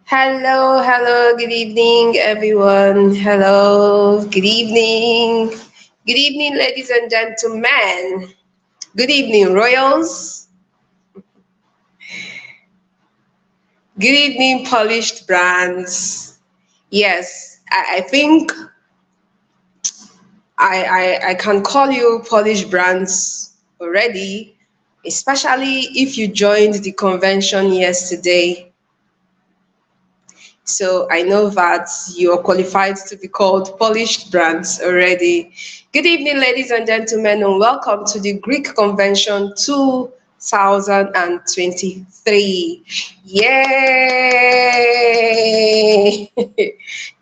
Hello, hello, good evening, everyone. Hello, good evening. Good evening, ladies and gentlemen. Good evening, royals. Good evening, polished brands. Yes, I think I can call you polished brands already, especially if you joined the convention yesterday. So I know that you are qualified to be called polished brands already. Good evening, ladies and gentlemen, and welcome to the Greek Convention 2023. Yay! Good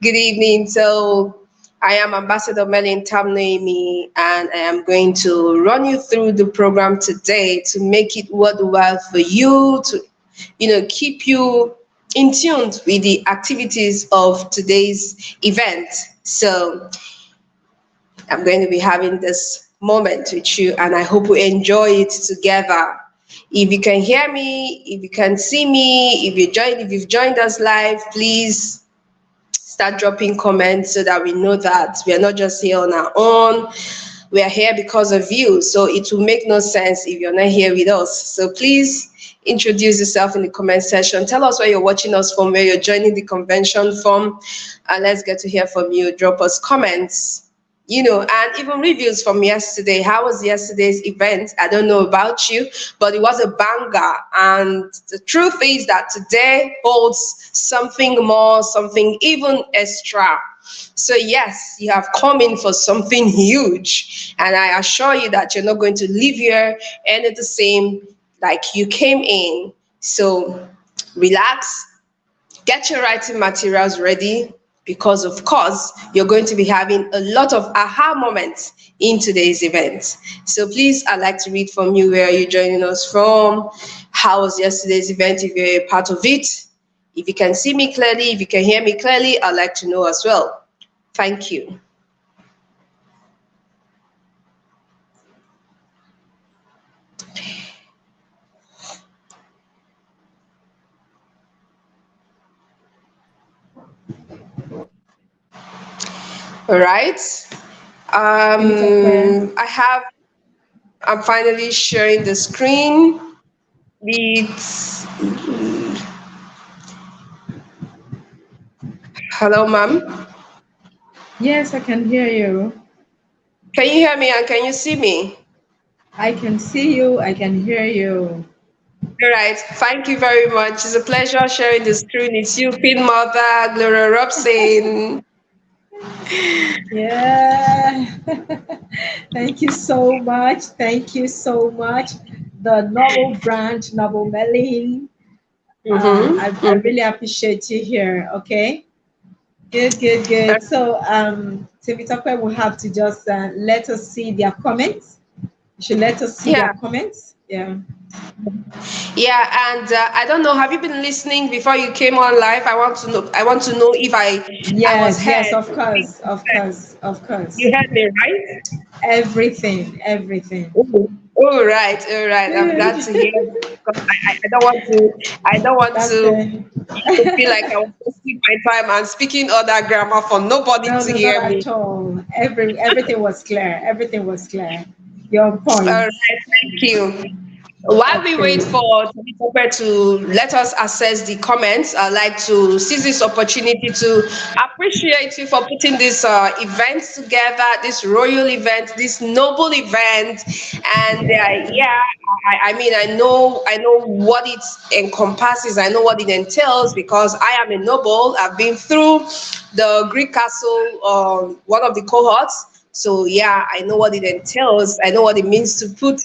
evening. So I am Ambassador Melin Tamnoemi, and I am going to run you through the program today to make it worthwhile for you to, keep you in tune with the activities of today's event. So I'm going to be having this moment with you, and I hope we enjoy it together. If you can hear me, if you can see me, if you've joined us live, please start dropping comments so that we know that we are not just here on our own. We are here because of you. So it will make no sense if you're not here with us. So please introduce yourself in the comment section. Tell us where you're watching us from, where you're joining the convention from, and let's get to hear from you. Drop us comments, and even reviews from yesterday. How was yesterday's event? I don't know about you, but it was a banger. And the truth is that today holds something more, something even extra. So yes, you have come in for something huge, and I assure you that you're not going to leave here any the same like you came in. So relax, get your writing materials ready, because of course you're going to be having a lot of aha moments in today's event. So please, I'd like to read from you. Where are you joining us from? How was yesterday's event if you're a part of it? If you can see me clearly, if you can hear me clearly, I'd like to know as well. Thank you. All right. I'm finally sharing the screen with, hello, ma'am. Yes, I can hear you. Can you hear me and can you see me? I can see you. I can hear you. All right. Thank you very much. It's a pleasure sharing the screen. It's you, Pin Mother, Gloria Robson. Yeah. Thank you so much. Thank you so much. The novel branch, novel Melin. Mm-hmm. I really appreciate you here. Okay. Good, good, good. So, Temitope will have to just let us see their comments. You should let us see their Yeah. comments. Yeah. Yeah, and I don't know. Have you been listening before you came on live? I want to know. I want to know if I was Yes, yes, heard. of course, of course, of You course. heard me, right? Everything, everything. Oh, all right, all right. I'm glad to Good. hear that, because I don't want to. I don't want That's to it. feel like I was wasting my time and speaking other grammar for nobody No, to no, not hear me. at all. Everything was clear. Everything was clear. You're on All right, point. thank you. While we wait Okay. for Temitope to let us assess the comments, I'd like to seize this opportunity to appreciate you for putting this event together, this royal event, this noble event. And Yeah. yeah, I mean, I know what it encompasses. I know what it entails because I am a noble. I've been through the Greek castle, one of the cohorts. So yeah, I know what it entails. I know what it means to put,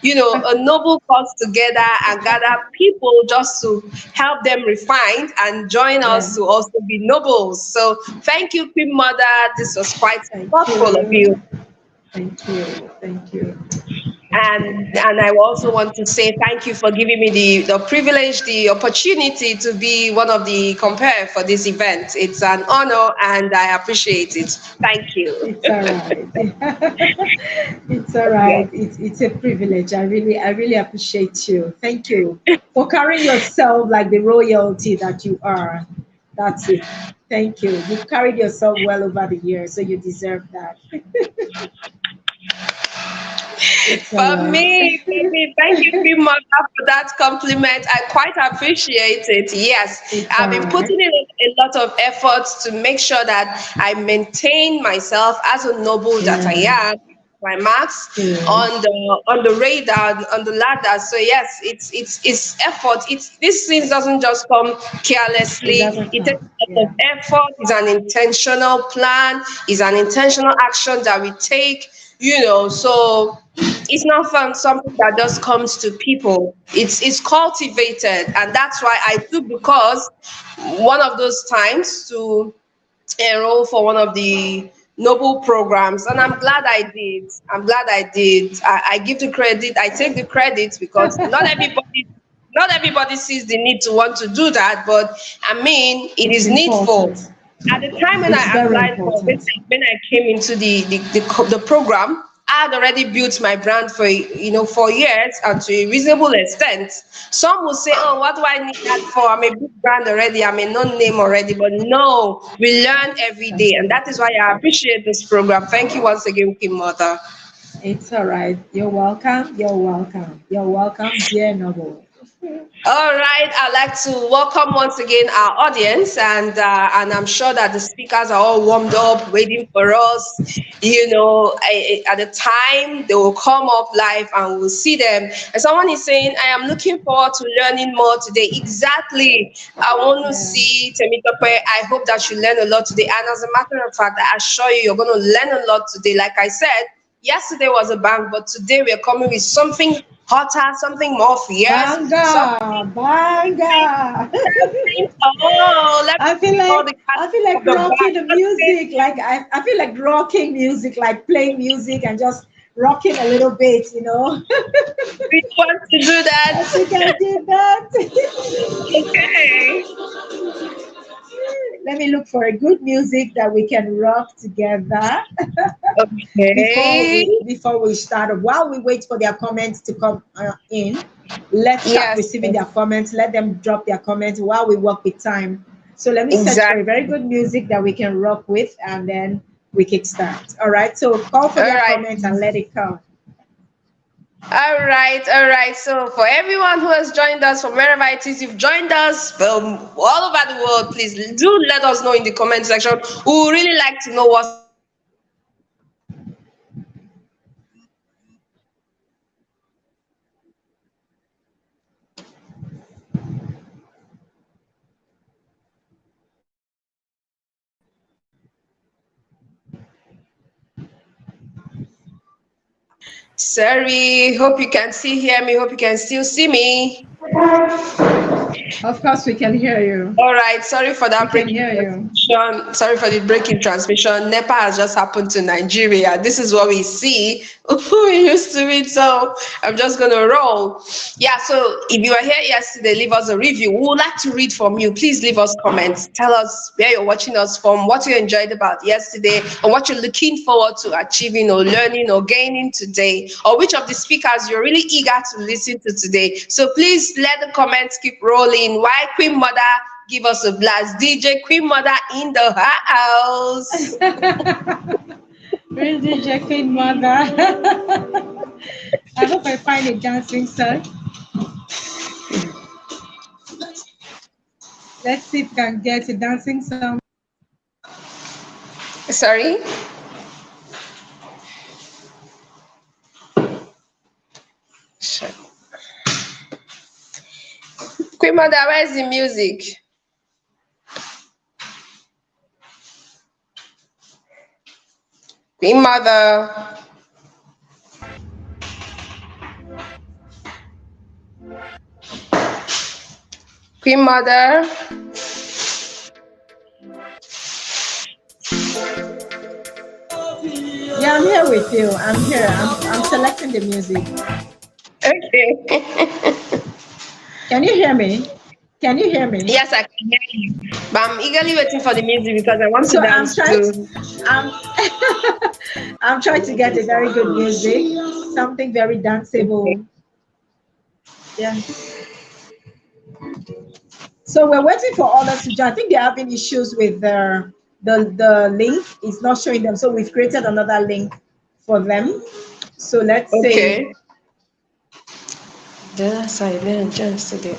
a noble cause together and gather people just to help them refine and join Yeah. us to also be nobles. So thank you, Queen Mother. This was quite Thank thoughtful of you. you. Thank you. Thank you. Thank you. And I also want to say thank you for giving me the privilege, the opportunity to be one of the compare for this event. It's an honor and I appreciate it. Thank you. It's all right. It's all right. It's a privilege. I really appreciate you. Thank you for carrying yourself like the royalty that you are. That's it. Thank you. You've carried yourself well over the years, so you deserve that. It's all right. For me, thank you, Queen Mother, for that compliment. I quite appreciate it. Yes, It's I've all been right. putting in a lot of efforts to make sure that I maintain myself as a noble that I Yeah. am, my marks Good. on the radar, on the ladder. So yes, it's effort. It's This thing doesn't just come It carelessly. doesn't It takes come. a lot of Yeah. effort. It's an intentional plan. It's an intentional action that we take. So it's not something that just comes to people. It's cultivated, and that's why I took the course one of those times to enroll for one of the noble programs, and I'm glad I did. I give the credit. I take the credit because not everybody sees the need to want to do that, but I mean it It's is needful. important. At the time when It's I very applied for important. when I came into the program, I had already built my brand for years and to a reasonable extent. Some will say, "Oh, what do I need that for? I'm a big brand already. I'm a known name already." But no, we learn every day, That's and good. that is why I appreciate this program. Thank you once again, Kim Mother. It's all right. You're welcome. You're welcome. You're welcome, dear Noble. All right, I'd like to welcome once again our audience, and I'm sure that the speakers are all warmed up, waiting for us. At the time they will come up live and we'll see them. And someone is saying, "I am looking forward to learning more today." Exactly. I want to Yeah. see Temitope. I hope that you learn a lot today. And as a matter of fact, I assure you, you're going to learn a lot today. Like I said, yesterday was a bang, but today we're coming with something hotter, something more fierce, Banga, something banga. let me I feel call like the cat I feel of like the bag. rocking the music. Like I feel like rocking music, like playing music and just rocking a little bit, you know. We want to do I think I that. did that. Okay. Let me look for a good music that we can rock together Okay. before we start. While we wait for their comments to come in, let's start Yes, receiving yes, their comments. Let them drop their comments while we work with time. So let me search for a very exactly. good music that we can rock with, and then we kick start. All right. So call for All their right. comments and let it come. All right, all right. So, for everyone who has joined us from wherever it is you've joined us from all over the world, please do let us know in the comment section. We would really like to know what song you're listening to. If you're listening to us from Nigeria, please let us know in the comment section. If you're listening to us from Nigeria, please let us know in the comment section. If you're listening to us from Nigeria, please let us know in the comment section. Sorry, hope you can still hear me. Hope you can still see me. Of course, we can hear you. All right, sorry for We that can breaking hear you. transmission. Sorry for the breaking transmission. NEPA has just happened to Nigeria. This is what we see. We used to it, so I'm just gonna roll. Yeah, so if you were here yesterday, leave us a review. We would like to read from you. Please leave us comments. Tell us where you're watching us from, what you enjoyed about yesterday, and what you're looking forward to achieving or learning or gaining today, or which of the speakers you're really eager to listen to today. So please let the comments keep rolling. Why Queen Mother give us a blast? DJ Queen Mother in the house. Real DJ Queen Mother. I hope I find a dancing song. Let's see if we can get a dancing song. Sorry. Queen Mother, where's the music? Queen Mother. Queen Mother. Yeah, I'm here with you. I'm here. I'm selecting the music. Okay. Can you hear me? Can you hear me? Yes, I can hear you. But I'm eagerly waiting for the music because I want to So I'm dance trying too. to I'm I'm trying to get a very good music, something very danceable. Yeah. So we're waiting for others to join. I think they're having issues with the link. It's not showing them. So we've created another link for them. So let's say, Okay. The other side, then just today.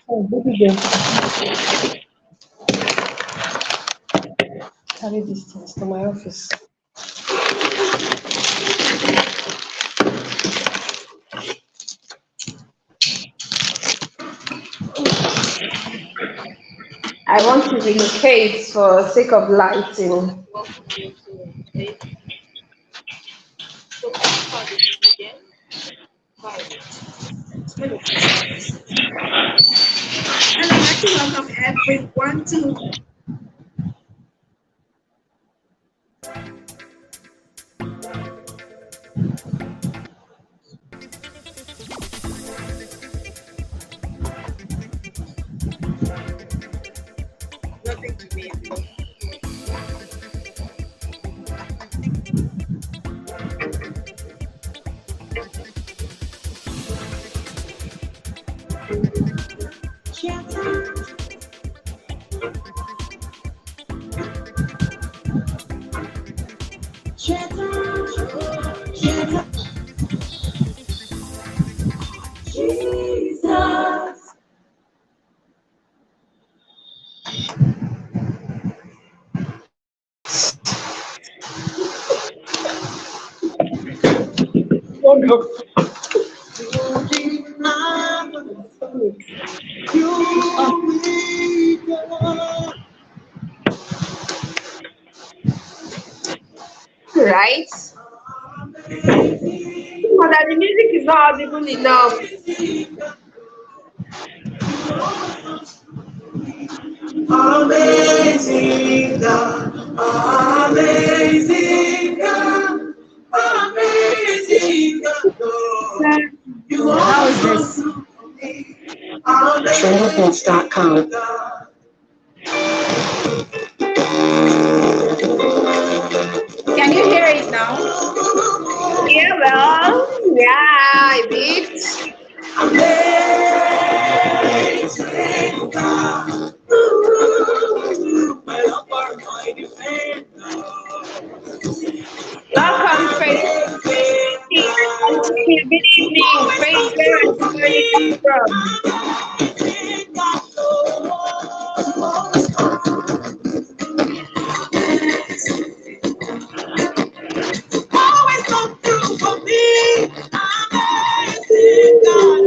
Oh, baby girl, carry these things to my office. I want to relocate for sake of lighting. and I'd like to welcome everyone to nothing to me. Oh no. Right? But the music is not audible enough. Amazing God, amazing God, amazing God. You are how is this? Trendless.com. Can you hear it now? Yeah, well, yeah, I did. Welcome, Faith. Good evening, Faith. Where are you coming from? Always come through for me. Amazing God.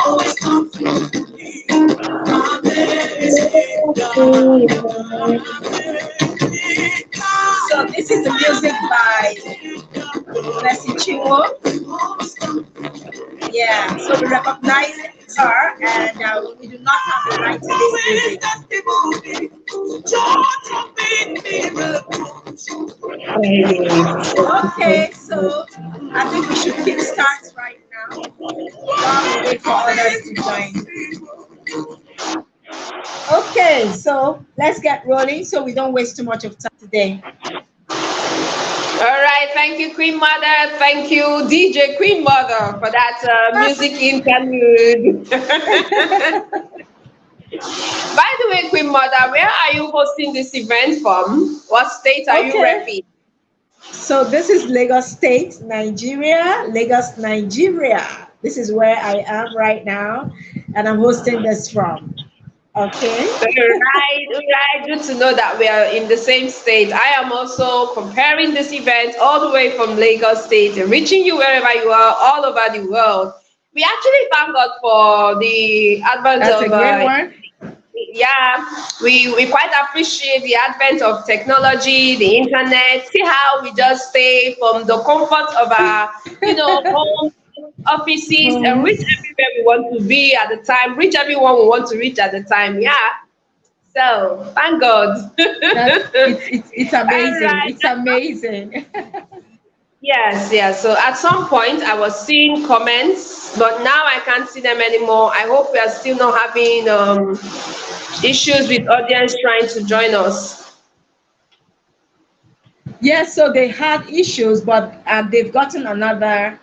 Always come through. Amazing God. So this is the music by Mercy Chinwo. Yeah, so we recognize her and we do not have the right to this music. Okay, so I think we should kick start right now while we wait for others to join. Okay, so let's get rolling so we don't waste too much of time today. All right, thank you, Queen Mother. Thank you, DJ Queen Mother, for that music interlude. By the way, Queen Mother, where are you hosting this event from? What state are you Okay, repping? so this is Lagos State, Nigeria. Lagos, Nigeria. This is where I am right now, and I'm hosting this from. Okay. All right. Good to know that we are in the same state. I am also preparing this event all the way from Lagos State, reaching you wherever you are, all over the world. We actually thank God for the advent That's a of great one. yeah, we quite appreciate the advent of technology, the internet. See how we just stay from the comfort of our, home offices and reach Homes. everywhere we want to be at the time, reach everyone we want to reach at the time. Yeah. So thank God. That's it's All amazing. right. It's amazing. Yes, yes. So at some point I was seeing comments, but now I can't see them anymore. I hope we are still not having issues with audience trying to join us. Yes, so they had issues, but they've gotten another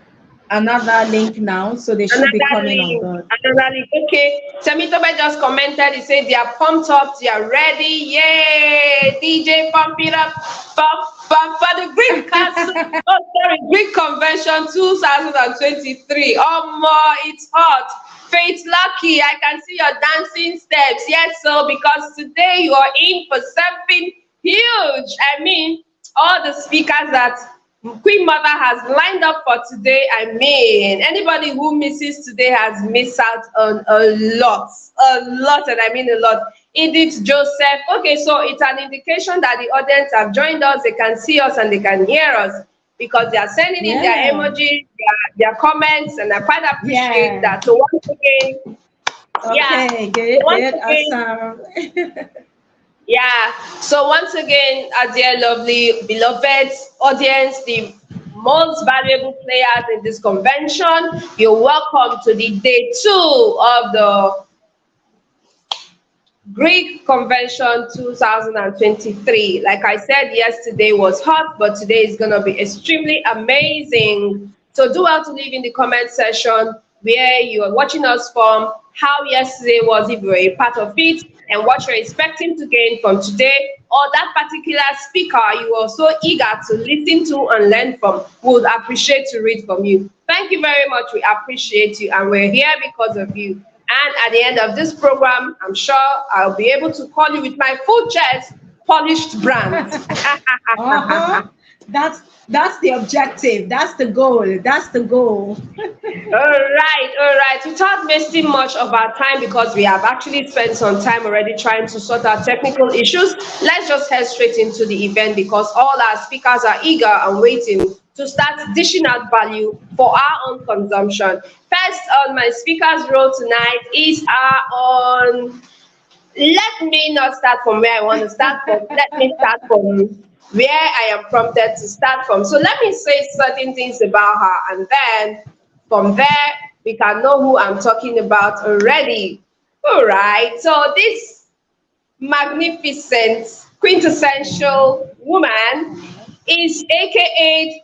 link now, so they should be Another coming on link, board. another link. Okay, Temitope just commented. He said they are pumped up, they are ready. Yay! DJ, pump it up, pump for the Greek Castle. Oh, sorry, Greek Convention 2023. Oh, more, it's hot. Faith Lucky, I can see your dancing steps. Yes, so because today you are in for something huge. I mean, all the speakers that Queen Mother has lined up for today. I mean, anybody who misses today has missed out on a lot, and I mean a lot. Edith Joseph. Okay, so it's an indication that the audience have joined us. They can see us and they can hear us because they are sending in their Yeah. emojis, their comments, and I quite appreciate Yeah. that. So once again, yeah. Okay, So good, once good, again, awesome. yeah. So once again, our dear lovely beloved audience, the most valuable players in this convention, you're welcome to the day two of the Greek Convention 2023. Like I said, yesterday was hot, but today is going to be extremely amazing. So do well to leave in the comment section where you are watching us from, how yesterday was, if you were a part of it, and what you're expecting to gain from today, or that particular speaker you are so eager to listen to and learn from. We would appreciate to read from you. Thank you very much. We appreciate you, and we're here because of you. And at the end of this program, I'm sure I'll be able to call you with my full chest, polished brand. Uh-huh. That's the objective. That's the goal. That's the goal. All right. Without wasting much of our time, because we have actually spent some time already trying to sort out technical issues, let's just head straight into the event because all our speakers are eager and waiting to start dishing out value for our own consumption. First on my speakers roll tonight is our own. Let me not start from where I want to start from. Let me start from where I am prompted to start from. So let me say certain things about her, and then from there we can know who I'm talking about already. All right. So this magnificent, quintessential woman is AKA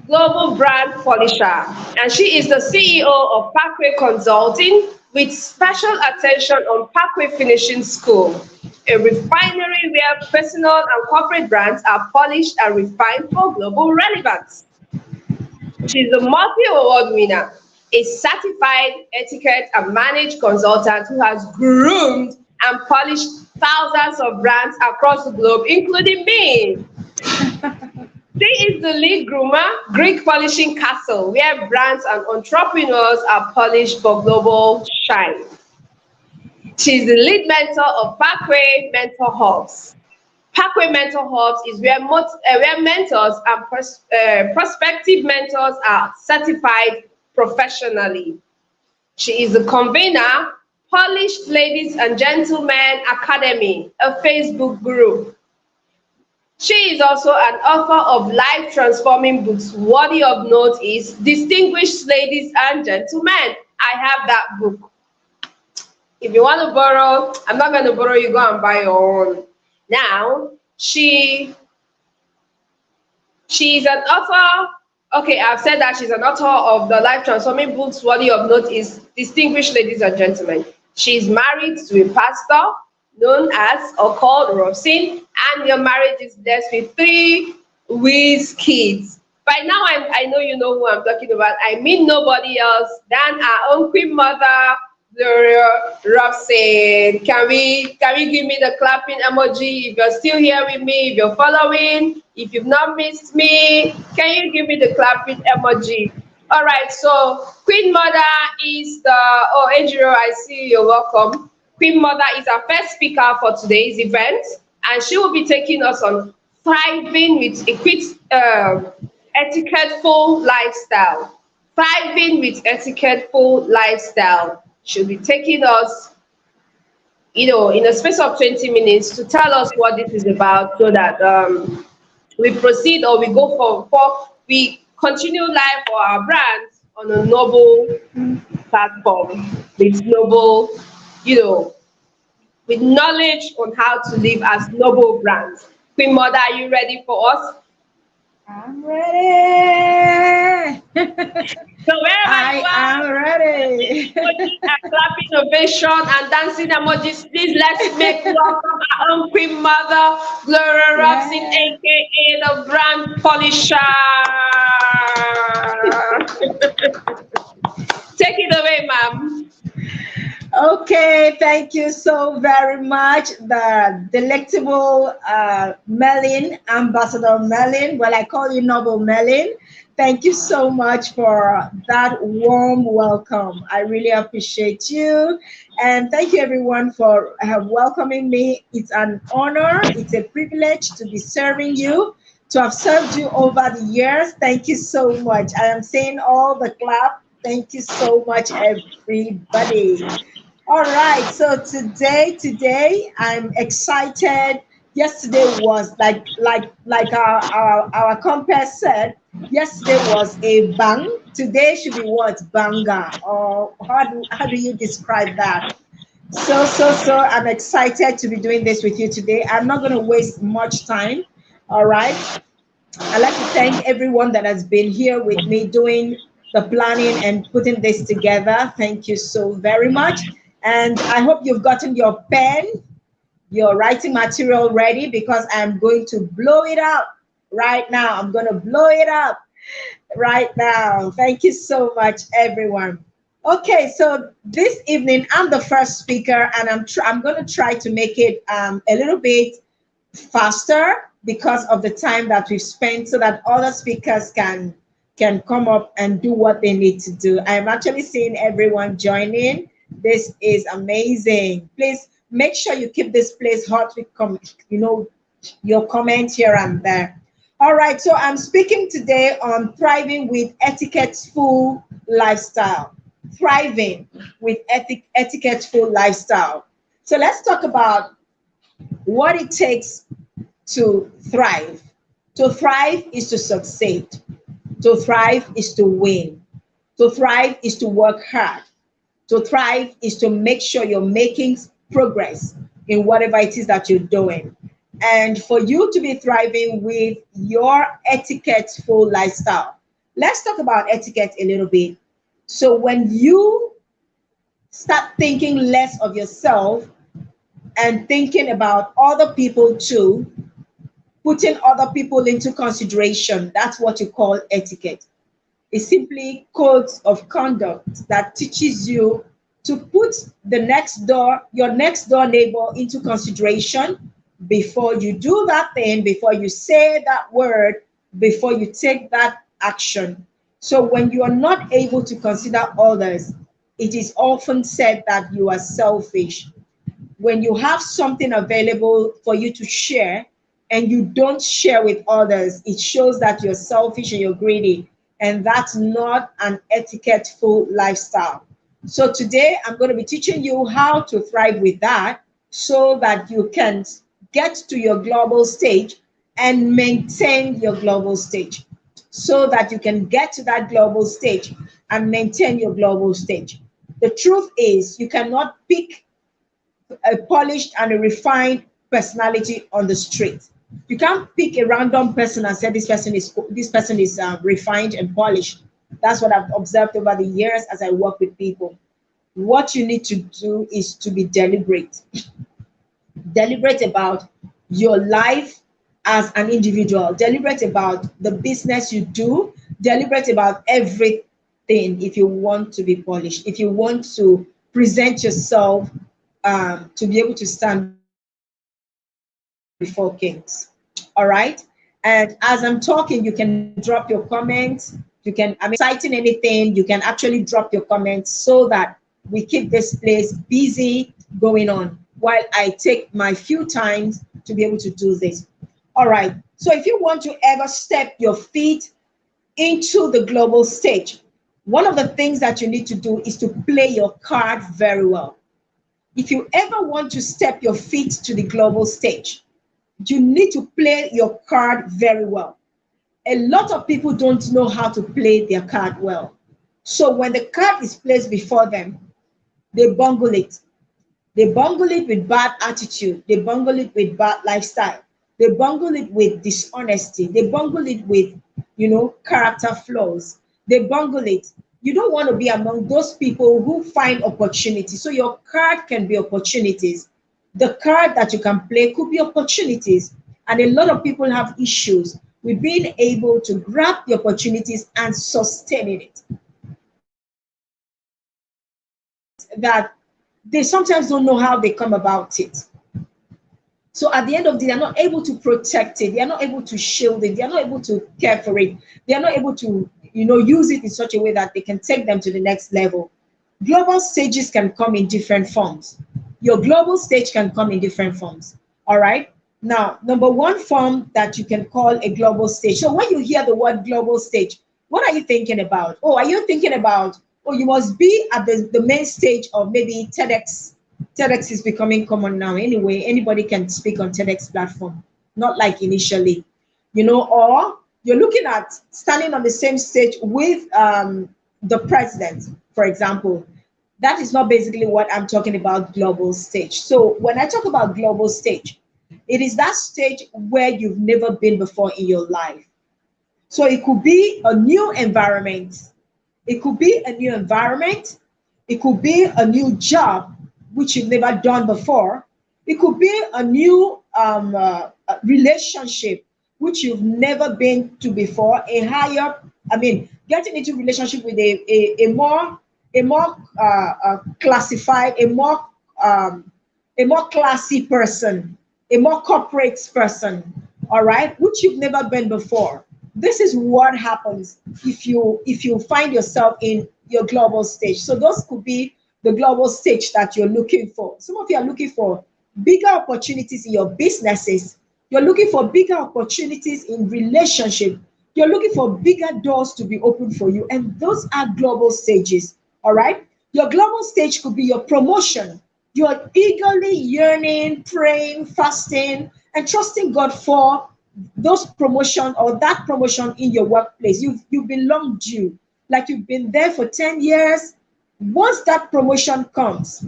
Global Brand Polisher, and she is the CEO of Parkway Consulting with special attention on Parkway Finishing School, a refinery where personal and corporate brands are polished and refined for global relevance. She's a multi-award winner, a certified etiquette and managed consultant who has groomed and polished thousands of brands across the globe, including me. She is the lead groomer, Greek Polishing Castle, where brands and entrepreneurs are polished for global shine. She's the lead mentor of Parkway Mentor Hubs. Parkway Mentor Hubs is where mentors and prospective mentors are certified professionally. She is the convener, Polished Ladies and Gentlemen Academy, a Facebook group. She is also an author of life transforming books. Worthy of note is Distinguished Ladies and Gentlemen. I have that book. If you want to borrow, I'm not going to borrow you, go and buy your own. Now, she's an author. Okay, I've said that she's an author of the life transforming books. Worthy of note is Distinguished Ladies and Gentlemen. She's married to a pastor known as or called Rosin, and your marriage is blessed with 3 whiz kids. By now, I know you know who I'm talking about. I mean nobody else than our own Queen Mother, Gloria Robson. Can we give me the clapping emoji if you're still here with me, if you're following, if you've not missed me, can you give me the clapping emoji? All right, so Queen Mother is the, oh, Ejiro, I see you're welcome. Queen Mother is our first speaker for today's event, and she will be taking us on thriving with etiquetteful lifestyle. Thriving with etiquetteful lifestyle. She'll be taking us, in a space of 20 minutes to tell us what this is about so that we proceed or we go we continue life for our brands on a noble platform with noble, you know, with knowledge on how to live as noble brands. Queen Mother, are you ready for us? I'm ready. So wherever you I are, am ready. emojis and clapping ovation and dancing emojis, please let's make welcome our own Queen Mother, Gloria Robson, Yeah. aka the brand polisher. Take it away, ma'am. Okay, thank you so very much. The delectable Melin, Ambassador Melin. Well, I call you Noble Melin. Thank you so much for that warm welcome. I really appreciate you. And thank you, everyone, for welcoming me. It's an honor, it's a privilege to be serving you, to have served you over the years. Thank you so much. I am saying all the clap. Thank you so much, everybody. All right, so today I'm excited. Yesterday was like our compare said. Yesterday was a bang. Today should be what, banger, or how do you describe that? So I'm excited to be doing this with you today. I'm not going to waste much time. All right, I'd like to thank everyone that has been here with me doing the planning and putting this together. Thank you so very much. And I hope you've gotten your pen, your writing material ready, because I'm going to blow it up right now. I'm going to blow it up right now. Thank you so much, everyone. Okay, so this evening I'm the first speaker, and I'm going to try to make it a little bit faster because of the time that we've spent, so that other speakers can come up and do what they need to do. I'm actually seeing everyone joining. This is amazing. Please make sure you keep this place hot with your comments here and there. All right, so I'm speaking today on thriving with etiquette-full lifestyle. Thriving with etiquette-full lifestyle. So let's talk about what it takes to thrive. To thrive is to succeed. To thrive is to win. To thrive is to work hard. To thrive is to make sure you're making progress in whatever it is that you're doing. And for you to be thriving with your etiquette-full lifestyle, let's talk about etiquette a little bit. So when you start thinking less of yourself and thinking about other people too, putting other people into consideration, that's what you call etiquette. It's simply codes of conduct that teaches you to put your next door neighbor into consideration before you do that thing, before you say that word, before you take that action. So when you are not able to consider others, it is often said that you are selfish. When you have something available for you to share and you don't share with others, it shows that you're selfish and you're greedy. And that's not an etiquette-full lifestyle. So today I'm going to be teaching you how to thrive with that, so that you can get to your global stage and maintain your global stage. So that you can get to that global stage and maintain your global stage. The truth is, you cannot pick a polished and a refined personality on the street. You can't pick a random person and say this person is refined and polished. That's what I've observed over the years as I work with people. What you need to do is to be deliberate. Deliberate about your life as an individual. Deliberate about the business you do. Deliberate about everything if you want to be polished. If you want to present yourself to be able to stand before kings. All right. And as I'm talking, you can drop your comments. Citing anything, you can actually drop your comments so that we keep this place busy going on while I take my few times to be able to do this. All right. So if you want to ever step your feet into the global stage, one of the things that you need to do is to play your card very well. If you ever want to step your feet to the global stage, you need to play your card very well. a lot of people don't know how to play their card well. So when the card is placed before them, they bungle it. They bungle it with bad attitude. They bungle it with bad lifestyle. They bungle it with dishonesty. They bungle it with, character flaws. They bungle it. You don't want to be among those people who find opportunities. So your card can be opportunities. The card that you can play could be opportunities. And a lot of people have issues with being able to grab the opportunities and sustain it. That they sometimes don't know how they come about it. So at the end of the day, they're not able to protect it. They are not able to shield it. They are not able to care for it. They are not able to, use it in such a way that they can take them to the next level. Global stages can come in different forms. Your global stage can come in different forms. All right. Now, number one form that you can call a global stage. So when you hear the word global stage, what are you thinking about? Oh, are you thinking about, oh, you must be at the main stage of maybe TEDx. TEDx is becoming common now. Anyway, anybody can speak on TEDx platform, not like initially, or you're looking at standing on the same stage with the president, for example. That is not basically what I'm talking about global stage. So when I talk about global stage, it is that stage where you've never been before in your life. So it could be a new environment. It could be a new environment. It could be a new job, which you've never done before. It could be a new relationship, which you've never been to before. Getting into relationship with a more classified, a more classy person, a more corporate person, all right, which you've never been before. This is what happens if you find yourself in your global stage. So those could be the global stage that you're looking for. Some of you are looking for bigger opportunities in your businesses. You're looking for bigger opportunities in relationship. You're looking for bigger doors to be opened for you. And those are global stages. All right. Your global stage could be your promotion. You're eagerly yearning, praying, fasting, and trusting God for those promotion or that promotion in your workplace. You've been long due, like you've been there for 10 years. Once that promotion comes,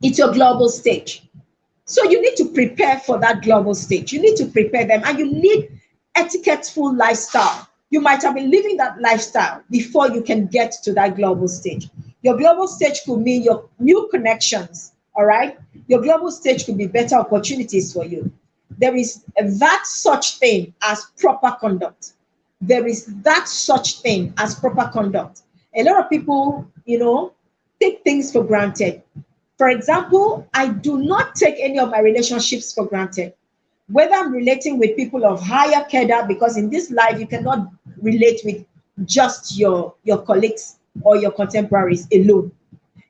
it's your global stage. So you need to prepare for that global stage. You need to prepare them, and you need etiquetteful lifestyle. You might have been living that lifestyle before you can get to that global stage. Your global stage could mean your new connections, all right? Your global stage could be better opportunities for you. There is that such thing as proper conduct. There is that such thing as proper conduct. A lot of people, take things for granted. For example, I do not take any of my relationships for granted. Whether I'm relating with people of higher cadre, because in this life you cannot relate with just your colleagues or your contemporaries alone.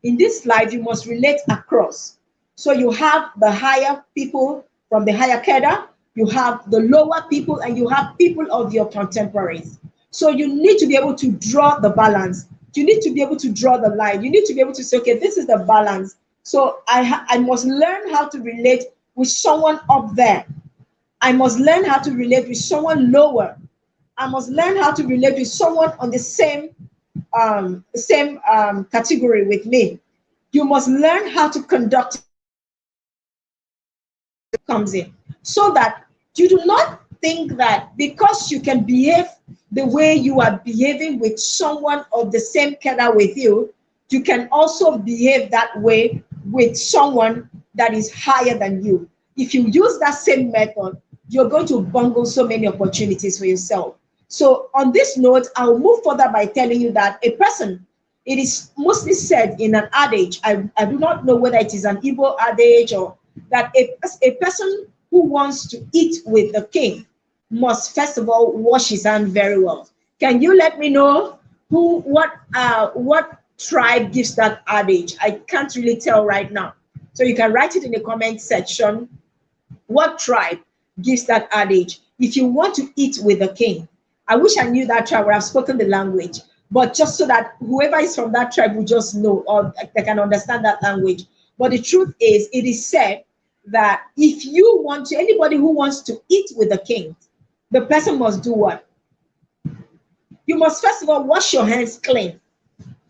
In this life, you must relate across. So you have the higher people from the higher cadre, you have the lower people, and you have people of your contemporaries. So you need to be able to draw the balance. You need to be able to draw the line. You need to be able to say, okay, this is the balance. So I must learn how to relate with someone up there. I must learn how to relate with someone lower. I must learn how to relate with someone on the same category with me. You must learn how to conduct comes in, so that you do not think that because you can behave the way you are behaving with someone of the same cadre with you, you can also behave that way with someone that is higher than you. If you use that same method, you're going to bungle so many opportunities for yourself. So on this note, I'll move further by telling you that a person, it is mostly said in an adage, I do not know whether it is an Igbo adage, or that a person who wants to eat with the king must first of all wash his hand very well. Can you let me know what tribe gives that adage? I can't really tell right now. So you can write it in the comment section. What tribe gives that adage? If you want to eat with the king, I wish I knew that tribe, would have spoken the language, but just so that whoever is from that tribe will just know, or they can understand that language. But the truth is, it is said that if you want to, anybody who wants to eat with the king, the person must do what? You must first of all wash your hands clean.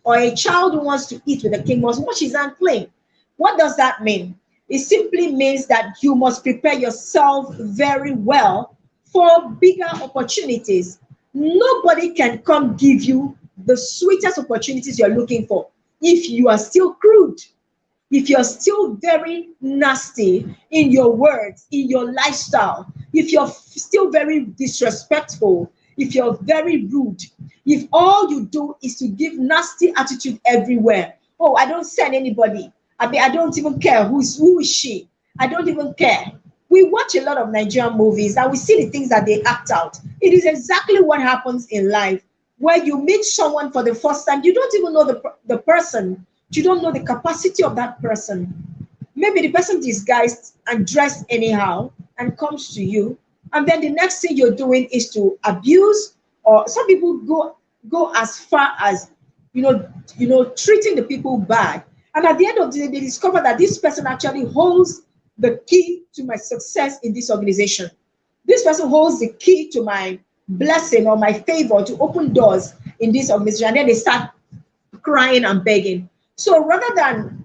Or a child who wants to eat with the king must wash his hands clean. What does that mean? It simply means that you must prepare yourself very well for bigger opportunities. Nobody can come give you the sweetest opportunities you're looking for if you are still crude, if you're still very nasty in your words, in your lifestyle, if you're still very disrespectful, if you're very rude, if all you do is to give nasty attitude everywhere. Oh, I don't send anybody. I mean, I don't even care who is she. I don't even care. We watch a lot of Nigerian movies and we see the things that they act out. It is exactly what happens in life, where you meet someone for the first time. You don't even know the person. You don't know the capacity of that person. Maybe the person disguised and dressed anyhow and comes to you, and then the next thing you're doing is to abuse, or some people go as far as treating the people bad. And at the end of the day, they discover that this person actually holds the key to my success in this organization. This person holds the key to my blessing or my favor to open doors in this organization. And then they start crying and begging. So rather than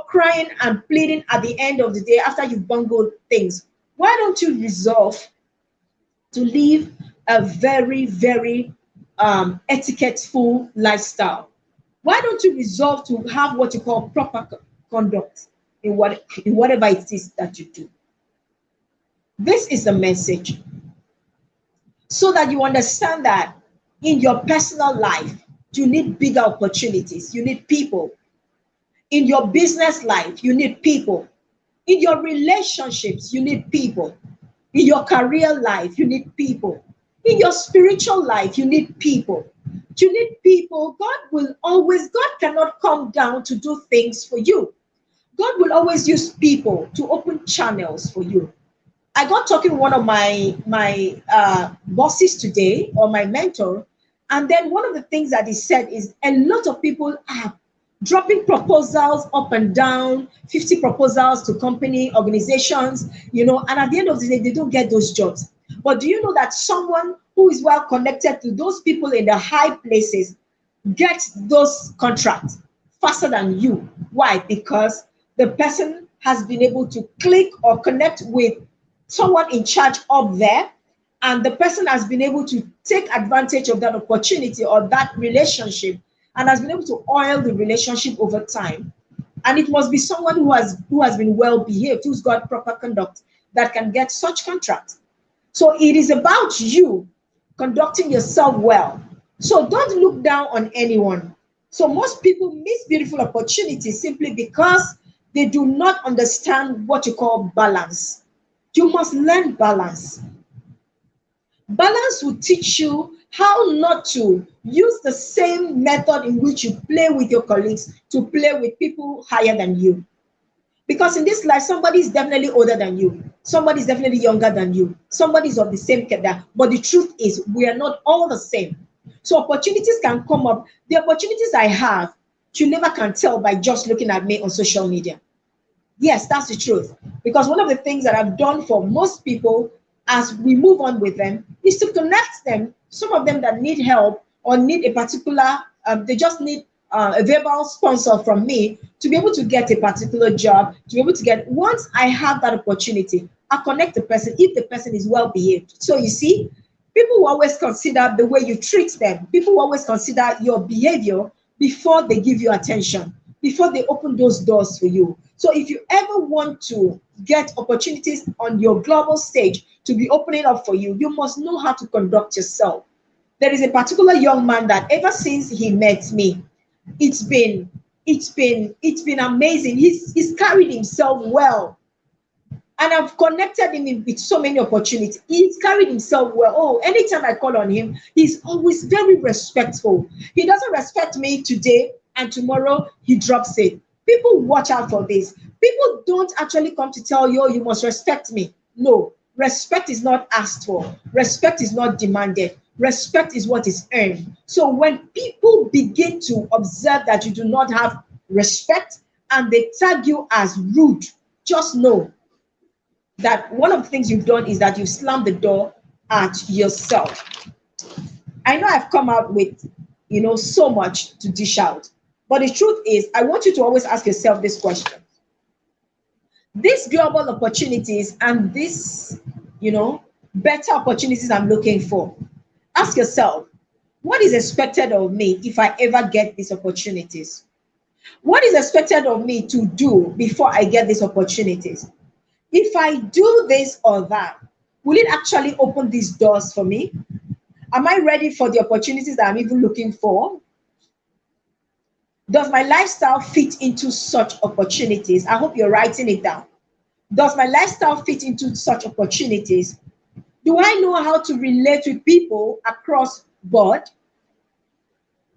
crying and pleading at the end of the day after you've bungled things, why don't you resolve to live a very, very etiquette-full lifestyle? Why don't you resolve to have what you call proper conduct in whatever it is that you do? This is the message, so that you understand that in your personal life, you need bigger opportunities. You need people. In your business life, you need people. In your relationships, you need people. In your career life, you need people. In your spiritual life, you need people. You need people. God cannot come down to do things for you. God will always use people to open channels for you. I got talking with one of my bosses today, or my mentor, and then one of the things that he said is a lot of people are dropping proposals up and down, 50 proposals to company, organizations, and at the end of the day, they don't get those jobs. But do you know that someone who is well connected to those people in the high places gets those contracts faster than you? Why? Because the person has been able to click or connect with someone in charge up there, and the person has been able to take advantage of that opportunity or that relationship, and has been able to oil the relationship over time. And it must be someone who has been well behaved, who's got proper conduct, that can get such contracts. So it is about you conducting yourself well. So don't look down on anyone. So most people miss beautiful opportunities simply because they do not understand what you call balance. You must learn balance. Balance will teach you how not to use the same method in which you play with your colleagues to play with people higher than you. Because in this life, somebody is definitely older than you. Somebody is definitely younger than you. Somebody is of the same career. But the truth is, we are not all the same. So opportunities can come up. The opportunities I have, you never can tell by just looking at me on social media. Yes, that's the truth. Because one of the things that I've done for most people as we move on with them is to connect them. Some of them that need help or need a particular, they just need a verbal sponsor from me to be able to get a particular job, to be able to get, once I have that opportunity, I connect the person if the person is well behaved. So you see, people will always consider the way you treat them. People will always consider your behavior before they give you attention, before they open those doors for you. So if you ever want to get opportunities on your global stage to be opening up for you, you must know how to conduct yourself. There is a particular young man that ever since he met me, it's been amazing. He's carried himself well. And I've connected him with so many opportunities. He's carried himself well. Oh, anytime I call on him, he's always very respectful. He doesn't respect me today and tomorrow he drops it. People watch out for this. People don't actually come to tell you, oh, you must respect me. No, respect is not asked for. Respect is not demanded. Respect is what is earned. So when people begin to observe that you do not have respect and they tag you as rude, just know that one of the things you've done is that you slammed the door at yourself. I know I've come out with, so much to dish out, but the truth is, I want you to always ask yourself this question. These global opportunities and these, better opportunities I'm looking for, ask yourself, what is expected of me if I ever get these opportunities? What is expected of me to do before I get these opportunities? If I do this or that, will it actually open these doors for me? Am I ready for the opportunities that I'm even looking for? Does my lifestyle fit into such opportunities? I hope you're writing it down. Does my lifestyle fit into such opportunities? Do I know how to relate with people across board?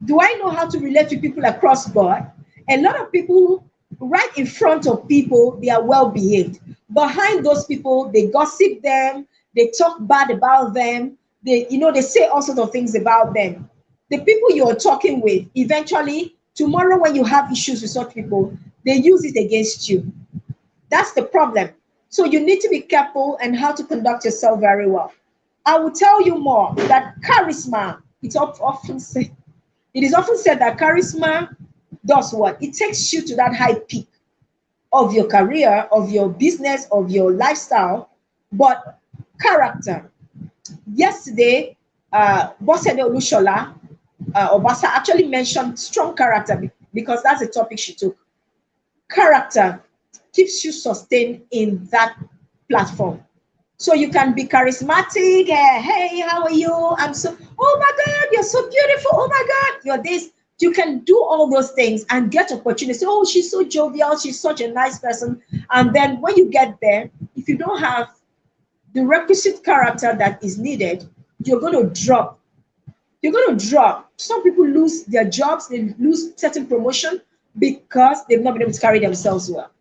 Do I know how to relate with people across board? A lot of people, right in front of people, they are well behaved. Behind those people, they gossip them, they talk bad about them, they say all sorts of things about them. The people you're talking with, eventually, tomorrow when you have issues with such people, they use it against you. That's the problem. So you need to be careful and how to conduct yourself very well. I will tell you more that charisma, it is often said that charisma does what? It takes you to that high peak of your career, of your business, of your lifestyle, but character. Yesterday, Bosede Olushola, Obasa actually mentioned strong character because that's the topic she took. Character keeps you sustained in that platform. So you can be charismatic. Hey, how are you? Oh my God, you're so beautiful. Oh my God, you're this. You can do all those things and get opportunities. Oh, she's so jovial. She's such a nice person. And then when you get there, if you don't have the requisite character that is needed, you're going to drop. You're going to drop. Some people lose their jobs. They lose certain promotion because they've not been able to carry themselves well.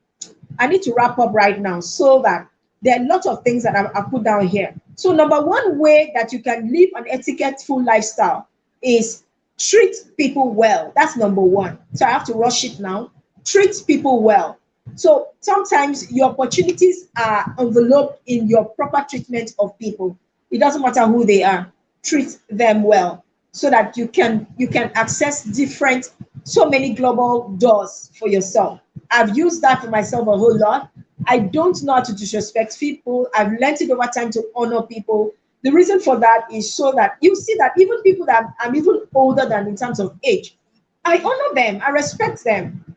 I need to wrap up right now so that there are lots of things that I've put down here. So number one way that you can live an etiquette-full lifestyle is treat people well. That's number one. So I have to rush it now. Treat people well. So sometimes your opportunities are enveloped in your proper treatment of people. It doesn't matter who they are. Treat them well so that you can access different, so many global doors for yourself. I've used that for myself a whole lot. I don't know how to disrespect people. I've learned it over time to honor people. The reason for that is so that you see that even people that I'm even older than in terms of age, I honor them, I respect them.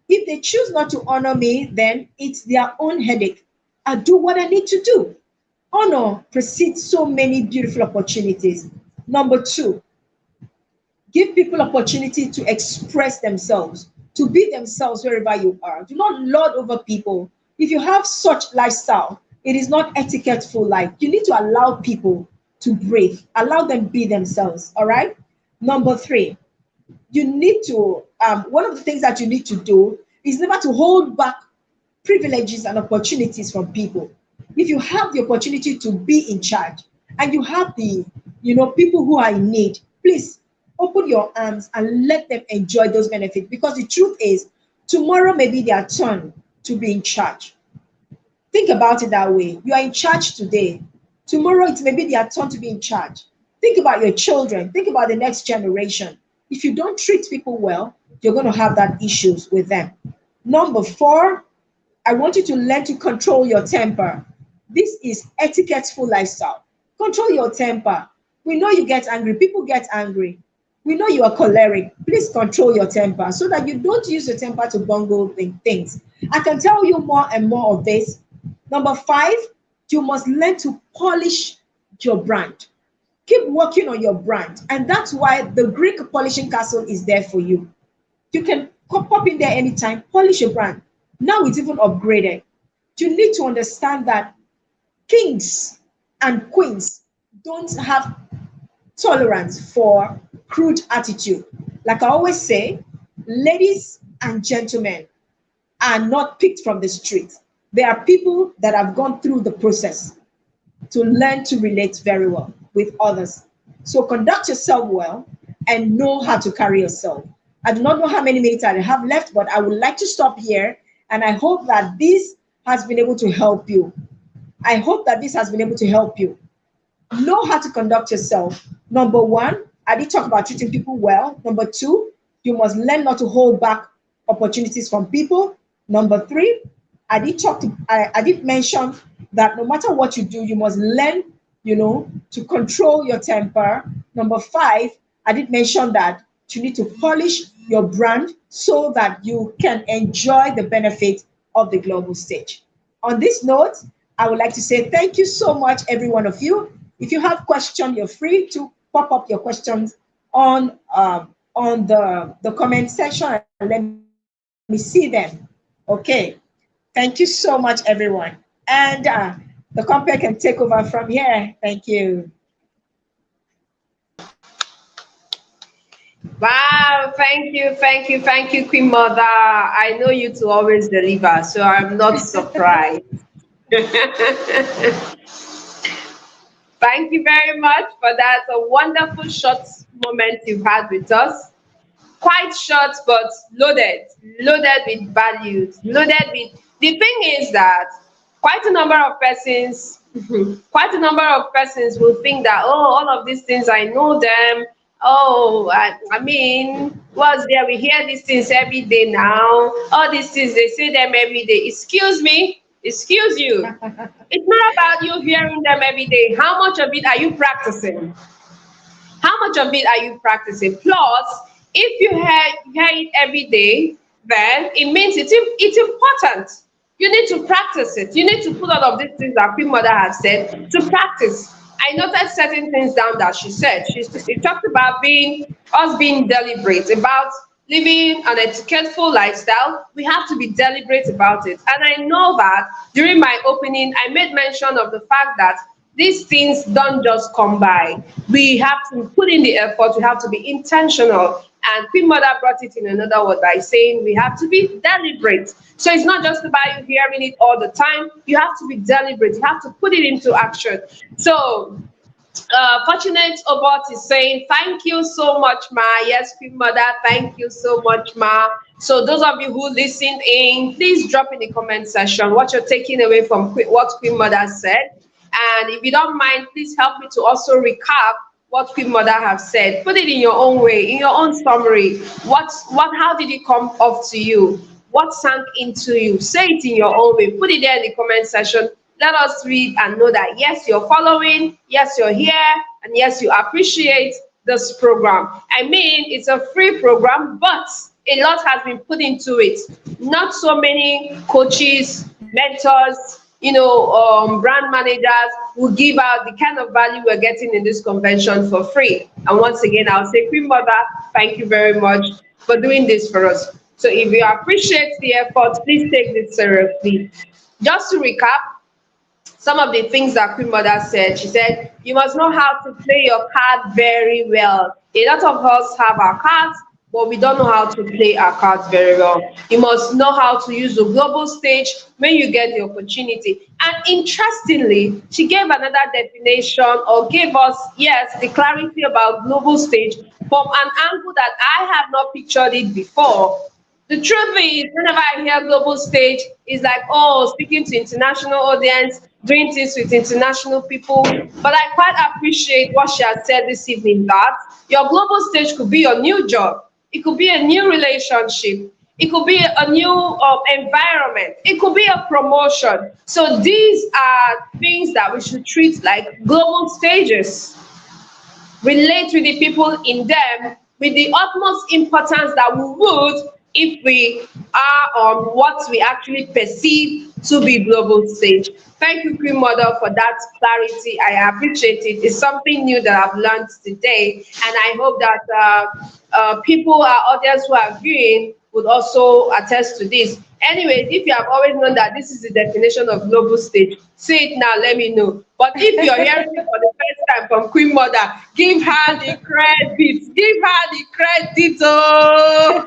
If they choose not to honor me, then it's their own headache. I do what I need to do. Honor precedes so many beautiful opportunities. Number two, give people opportunity to express themselves, to be themselves wherever you are. Do not lord over people. If you have such lifestyle, it is not etiquette-full life. You need to allow people to breathe, allow them be themselves. All right. Number three, you need to, one of the things that you need to do is never to hold back privileges and opportunities from people. If you have the opportunity to be in charge and you have the, people who are in need, please open your arms and let them enjoy those benefits, because the truth is tomorrow may be their turn to be in charge. Think about it that way. You are in charge today. Tomorrow it may be their turn to be in charge. Think about your children. Think about the next generation. If you don't treat people well, you're going to have that issues with them. Number four, I want you to learn to control your temper. This is etiquette-full lifestyle. Control your temper. We know you get angry. People get angry. We know you are choleric. Please control your temper so that you don't use your temper to bungle things. I can tell you more and more of this. Number five, you must learn to polish your brand. Keep working on your brand. And that's why the GRIC Polishing Castle is there for you. You can pop in there anytime, polish your brand. Now it's even upgraded. You need to understand that kings and queens don't have tolerance for crude attitude. Like I always say, ladies and gentlemen are not picked from the street. They are people that have gone through the process to learn to relate very well with others. So conduct yourself well and know how to carry yourself. I do not know how many minutes I have left, but I would like to stop here. And I hope that this has been able to help you. I hope that this has been able to help you. know how to conduct yourself. Number one, I did talk about treating people well. Number two, you must learn not to hold back opportunities from people. Number three, I did mention that no matter what you do, you must learn, to control your temper. Number five, I did mention that you need to polish your brand so that you can enjoy the benefit of the global stage. On this note, I would like to say thank you so much, every one of you. If you have questions, you're free to pop up your questions on the comment section and let me see them. Okay. Thank you so much, everyone. And the company can take over from here. Thank you. Wow, thank you, Queen Mother. I know you to always deliver, so I'm not surprised. Thank you very much for that. A wonderful short moment you've had with us. Quite short, but loaded with values, loaded with. The thing is that quite a number of persons, quite a number of persons will think that, oh, all of these things, I know them. Oh, I mean, what's there? We hear these things every day now. All these things, they say them every day. Excuse me, excuse you. It's not about you hearing them every day. How much of it are you practicing? How much of it are you practicing? Plus, if you hear it every day, then it means it's important. You need to practice it. You need to put all of these things that Queen Mother has said to practice. I noted certain things down that she said. She talked about being deliberate, about living an etiquetteful lifestyle. We have to be deliberate about it. And I know that during my opening, I made mention of the fact that these things don't just come by. We have to put in the effort, we have to be intentional. And Queen Mother brought it in another word by saying we have to be deliberate. So it's not just about you hearing it all the time. You have to be deliberate. You have to put it into action. So Fortunate Obot is saying, thank you so much, Ma. Yes, Queen Mother, thank you so much, Ma. So those of you who listened in, please drop in the comment section what you're taking away from what Queen Mother said. And if you don't mind, please help me to also recap what Queen Mother have said. Put it in your own way, in your own summary. How did it come off to you? What sank into you? Say it in your own way. Put it there in the comment section. Let us read and know that yes, you're following, yes, you're here, and yes, you appreciate this program. I mean, it's a free program, but a lot has been put into it. Not so many coaches, mentors, brand managers will give out the kind of value we're getting in this convention for free. And once again, I'll say, Queen Mother, thank you very much for doing this for us. So if you appreciate the effort, please take this seriously. Just to recap, some of the things that Queen Mother said, she said, you must know how to play your card very well. A lot of us have our cards, but we don't know how to play our cards very well. You must know how to use the global stage when you get the opportunity. And interestingly, she gave another definition or gave us, yes, the clarity about global stage from an angle that I have not pictured it before. The truth is, whenever I hear global stage, it's like, oh, speaking to international audience, doing things with international people. But I quite appreciate what she has said this evening, that your global stage could be your new job. It could be a new relationship. It could be a new environment. It could be a promotion. So these are things that we should treat like global stages. Relate with the people in them with the utmost importance that we would if we are on what we actually perceive to be global stage. Thank you, Queen Mother, for that clarity. I appreciate it. It's something new that I've learned today, and I hope that people, our audience who are viewing, would also attest to this. Anyways, if you have always known that this is the definition of global stage, say it now, let me know. But if you're hearing it for the first time from Queen Mother, give her the credit. Give her the credit. Oh.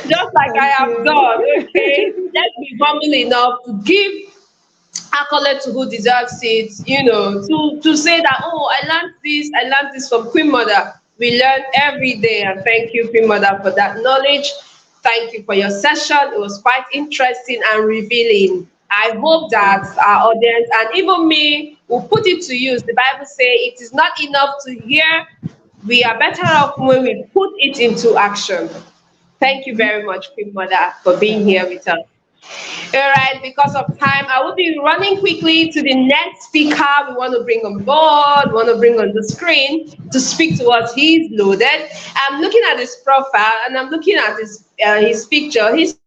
Just like I have done, okay? Let's be humble enough to give accolade to who deserves it, to say that, oh, I learned this from Queen Mother. We learn every day, and thank you, Queen Mother, for that knowledge. Thank you for your session. It was quite interesting and revealing. I hope that our audience and even me will put it to use. The Bible says it is not enough to hear. We are better off when we put it into action. Thank you very much, Queen Mother, for being here with us. All right, because of time, I will be running quickly to the next speaker we want to bring on board, want to bring on the screen to speak to us. He's loaded. I'm looking at his profile and I'm looking at his picture. He's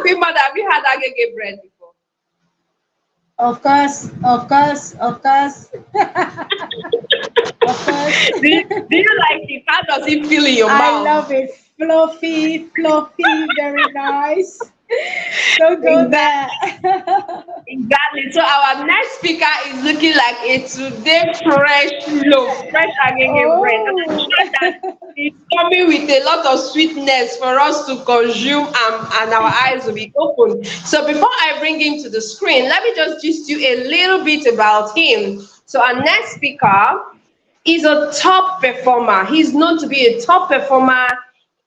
Queen Mother, have you had agege bread before? Of course, of course, of course. Of course. Do you like it? How does it feel in your I mouth? love it. Fluffy, fluffy, very nice. Don't go there. Exactly. So our next speaker is looking like a today fresh loaf, fresh agege bread. And I'm Oh. sure that it's coming with a lot of sweetness for us to consume and our eyes will be open. So before I bring him to the screen, let me just gist you a little bit about him. So our next speaker is a top performer. He's known to be a top performer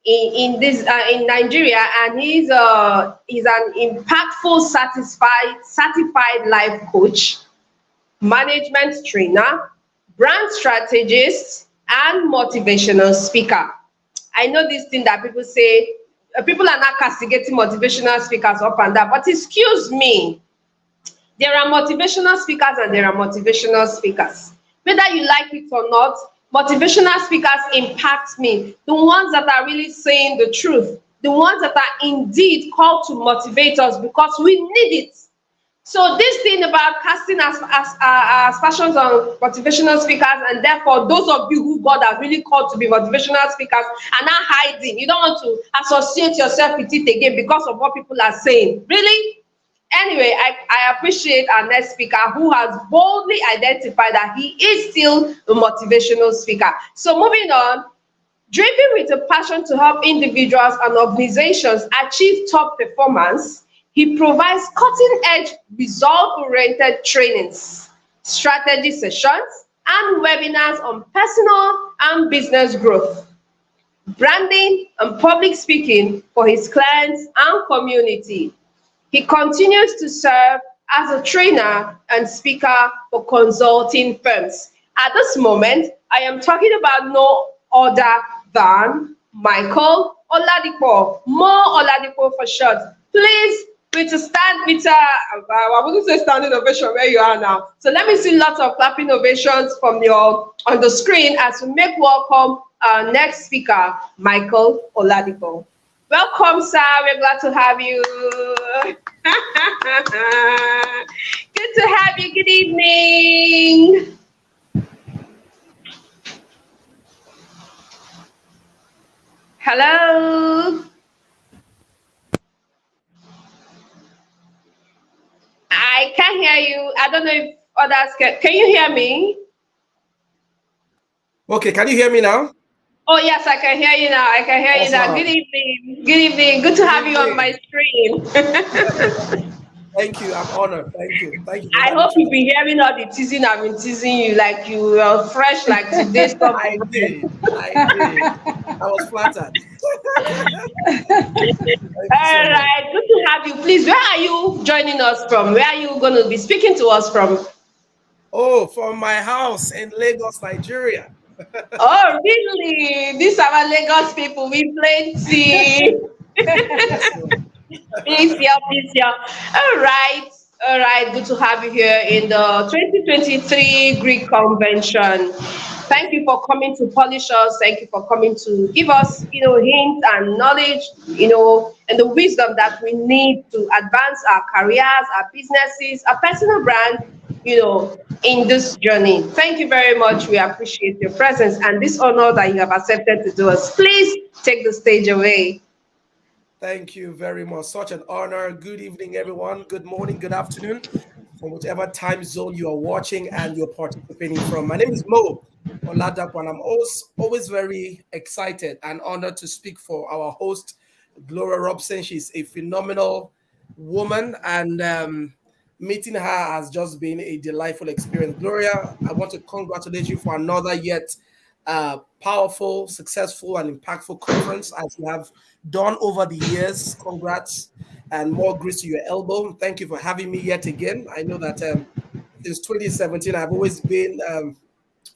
in Nigeria, and he's an impactful certified life coach, management trainer, brand strategist, and motivational speaker. I know this thing that people say, people are not castigating motivational speakers up and down, but excuse me, there are motivational speakers and there are motivational speakers. Whether you like it or not, motivational speakers impact me. The ones that are really saying the truth, the ones that are indeed called to motivate us because we need it. So this thing about casting aspersions on motivational speakers, and therefore those of you who God has really called to be motivational speakers are not hiding. You don't want to associate yourself with it again because of what people are saying. Really? Anyway, I appreciate our next speaker who has boldly identified that he is still a motivational speaker. So moving on, driven with a passion to help individuals and organizations achieve top performance, he provides cutting-edge, result-oriented trainings, strategy sessions, and webinars on personal and business growth, branding, and public speaking for his clients and community. He continues to serve as a trainer and speaker for consulting firms. At this moment, I am talking about no other than Michael Oladipo, Mo Oladipo for short. Please, with a stand, with a, I wouldn't say standing ovation where you are now. So let me see lots of clapping ovations from your on the screen as we make welcome our next speaker, Michael Oladipo. Welcome, sir. We're glad to have you. Good to have you. Good evening. Hello. I can't hear you. I don't know if others can. Can you hear me? Okay, can you hear me now? Oh, yes, I can hear you now. I can hear you now. Good evening. Good evening. Good to have you on my screen. Thank you. I'm honored. Thank you. Thank you for I that hope you've introduction. been hearing all the teasing I've been teasing you, like you were fresh like today. Stop. I did. I did. I was flattered. Thank you so All much. right, good to have you. Please, where are you joining us from? Where are you going to be speaking to us from? Oh, from my house in Lagos, Nigeria. Oh, really? These are our Lagos people. We plenty. Yes, sir. Peace, yeah, peace, yeah. All right, all right. Good to have you here in the 2023 Greek Convention. Thank you for coming to polish us. Thank you for coming to give us, hints and knowledge, and the wisdom that we need to advance our careers, our businesses, our personal brand, in this journey. Thank you very much. We appreciate your presence and this honor that you have accepted to do us. Please take the stage away. Thank you very much. Such an honor. Good evening, everyone. Good morning, good afternoon, from whichever time zone you are watching and you're participating from. My name is Mo Oladapo, and I'm always very excited and honored to speak for our host, Gloria Robson. She's a phenomenal woman, and Meeting her has just been a delightful experience. Gloria, I want to congratulate you for another yet powerful, successful, and impactful conference as you have done over the years. Congrats and more grease to your elbow. Thank you for having me yet again. I know that since 2017, I've always been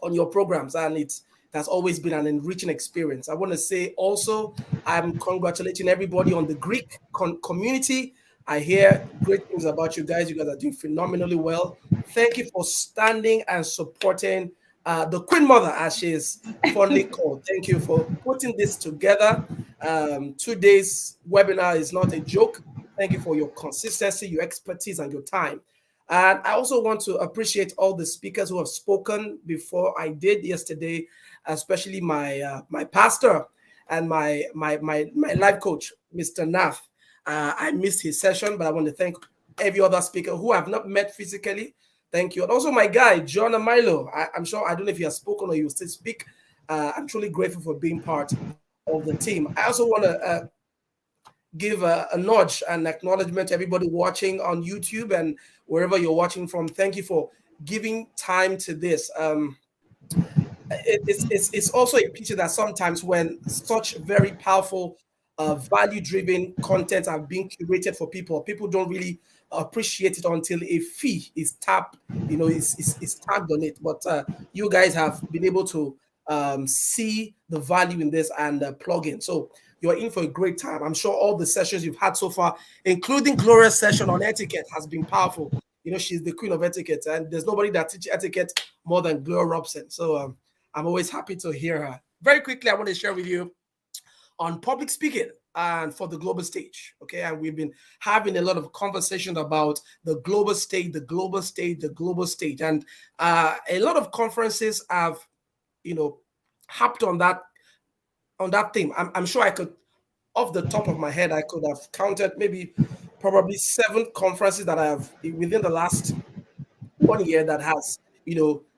on your programs, and it has always been an enriching experience. I want to say also, I'm congratulating everybody on the Greek community. I hear great things about you guys. You guys are doing phenomenally well. Thank you for standing and supporting the Queen Mother, as she is fondly called. Thank you for putting this together. 2 days webinar is not a joke. Thank you for your consistency, your expertise, and your time. And I also want to appreciate all the speakers who have spoken before I did yesterday, especially my pastor and my life coach, Mr. Nath. I missed his session, but I want to thank every other speaker who I've not met physically. Thank you. And also my guy, John Amilo. I'm sure, I don't know if you have spoken or you will still speak. I'm truly grateful for being part of the team. I also want to give a nudge and acknowledgement to everybody watching on YouTube and wherever you're watching from. Thank you for giving time to this. It's also a picture that sometimes when such very powerful, value-driven content are being curated for people, people don't really appreciate it until a fee is tapped, is tagged on it. But you guys have been able to see the value in this and plug in. So you're in for a great time. I'm sure all the sessions you've had so far, including Gloria's session on etiquette, has been powerful. She's the queen of etiquette, and there's nobody that teaches etiquette more than Gloria Robson. So I'm always happy to hear her. Very quickly, I want to share with you on public speaking and for the global stage. Okay, and we've been having a lot of conversation about the global stage, the global stage, the global stage, and a lot of conferences have, harped on that theme. I'm sure I could, off the top of my head, I could have counted probably 7 conferences that I have within the last 1 year that has,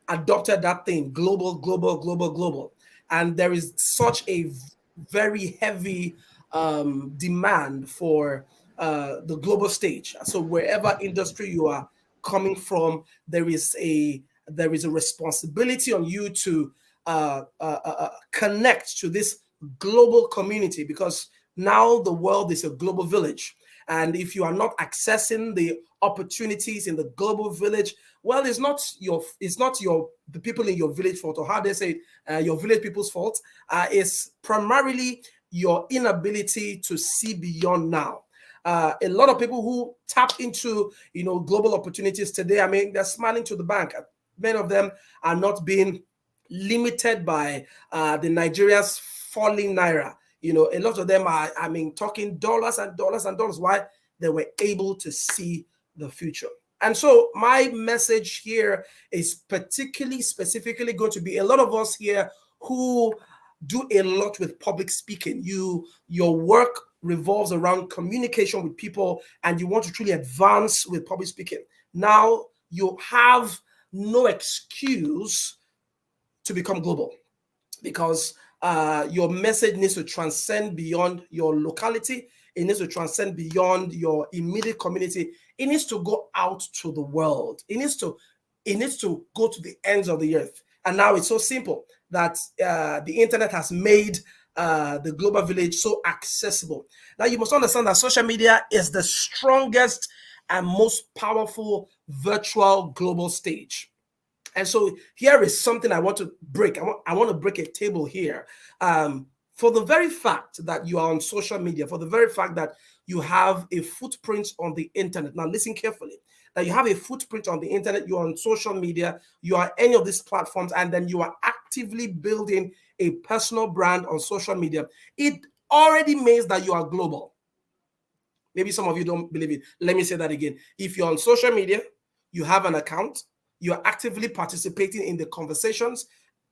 adopted that thing, global, global, global, global. And there is such a very heavy demand for the global stage. So wherever industry you are coming from, there is a responsibility on you to connect to this global community, because now the world is a global village. And if you are not accessing the opportunities in the global village, well, it's not the people in your village fault, or how they say your village people's fault. It's primarily your inability to see beyond now. A lot of people who tap into global opportunities today, I mean, they're smiling to the bank. Many of them are not being limited by the Nigeria's falling naira. A lot of them are, talking dollars and dollars and dollars. Why? They were able to see the future. And so my message here is specifically going to be a lot of us here who do a lot with public speaking. Your work revolves around communication with people, and you want to truly advance with public speaking. Now you have no excuse to become global, because your message needs to transcend beyond your locality. It needs to transcend beyond your immediate community. It needs to go out to the world. It needs to go to the ends of the earth. And now it's so simple that the internet has made the global village so accessible. Now you must understand that social media is the strongest and most powerful virtual global stage. And so here is something I want to break. I want to break a table here. For the very fact that you are on social media, for the very fact that you have a footprint on the internet. Now listen carefully. That you have a footprint on the internet, you're on social media, you are any of these platforms, and then you are actively building a personal brand on social media. It already means that you are global. Maybe some of you don't believe it. Let me say that again. If you're on social media, you have an account, you're actively participating in the conversations,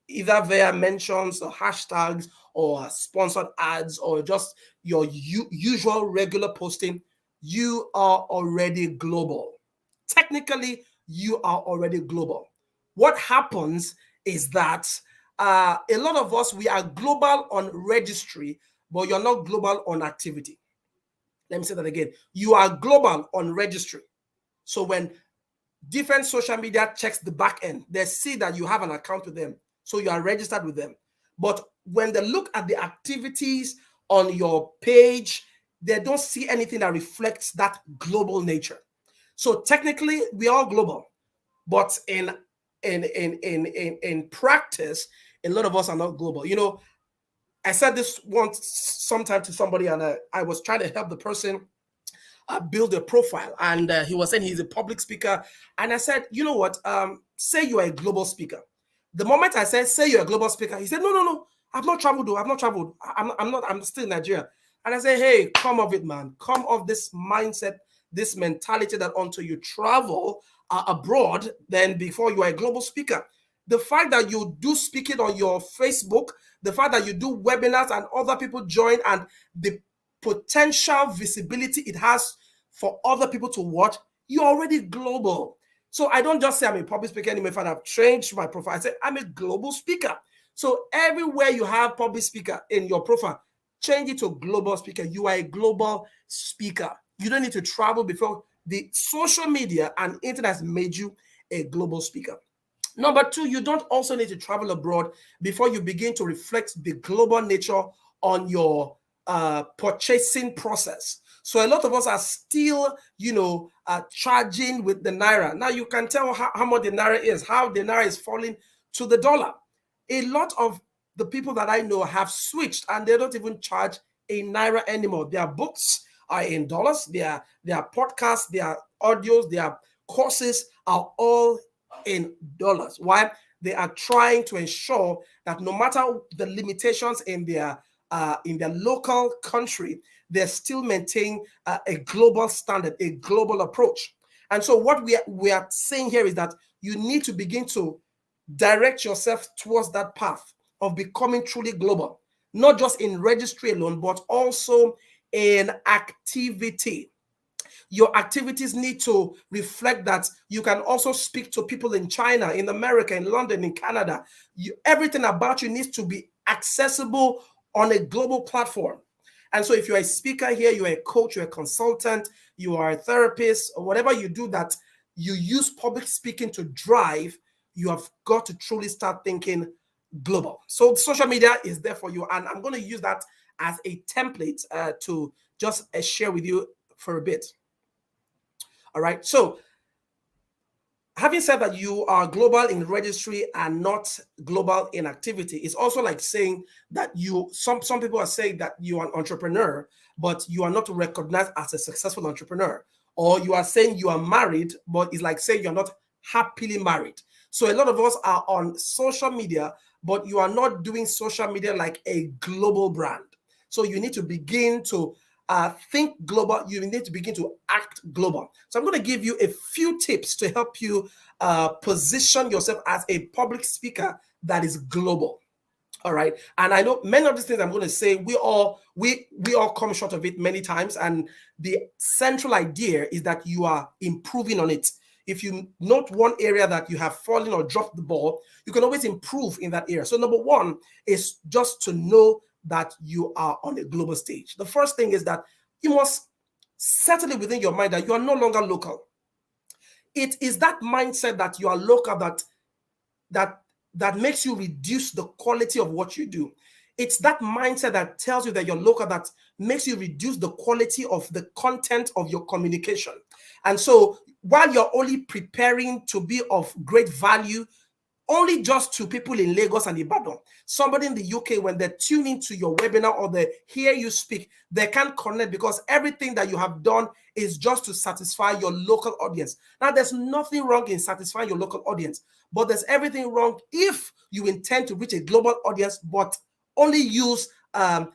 either via mentions or hashtags or sponsored ads or just your usual regular posting, you are already global. Technically, you are already global. What happens is that a lot of us, we are global on registry, but you're not global on activity. Let me say that again. You are global on registry. So when different social media checks the back end, they see that you have an account with them. So you are registered with them. But when they look at the activities on your page, they don't see anything that reflects that global nature. So technically, we are global, but in practice, a lot of us are not global. You know, I said this once sometime to somebody, and I was trying to help the person build a profile, and he was saying he's a public speaker, and I said, you know what? Say you are a global speaker. The moment I said, say you're a global speaker, he said, no, no, no, I've not traveled, though. I've not traveled. I'm not. I'm still in Nigeria. And I say, hey, come off it, man. Come off this mindset, this mentality that until you travel abroad, then before you are a global speaker. The fact that you do speaking on your Facebook, the fact that you do webinars and other people join, and the potential visibility it has for other people to watch, you're already global. So I don't just say I'm a public speaker anymore. If I've changed my profile, I say I'm a global speaker. So everywhere you have public speaker in your profile, change it to global speaker. You are a global speaker. You don't need to travel before. The social media and internet has made you a global speaker. Number two, you don't also need to travel abroad before you begin to reflect the global nature on your purchasing process. So a lot of us are still, charging with the naira. Now you can tell how much the naira is, how the naira is falling to the dollar. A lot of the people that I know have switched, and they don't even charge a naira anymore. Their books are in dollars. Their podcasts, their audios, their courses are all in dollars. Why? They are trying to ensure that no matter the limitations in their local country, they still maintain a global standard, a global approach. And so what we are saying here is that you need to begin to direct yourself towards that path of becoming truly global, not just in registry alone, but also in activity. Your activities need to reflect that you can also speak to people in China, in America, in London, in Canada. Everything about you needs to be accessible on a global platform. And so if you're a speaker here, you're a coach, you're a consultant, you are a therapist, or whatever you do that you use public speaking to drive, you have got to truly start thinking global. So social media is there for you. And I'm going to use that as a template to just share with you for a bit. All right. So having said that you are global in registry and not global in activity, it's also like saying that some people are saying that you are an entrepreneur, but you are not recognized as a successful entrepreneur. Or you are saying you are married, but it's like saying you're not happily married. So a lot of us are on social media, but you are not doing social media like a global brand. So you need to begin to think global. You need to begin to act global. So I'm going to give you a few tips to help you position yourself as a public speaker that is global. All right. And I know many of these things I'm going to say, we all come short of it many times. And the central idea is that you are improving on it. If you note one area that you have fallen or dropped the ball, you can always improve in that area. So number one is just to know that you are on a global stage. The first thing is that you must settle it within your mind that you are no longer local. It is that mindset that you are local that makes you reduce the quality of what you do. It's that mindset that tells you that you're local that makes you reduce the quality of the content of your communication. And so while you're only preparing to be of great value only just to people in Lagos and Ibadan, somebody in the UK, when they tune into your webinar or they hear you speak, they can't connect because everything that you have done is just to satisfy your local audience. Now, there's nothing wrong in satisfying your local audience, but there's everything wrong if you intend to reach a global audience, but only use a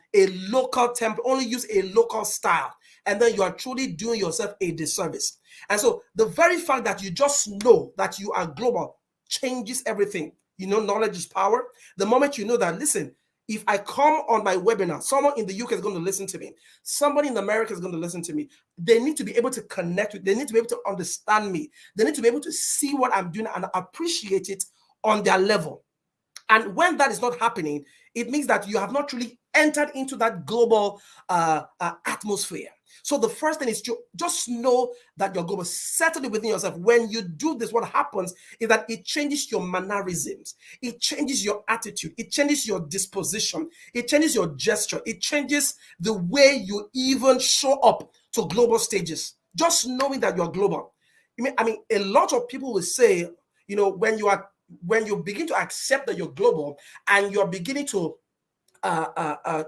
local template, only use a local style, and then you are truly doing yourself a disservice. And so the very fact that you just know that you are global changes everything. Knowledge is power. The moment you know that, listen, if I come on my webinar, someone in the UK is going to listen to me. Somebody in America is going to listen to me. They need to be able to connect with, they need to be able to understand me. They need to be able to see what I'm doing and appreciate it on their level. And when that is not happening, it means that you have not truly entered into that global atmosphere. So the first thing is to just know that you're global. Settle it within yourself. When you do this, what happens is that it changes your mannerisms. It changes your attitude. It changes your disposition. It changes your gesture. It changes the way you even show up to global stages. Just knowing that you're global. I mean, a lot of people will say, when you begin to accept that you're global and you're beginning to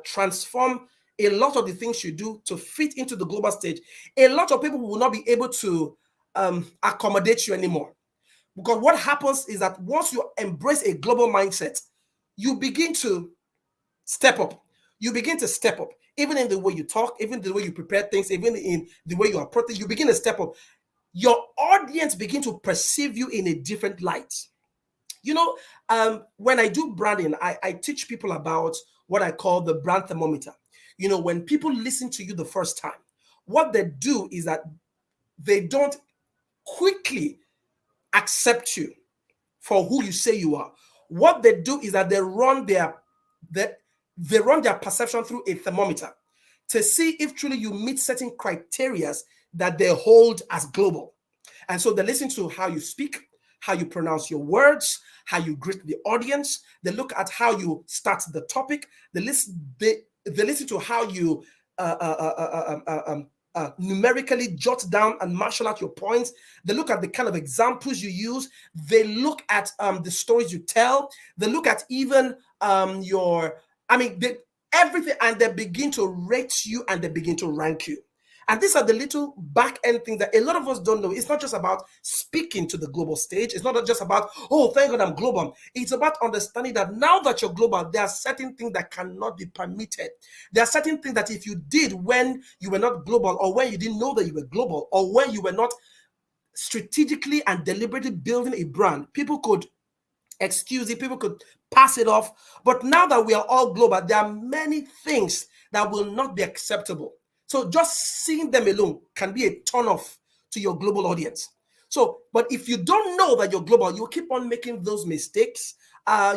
transform a lot of the things you do to fit into the global stage, a lot of people will not be able to accommodate you anymore. Because what happens is that once you embrace a global mindset, you begin to step up. You begin to step up, even in the way you talk, even the way you prepare things, even in the way you approach things. You begin to step up. Your audience begin to perceive you in a different light. When I do branding, I teach people about what I call the brand thermometer. When people listen to you the first time, what they do is that they don't quickly accept you for who you say you are. What they do is that they run their perception through a thermometer to see if truly you meet certain criteria that they hold as global. And so they listen to how you speak, how you pronounce your words, how you greet the audience. They look at how you start the topic. They listen to how you numerically jot down and marshal out your points. They look at the kind of examples you use. They look at the stories you tell. They look at even everything, and they begin to rate you and they begin to rank you. And these are the little back end things that a lot of us don't know. It's not just about speaking to the global stage. It's not just about, oh, thank God I'm global. It's about understanding that now that you're global, there are certain things that cannot be permitted. There are certain things that if you did when you were not global, or when you didn't know that you were global, or when you were not strategically and deliberately building a brand, people could excuse it, people could pass it off. But now that we are all global, there are many things that will not be acceptable. So just seeing them alone can be a turn off to your global audience. So, but if you don't know that you're global, you will keep on making those mistakes.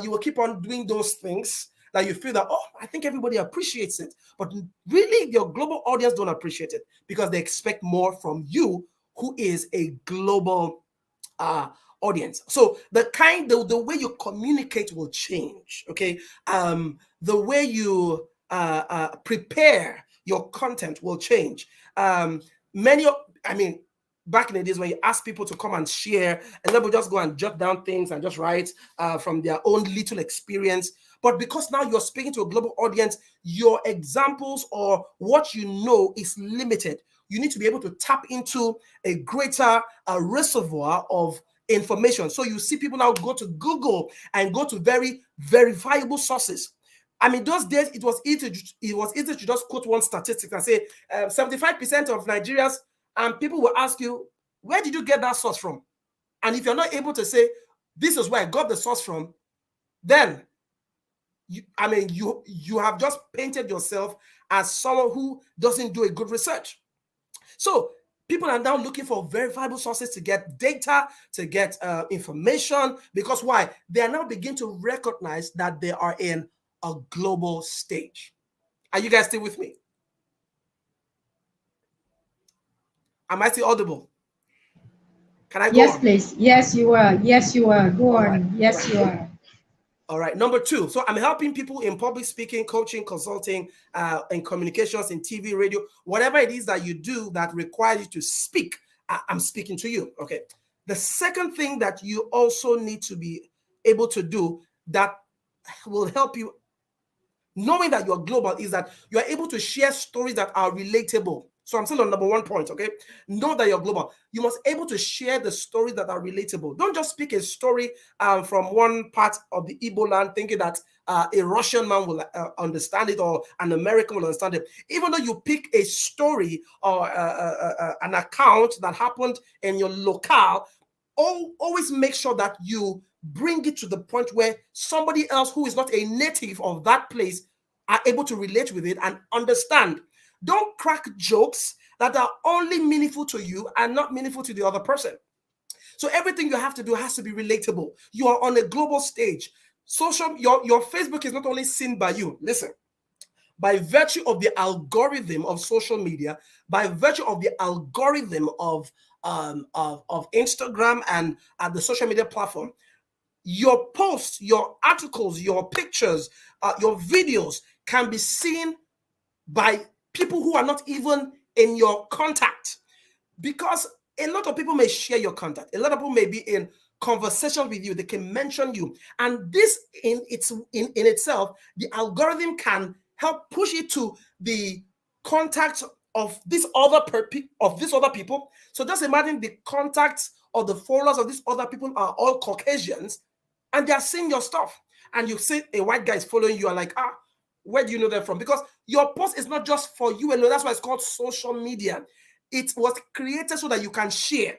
You will keep on doing those things that you feel that, oh, I think everybody appreciates it. But really, your global audience don't appreciate it because they expect more from you, who is a global audience. So the way you communicate will change. Okay, the way you prepare your content will change. Back in the days when you ask people to come and share, and they will just go and jot down things and just write from their own little experience. But because now you're speaking to a global audience, your examples or what you know is limited. You need to be able to tap into a greater reservoir of information. So you see people now go to Google and go to very verifiable sources. I mean, those days it was easy to just quote one statistic and say 75% of Nigerians, and people will ask you, where did you get that source from? And if you're not able to say, this is where I got the source from, then you have just painted yourself as someone who doesn't do a good research. So people are now looking for verifiable sources to get data, to get information, because why? They are now beginning to recognize that they are in a global stage. Are you guys still with me? Am I still audible? Can I go Yes, on? please. Yes, you are. Yes, you are. Go All on. right. Yes, you are. All right. Number 2. So I'm helping people in public speaking, coaching, consulting, in communications, in TV, radio, whatever it is that you do that requires you to speak. I'm speaking to you. Okay. The second thing that you also need to be able to do that will help you knowing that you're global is that you're able to share stories that are relatable. So I'm still on number 1 point, okay? Know that you're global. You must be able to share the stories that are relatable. Don't just speak a story from one part of the Igbo land thinking that a Russian man will understand it or an American will understand it. Even though you pick a story or an account that happened in your locale, always make sure that you bring it to the point where somebody else who is not a native of that place are able to relate with it and understand. Don't crack jokes that are only meaningful to you and not meaningful to the other person. So everything you have to do has to be relatable. You are on a global stage. Your Facebook is not only seen by you. Listen, by virtue of the algorithm of social media, by virtue of the algorithm of Instagram and the social media platform, your posts, your articles, your pictures, your videos can be seen by people who are not even in your contact, because a lot of people may share your contact. A lot of people may be in conversation with you. They can mention you, and this in itself, the algorithm can help push it to the contact of these other people. So just imagine the contacts or the followers of these other people are all Caucasians, and they are seeing your stuff. And you see a white guy is following you, are like, where do you know them from? Because your post is not just for you alone. That's why it's called social media. It was created so that you can share.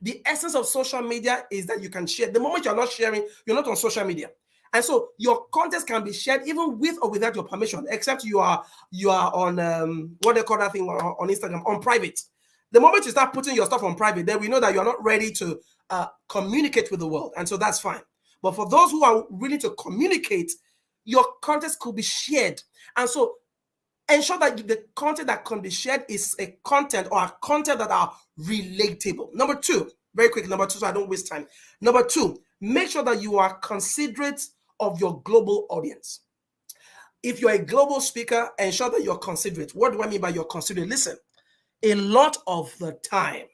The essence of social media is that you can share. The moment you're not sharing, you're not on social media. And so your content can be shared even with or without your permission, except you are on what they call that thing on Instagram, on private. The moment you start putting your stuff on private, then we know that you're not ready to communicate with the world. And so that's fine. But for those who are willing to communicate, your content could be shared. And so ensure that the content that can be shared is a content or a content that are relatable. Number two, very quick, number two, so I don't waste time. Number two, make sure that you are considerate of your global audience. If you're a global speaker, ensure that you're considerate. What do I mean by you're considerate? Listen, a lot of the time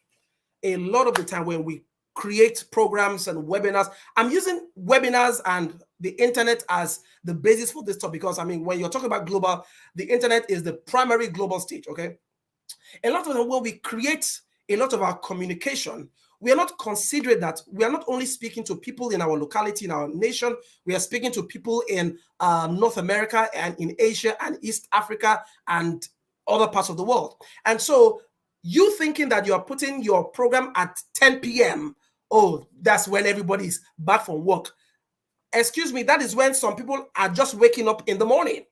when we create programs and webinars, I'm using webinars and the internet as the basis for this talk, because I mean, when you're talking about global, the internet is the primary global stage, okay? A lot of them, when we create a lot of our communication, we are not considerate that we are not only speaking to people in our locality, in our nation, we are speaking to people in North America and in Asia and East Africa and other parts of the world. And so you thinking that you are putting your program at 10 p.m., oh, that's when everybody's back from work. Excuse me, that is when some people are just waking up in the morning.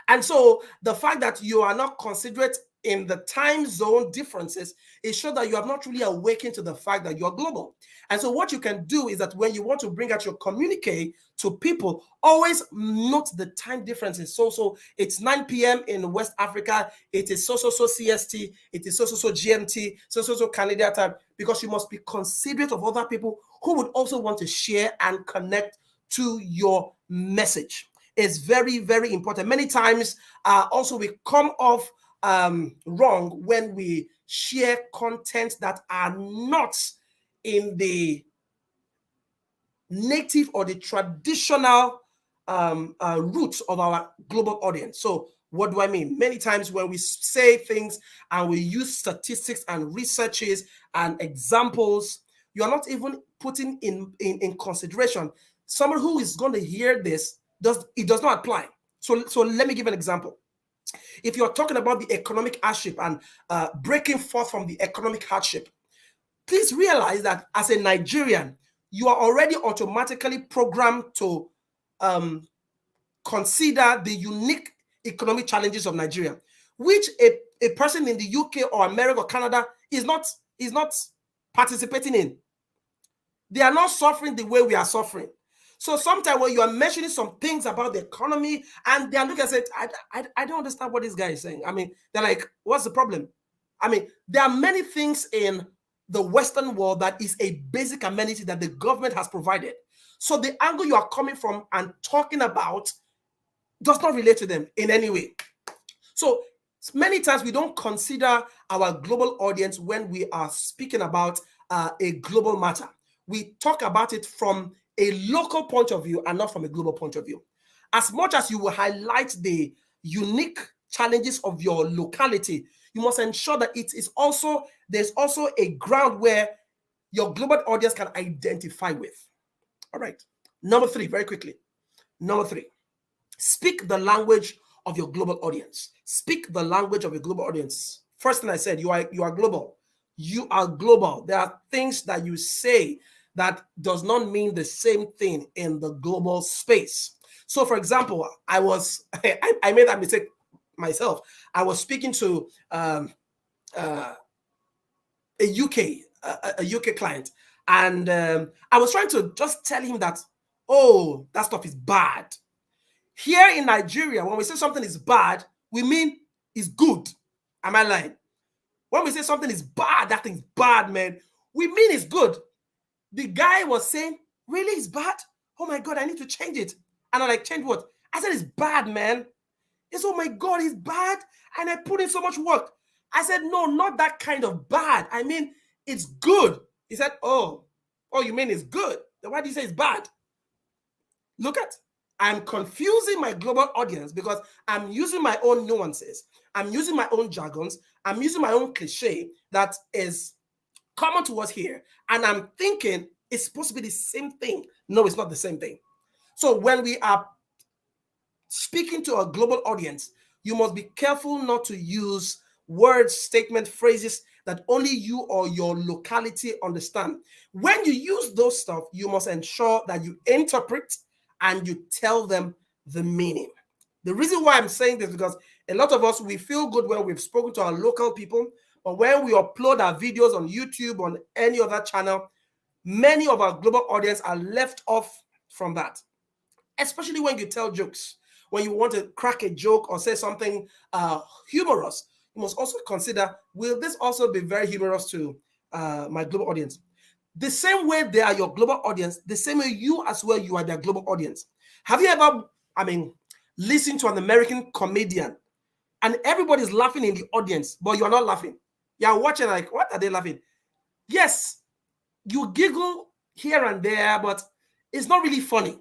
And so the fact that you are not considerate in the time zone differences, it shows that you have not really awakened to the fact that you're global. And so what you can do is that when you want to bring out your communique to people, always note the time differences. So it's 9 p.m. in West Africa, it is so CST, it is so GMT, so Canada time, because you must be considerate of other people who would also want to share and connect to your message. It's very, very important. Many times also we come off wrong when we share content that are not in the native or the traditional roots of our global audience. So what do I mean? Many times when we say things and we use statistics and researches and examples, you're not even putting in consideration someone who is going to hear this. It does not apply. So let me give an example. If you're talking about the economic hardship and breaking forth from the economic hardship, please realize that as a Nigerian, you are already automatically programmed to consider the unique economic challenges of Nigeria, which a person in the UK or America or Canada is not participating in. They are not suffering the way we are suffering. So sometimes when you are mentioning some things about the economy and they are looking and say, I don't understand what this guy is saying. I mean, they're like, what's the problem? I mean, there are many things in the Western world that is a basic amenity that the government has provided. So the angle you are coming from and talking about does not relate to them in any way. So many times we don't consider our global audience when we are speaking about a global matter. We talk about it from a local point of view and not from a global point of view. As much as you will highlight the unique challenges of your locality, you must ensure that there's also a ground where your global audience can identify with. All right. Number three, very quickly. Number three, speak the language of your global audience. Speak the language of your global audience. First thing I said, you are global. You are global. There are things that you say that does not mean the same thing in the global space. So, for example, I made that mistake myself. I was speaking to a UK client, and I was trying to just tell him that, oh, that stuff is bad. Here in Nigeria, when we say something is bad, we mean it's good. Am I lying? When we say something is bad, that thing's bad, man, we mean it's good. The guy was saying, really, it's bad? Oh my God, I need to change it. And I'm like, change what? I said, it's bad, man. He said, oh my God, it's bad. And I put in so much work. I said, no, not that kind of bad. I mean, it's good. He said, oh, you mean it's good? Then why do you say it's bad? Look at, I'm confusing my global audience because I'm using my own nuances. I'm using my own jargons. I'm using my own cliche that is common to us here. And I'm thinking it's supposed to be the same thing. No, it's not the same thing. So when we are speaking to a global audience, you must be careful not to use words, statement, phrases that only you or your locality understand. When you use those stuff, you must ensure that you interpret and you tell them the meaning. The reason why I'm saying this is because a lot of us, we feel good when we've spoken to our local people, but when we upload our videos on YouTube, on any other channel, many of our global audience are left off from that, especially when you tell jokes. When you want to crack a joke or say something humorous, you must also consider, will this also be very humorous to my global audience? The same way they are your global audience, the same way you as well, you are their global audience. Have you ever, listened to an American comedian and everybody's laughing in the audience, but you're not laughing? You're watching like, what are they laughing? Yes, you giggle here and there, but it's not really funny.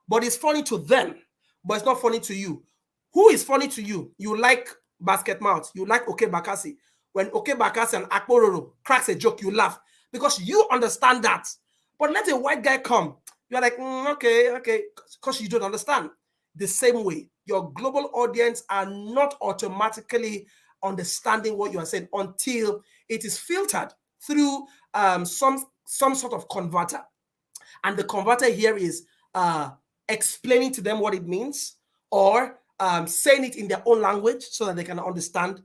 But it's funny to them, but it's not funny to you. Who is funny to you? You like Basket Mouth. You like Oke Bakassi. When Oke Bakassi and Akpororo cracks a joke, you laugh because you understand that. But let a white guy come. You're like, okay, because you don't understand. The same way, your global audience are not automatically understanding what you are saying until it is filtered through some sort of converter. And the converter here is explaining to them what it means, or saying it in their own language so that they can understand.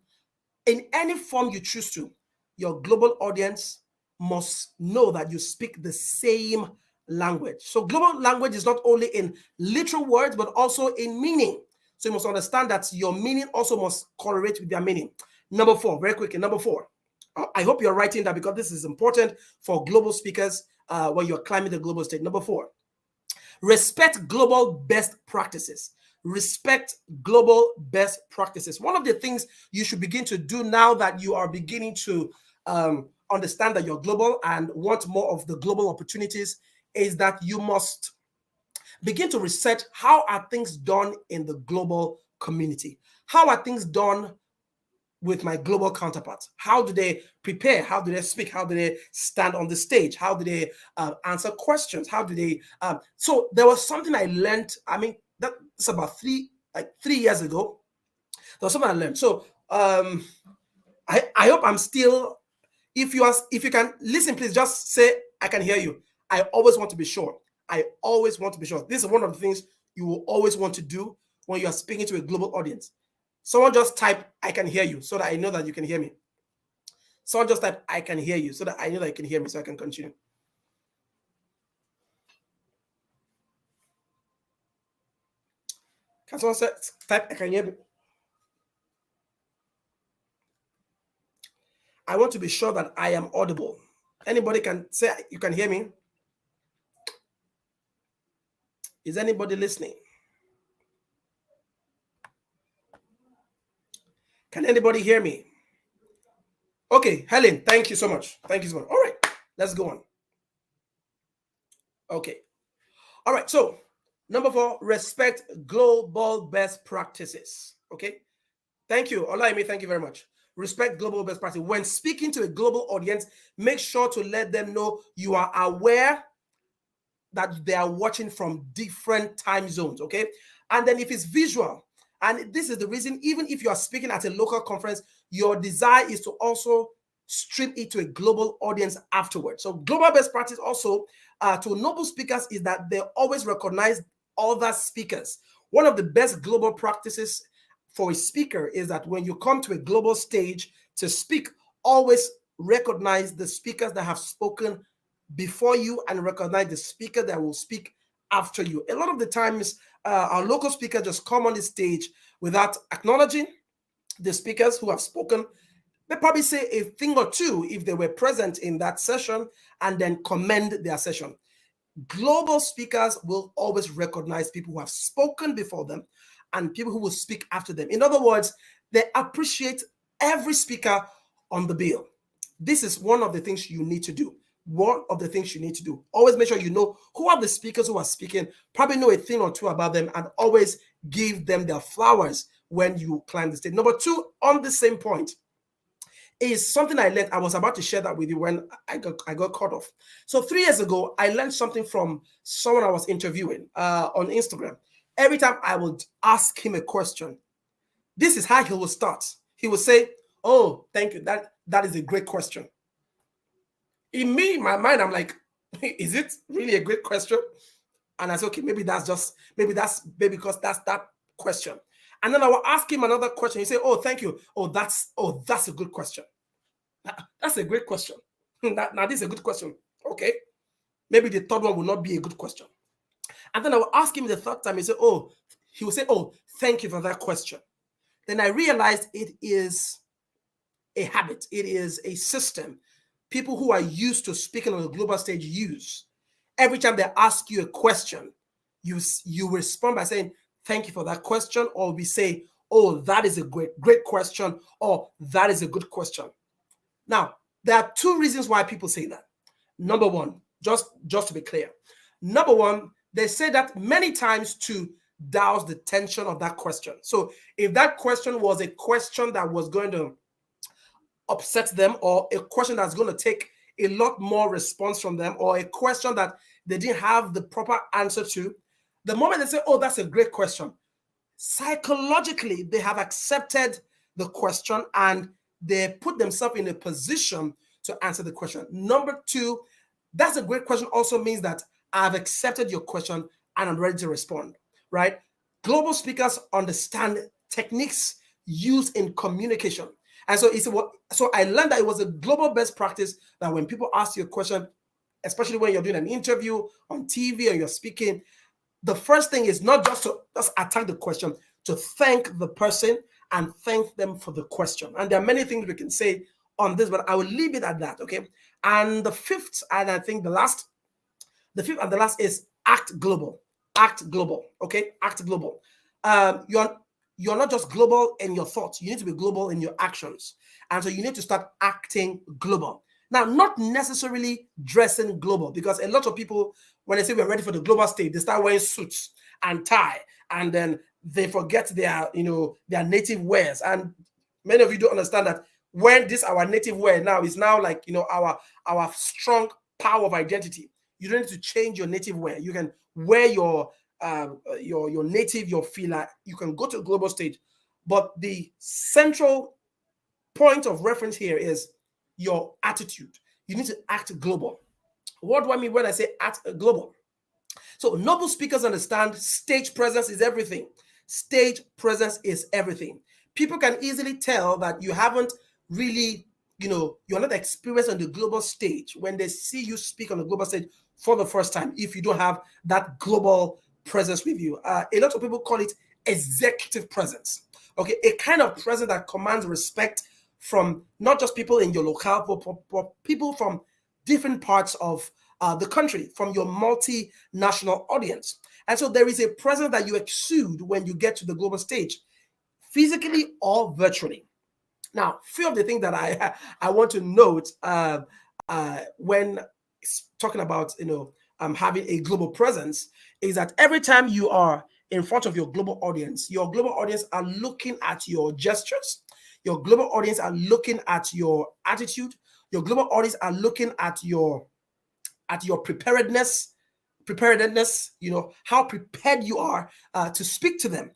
In any form you choose to, your global audience must know that you speak the same language. So global language is not only in literal words, but also in meaning. So you must understand that your meaning also must correlate with their meaning. Number 4, very quickly, number 4. I hope you're writing that because this is important for global speakers when you're climbing the global stage. Number 4, respect global best practices. Respect global best practices. One of the things you should begin to do now that you are beginning to understand that you're global and want more of the global opportunities is that you must begin to research, how are things done in the global community? How are things done with my global counterparts? How do they prepare? How do they speak? How do they stand on the stage? How do they answer questions? How do they? So there was something I learned. That's about 3 years ago. There was something I learned. So I hope I'm still. If you can listen, please just say I can hear you. I always want to be sure. I always want to be sure. This is one of the things you will always want to do when you are speaking to a global audience. Someone just type, I can hear you, so that I know that you can hear me. Someone just type, I can hear you, so that I know that you can hear me, so I can continue. Can someone say, type, I can hear me? I want to be sure that I am audible. Anybody can say you can hear me? Is anybody listening? Can anybody hear me? Okay, Helen, thank you so much. Thank you so much. All right, let's go on. Okay. All right, so number 4, respect global best practices. Okay. Thank you. Olaimi, thank you very much. Respect global best practice. When speaking to a global audience, make sure to let them know you are aware that they are watching from different time zones, okay? And then if it's visual, and this is the reason, even if you are speaking at a local conference, your desire is to also stream it to a global audience afterwards. So global best practice also to noble speakers is that they always recognize other speakers. One of the best global practices for a speaker is that when you come to a global stage to speak, always recognize the speakers that have spoken before you and recognize the speaker that will speak after you. A lot of the times, our local speakers just come on the stage without acknowledging the speakers who have spoken. They probably say a thing or two if they were present in that session and then commend their session. Global speakers will always recognize people who have spoken before them and people who will speak after them. In other words, they appreciate every speaker on the bill. This is one of the things you need to do. One of the things you need to do. Always make sure you know who are the speakers who are speaking, probably know a thing or two about them, and always give them their flowers when you climb the stage. Number two, on the same point, is something I learned. I was about to share that with you when I got cut off. So 3 years ago, I learned something from someone I was interviewing on Instagram. Every time I would ask him a question, this is how he would start. He would say, "Oh, thank you. That is a great question." In me, my mind, I'm like, is it really a great question? And I said, okay, maybe because that's that question. And then I will ask him another question. He say, "Oh, thank you. Oh, that's a good question. That's a great question. Now, this is a good question. Okay. Maybe the third one will not be a good question." And then I will ask him the third time. He will say, "Oh, thank you for that question." Then I realized it is a habit. It is a system people who are used to speaking on a global stage use. Every time they ask you a question, you respond by saying, "Thank you for that question," or we say, "Oh, that is a great question," or "That is a good question." Now, there are two reasons why people say that. Number one, just to be clear. Number one, they say that many times to douse the tension of that question. So if that question was a question that was going to upset them, or a question that's going to take a lot more response from them, or a question that they didn't have the proper answer to, the moment they say, "Oh, that's a great question," psychologically, they have accepted the question and they put themselves in a position to answer the question. Number two, "That's a great question" also means that I've accepted your question and I'm ready to respond, right? Global speakers understand techniques used in communication. And so I learned that it was a global best practice that when people ask you a question, especially when you're doing an interview on TV or you're speaking, the first thing is not just to attack the question, to thank the person and thank them for the question. And there are many things we can say on this, but I will leave it at that, okay? And the fifth, and I think the fifth and the last is act global. Act global, okay? Act global. You're not just global in your thoughts. You need to be global in your actions. And so you need to start acting global. Now, not necessarily dressing global, because a lot of people, when they say we're ready for the global stage, they start wearing suits and tie, and then they forget their native wears. And many of you don't understand that when this our native wear now is now like our strong power of identity. You don't need to change your native wear. You can wear your native, your fila. You can go to the global stage, but the central point of reference here is your attitude. You need to act global. What do I mean when I say act global? So noble speakers understand stage presence is everything. Stage presence is everything. People can easily tell that you haven't really, you're not experienced on the global stage when they see you speak on the global stage for the first time, if you don't have that global presence with you. A lot of people call it executive presence. Okay, a kind of presence that commands respect from not just people in your locale, but people from different parts of the country, from your multinational audience. And so there is a presence that you exude when you get to the global stage, physically or virtually. Now, few of the things that I want to note when talking about having a global presence is that every time you are in front of your global audience are looking at your gestures. Your global audience are looking at your attitude. Your global audience are looking at your preparedness, how prepared you are to speak to them.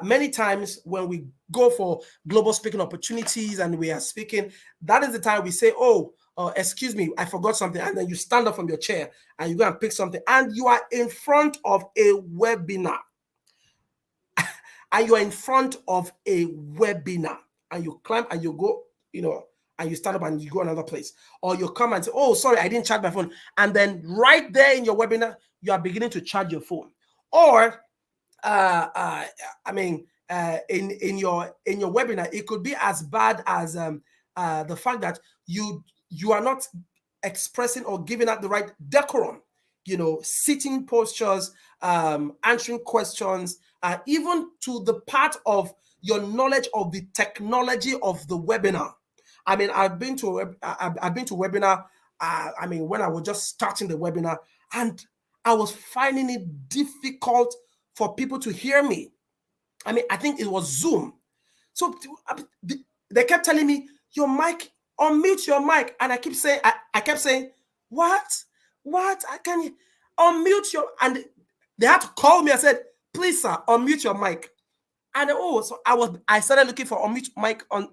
Many times when we go for global speaking opportunities and we are speaking, that is the time we say, "Oh, excuse me, I forgot something." And then you stand up from your chair and you go and pick something, and you are in front of a webinar. And you are in front of a webinar, and you climb and you go, and you stand up and you go another place, or you come and say, oh, sorry, I didn't charge my phone, and then right there in your webinar you are beginning to charge your phone. Or I mean, in your webinar, it could be as bad as the fact that you are not expressing or giving out the right decorum, sitting postures, answering questions, even to the part of your knowledge of the technology of the webinar. I mean, I've been to webinar. I mean, when I was just starting the webinar, and I was finding it difficult for people to hear me. I mean, I think it was Zoom. So they kept telling me, your mic, unmute your mic. And I kept saying, what? I can unmute your, and they had to call me. I said, please, sir, unmute your mic. And so I started looking for unmute mic on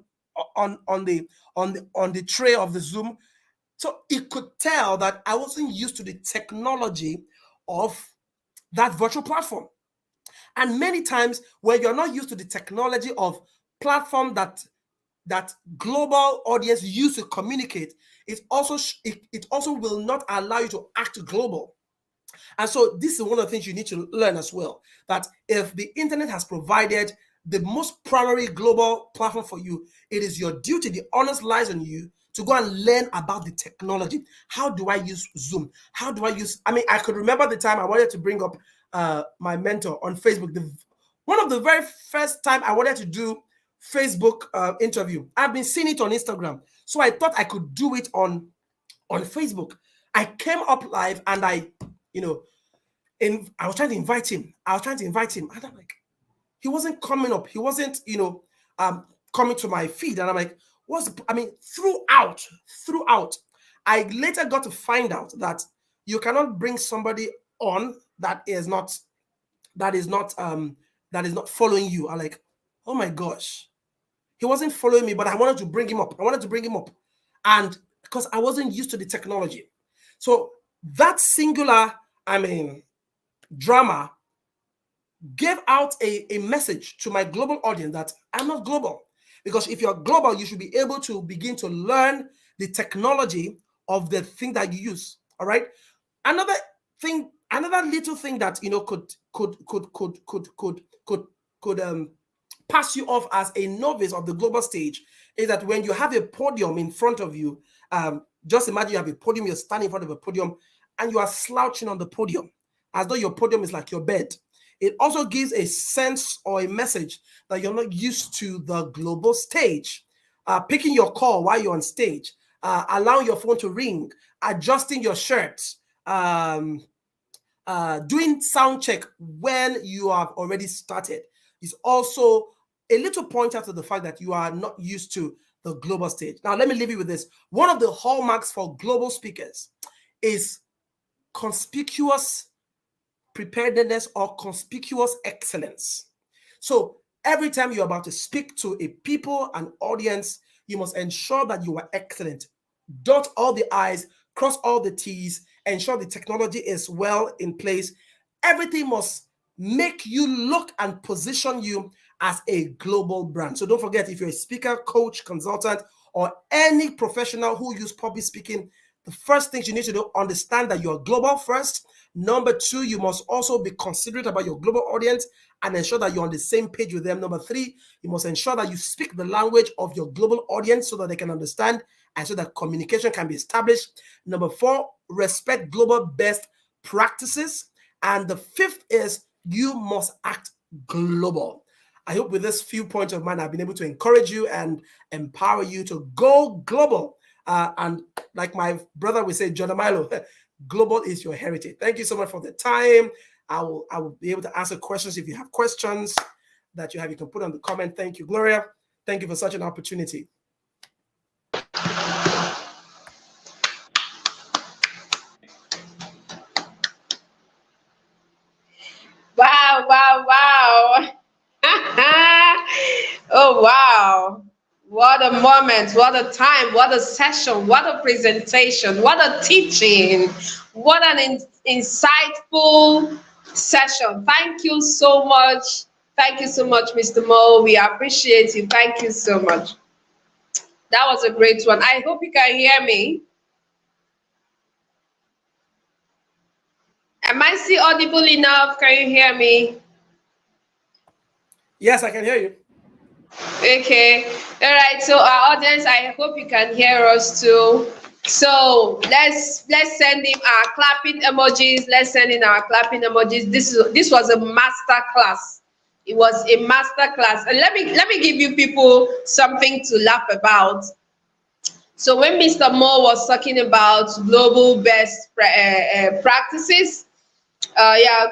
the tray of the Zoom. So it could tell that I wasn't used to the technology of that virtual platform. And many times when you're not used to the technology of platform that global audience use to communicate, it also will not allow you to act global. And so this is one of the things you need to learn as well, that if the internet has provided the most primary global platform for you, it is your duty, the honest lies on you, to go and learn about the technology. How do I use Zoom? How do I use, I mean, I could remember the time I wanted to bring up my mentor on Facebook. One of the very first time I wanted to do Facebook interview. I've been seeing it on Instagram. So I thought I could do it on Facebook. I came up live and I was trying to invite him. And I'm like, he wasn't coming up. He wasn't, coming to my feed. And I'm like, throughout, I later got to find out that you cannot bring somebody on that is not following you. I'm like, oh my gosh. He wasn't following me, but I wanted to bring him up. And because I wasn't used to the technology. So that singular, drama gave out a message to my global audience that I'm not global. Because if you're global, you should be able to begin to learn the technology of the thing that you use. All right. Another little thing that could pass you off as a novice of the global stage is that when you have a podium in front of you, just imagine you have a podium, you're standing in front of a podium, and you are slouching on the podium as though your podium is like your bed. It also gives a sense or a message that you're not used to the global stage. Picking your call while you're on stage, allowing your phone to ring, adjusting your shirt, doing sound check when you have already started is also a little pointer to the fact that you are not used to the global stage. Now, let me leave you with this. One of the hallmarks for global speakers is conspicuous preparedness or conspicuous excellence. So every time you're about to speak to a people, an audience, you must ensure that you are excellent. Dot all the I's, cross all the T's, ensure the technology is well in place. Everything must make you look and position you as a global brand. So don't forget, if you're a speaker, coach, consultant, or any professional who use public speaking, the first thing you need to do, understand that you're global first. Number two, you must also be considerate about your global audience and ensure that you're on the same page with them. Number three, you must ensure that you speak the language of your global audience so that they can understand and so that communication can be established. Number four, respect global best practices. And the fifth is you must act global. I hope with this few points of mine, I've been able to encourage you and empower you to go global. And like my brother would say, John Amilo, global is your heritage. Thank you so much for the time. I will be able to answer questions. If you have questions that you have, you can put on the comment. Thank you, Gloria. Thank you for such an opportunity. Wow, wow, wow. Oh, wow. What a moment, what a time, what a session, what a presentation, what a teaching, what an insightful session. Thank you so much. Thank you so much, Mr. Mo. We appreciate you. Thank you so much. That was a great one. I hope you can hear me. Am I still audible enough? Can you hear me? Yes, I can hear you. Okay. All right. So our audience, I hope you can hear us too. So let's send him our clapping emojis. Let's send in our clapping emojis. This was a master class. It was a master class. And let me give you people something to laugh about. So when Mr. Moore was talking about global best practices,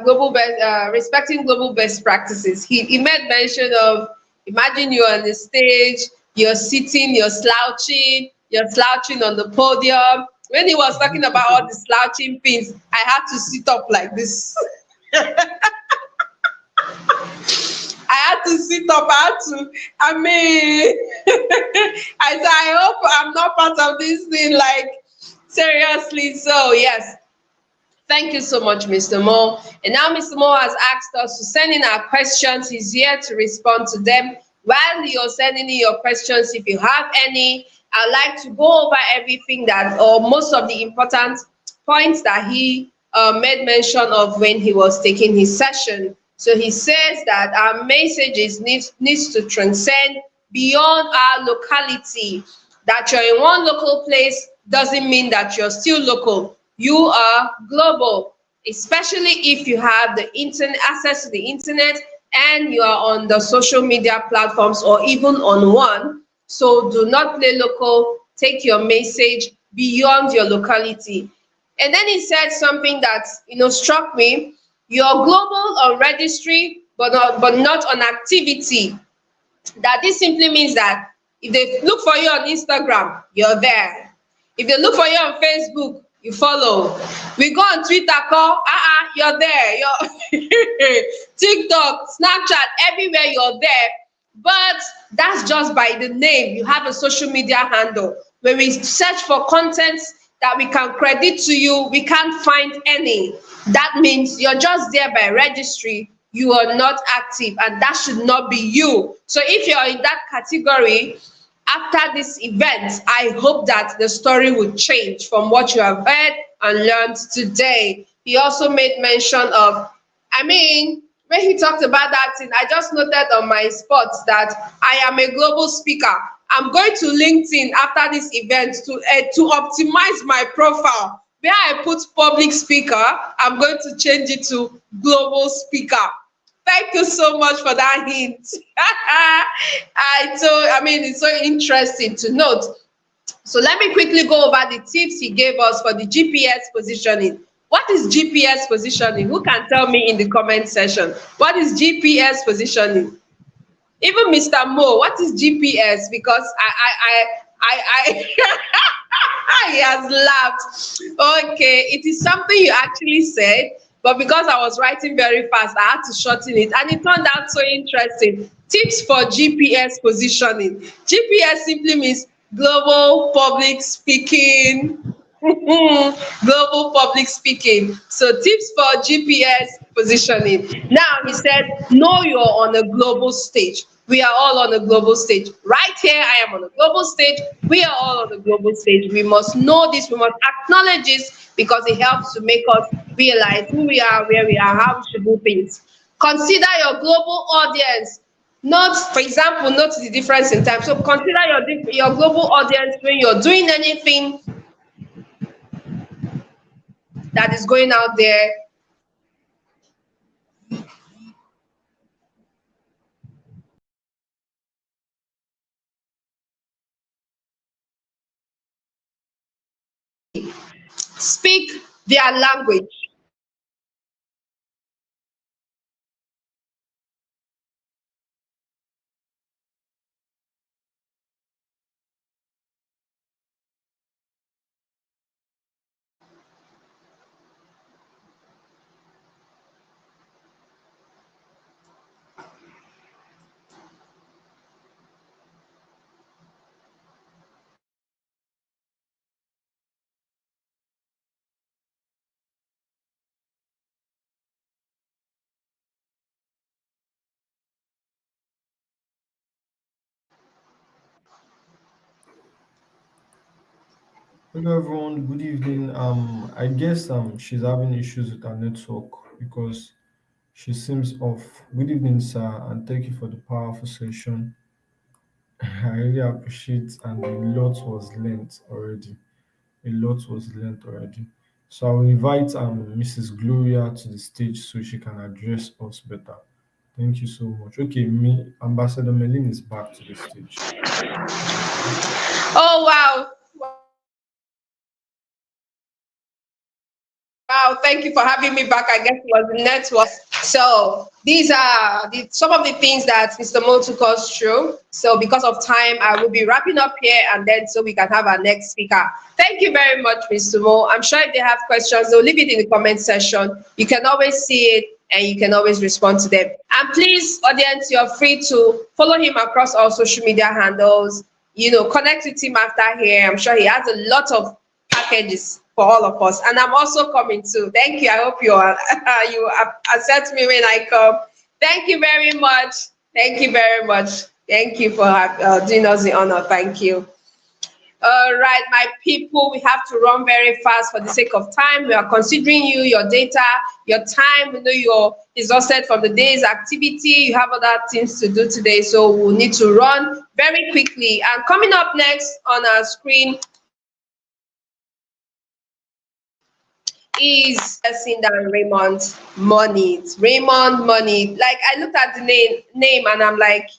global best, respecting global best practices. He made mention of, imagine you're on the stage, you're sitting, you're slouching on the podium. When he was talking about all the slouching pins, I had to sit up like this. I had to sit up. I mean, I said, I hope I'm not part of this thing. Like, seriously. So, yes, thank you so much, Mr. Mo. And now Mr. Mo has asked us to send in our questions. He's here to respond to them. While you're sending in your questions, if you have any, I'd like to go over everything that, or most of the important points that he made mention of when he was taking his session. So he says that our messages needs to transcend beyond our locality. That you're in one local place doesn't mean that you're still local. You are global, especially if you have the internet, access to the internet, and you are on the social media platforms or even on one. So do not play local. Take your message beyond your locality. And then he said something that struck me. You're global on registry, but not on activity. That this simply means that if they look for you on Instagram, you're there. If they look for you on Facebook, you follow. We go on Twitter, call, you're there. You're TikTok, Snapchat, everywhere you're there. But that's just by the name. You have a social media handle. When we search for content that we can credit to you, we can't find any. That means you're just there by registry. You are not active, and that should not be you. So if you're in that category, after this event, I hope that the story will change from what you have heard and learned today. He also made mention of, when he talked about that thing, I just noted on my spot that I am a global speaker. I'm going to LinkedIn after this event to optimize my profile. Where I put public speaker, I'm going to change it to global speaker. Thank you so much for that hint. It's so interesting to note. So let me quickly go over the tips he gave us for the GPS positioning. What is GPS positioning? Who can tell me in the comment section? What is GPS positioning? Even Mr. Mo, what is GPS? Because he has laughed. Okay, it is something you actually said, but because I was writing very fast, I had to shorten it, and it turned out so interesting. Tips for GPS positioning. GPS simply means global public speaking. Global public speaking. So tips for GPS positioning. Now he said, know you're on a global stage. We are all on a global stage. Right here, I am on a global stage. We are all on a global stage. We must know this. We must acknowledge this because it helps to make us realize who we are, where we are, how we should do things. Consider your global audience. Not, for example, note the difference in time. So consider your global audience when you're doing anything that is going out there. Speak their language. Hello everyone, good evening. I guess she's having issues with her network because she seems off. Good evening, sir, and thank you for the powerful session. I really appreciate, and a lot was learnt already. A lot was learnt already. So I will invite Mrs. Gloria to the stage so she can address us better. Thank you so much. Okay, me Ambassador Melin is back to the stage. Thank you. Oh wow. Wow, thank you for having me back. I guess it was the network. So these are some of the things that Mr. Mo took us through. So because of time, I will be wrapping up here and then so we can have our next speaker. Thank you very much, Mr. Mo. I'm sure if they have questions, they'll leave it in the comment section. You can always see it and you can always respond to them. And please, audience, you're free to follow him across all social media handles. Connect with him after here. I'm sure he has a lot of packages for all of us. And I'm also coming too. Thank you. I hope you are you accept me when I come. Thank you very much. Thank you very much. Thank you for doing us the honor. Thank you. All right, my people, we have to run very fast for the sake of time. We are considering you, your data, your time. We know you're exhausted from the day's activity. You have other things to do today, so we'll need to run very quickly. And coming up next on our screen is person than Raymond Money. Raymond Money. Like I looked at the name and I'm like,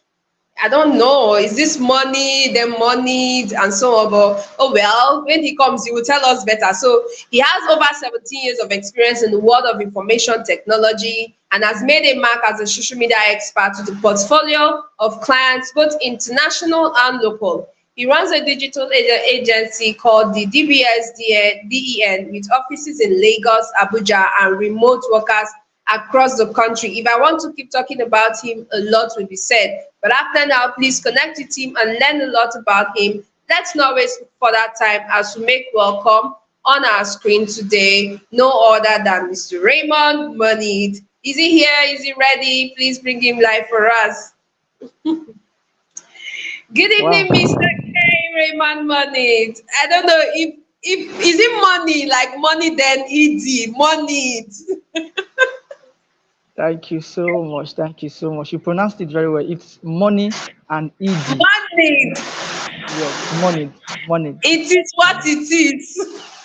I don't know. Is this money, then money, and so on? But oh well, when he comes, he will tell us better. So he has over 17 years of experience in the world of information technology and has made a mark as a social media expert with a portfolio of clients, both international and local. He runs a digital agency called the DBS with offices in Lagos, Abuja, and remote workers across the country. If I want to keep talking about him, a lot will be said. But after now, please connect with him and learn a lot about him. Let's not waste further time as we make welcome on our screen today, no other than Mr. Raymond Money. Is he here? Is he ready? Please bring him live for us. Good Wow. evening, Mr. K. Raymond Money. I don't know if is it money like money then ed money. Thank you so much. Thank you so much. You pronounced it very well. It's money and ed. Money. Yes, money. Money. It is what it is.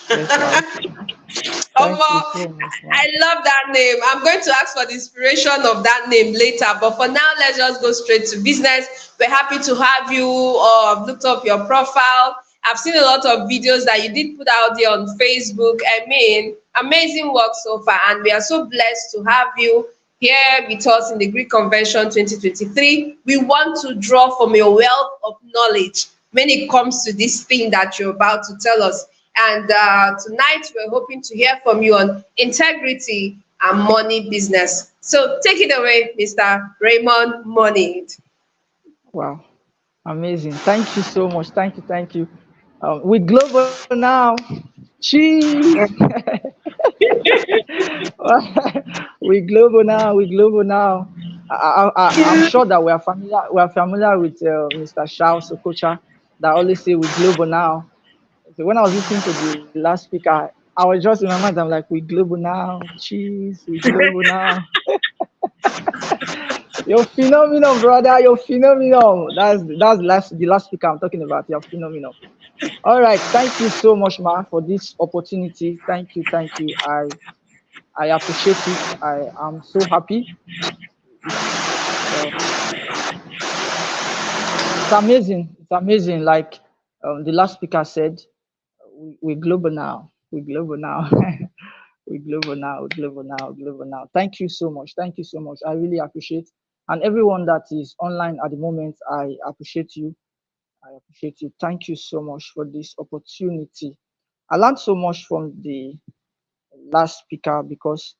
Yes, ma'am. Thank you Omo, so much, I ma'am. love that name. I'm going to ask for the inspiration of that name later, but for now, let's just go straight to business. We're happy to have you. I've looked up your profile. I've seen a lot of videos that you did put out there on Facebook. I mean, amazing work so far, and we are so blessed to have you here with us in the Greek Convention 2023. We want to draw from your wealth of knowledge when it comes to this thing that you're about to tell us. And tonight we're hoping to hear from you on integrity and money business. So take it away, Mr. Raymond Money. Wow. Amazing. Thank you so much. Thank you. Thank you. We global now. Cheese. We global now. We global now. I'm sure that we are familiar. We are familiar with Mr. Shao Sokocha that always say we global now. So when I was listening to the last speaker, I was just in my mind. I'm like, we global now. Cheese. We global now. You're phenomenal, brother. You're phenomenal. The last speaker I'm talking about. You're phenomenal. All right. Thank you so much, man, for this opportunity. Thank you. Thank you. I appreciate it. I am so happy. It's amazing. It's amazing. Like the last speaker said, we're global now. We're global now. We're global now. We're global now. We're global now. Thank you so much. Thank you so much. I really appreciate. And everyone that is online at the moment, I appreciate you. I appreciate you. Thank you so much for this opportunity. I learned so much from the last speaker because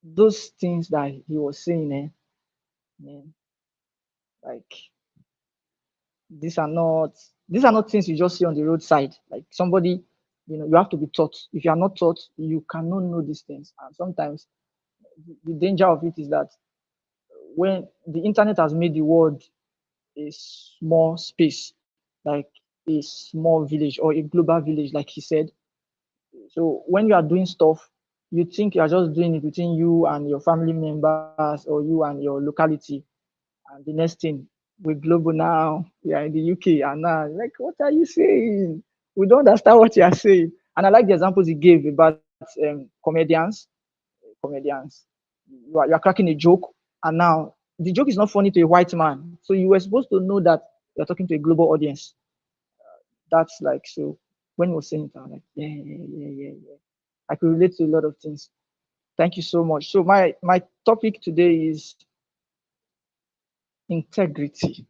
those things that he was saying, man, like these are not these are not things you just see on the roadside. Like somebody, you have to be taught. If you are not taught, you cannot know these things. And sometimes the danger of it is that when the internet has made the world a small space, like a small village or a global village, like he said. So when you are doing stuff, you think you are just doing it between you and your family members or you and your locality. And the next thing, we're global now. We are in the UK, and now, like, what are you saying? We don't understand what you are saying. And I like the examples he gave about comedians. Comedians, you are cracking a joke, and now the joke is not funny to a white man. So you were supposed to know that you're talking to a global audience. That's like, so when you were saying it, I'm like, yeah, yeah, yeah, yeah, yeah. I could relate to a lot of things. Thank you so much. So my topic today is integrity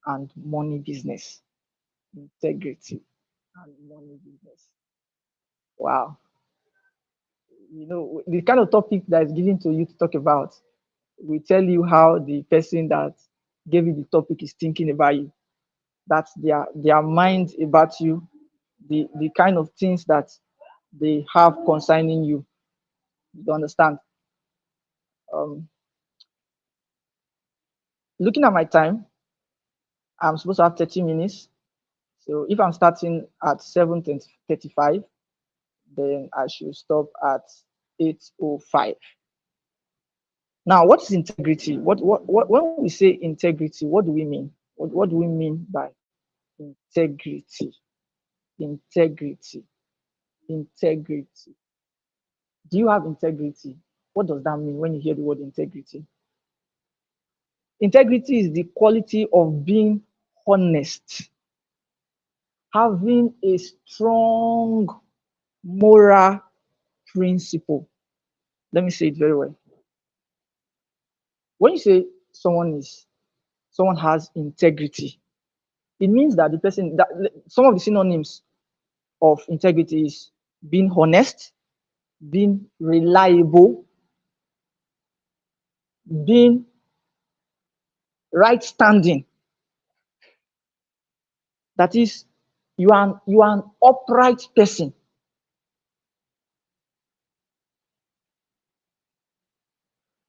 and money business. Integrity and money business. Wow. The kind of topic that is given to you to talk about will tell you how the person that gave you the topic is thinking about you. That's their mind about you, the kind of things that they have concerning you. You understand? Um, Looking at my time, I'm supposed to have 30 minutes. So if I'm starting at 7:35, then I should stop at 8:05. Now, what is integrity? What when we say integrity, what do we mean? What do we mean by integrity? Integrity. Integrity. Do you have integrity? What does that mean when you hear the word integrity? Integrity is the quality of being honest, having a strong moral principle. Let me say it very well. When you say someone has integrity, it means that the person that some of the synonyms of integrity is being honest, being reliable, being right standing. That is, you are an upright person.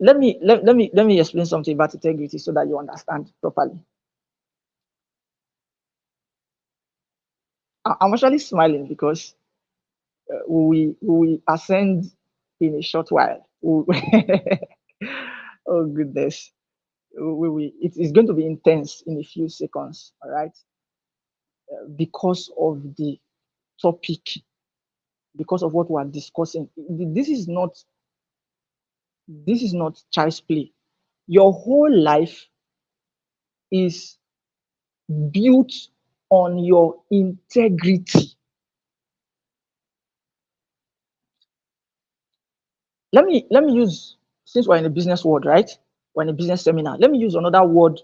Let me explain something about integrity so that you understand properly. I'm actually smiling because we ascend in a short while. Oh goodness, it is going to be intense in a few seconds. All right, because of the topic, because of what we are discussing. This is not child's play. Your whole life is built on your integrity. Let me use, since we're in the business world, right? We're in a business seminar. Let me use another word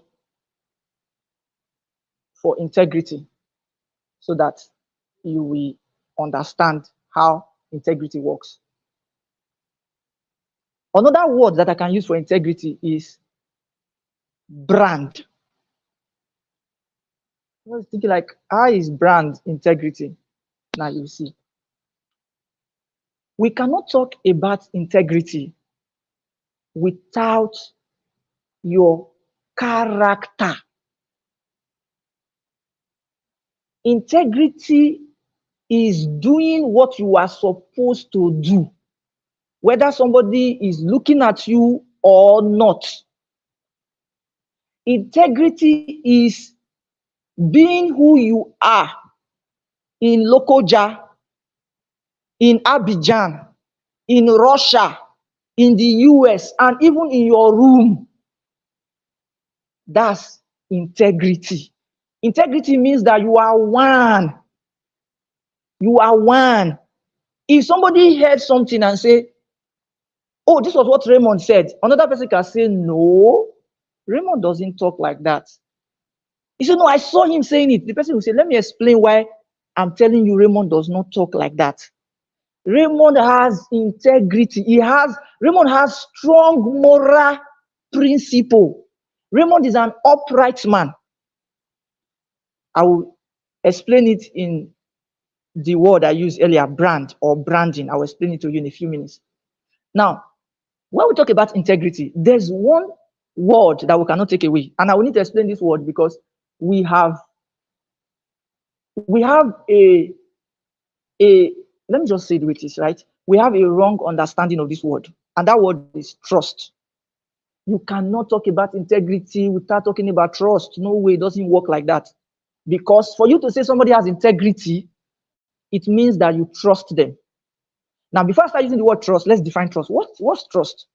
for integrity so that you will understand how integrity works. Another word that I can use for integrity is brand. I was thinking, like, how is brand integrity? Now you see. We cannot talk about integrity without your character. Integrity is doing what you are supposed to do, whether somebody is looking at you or not. Integrity is being who you are in Lokoja, in Abidjan, in Russia, in the US, and even in your room. That's integrity. Integrity means that you are one. You are one. If somebody heard something and say, oh, this was what Raymond said, another person can say, no, Raymond doesn't talk like that. He said, no, I saw him saying it. The person will say, let me explain why I'm telling you Raymond does not talk like that. Raymond has integrity. Raymond has strong moral principle. Raymond is an upright man. I will explain it in the word I used earlier, brand or branding. I will explain it to you in a few minutes. Now, when we talk about integrity, there's one word that we cannot take away. And I will need to explain this word because we have we have let me just say the way it is, right? We have a wrong understanding of this word, and that word is trust. You cannot talk about integrity without talking about trust. No way, it doesn't work like that. Because for you to say somebody has integrity, it means that you trust them. Now, before I start using the word trust, let's define trust. What's trust?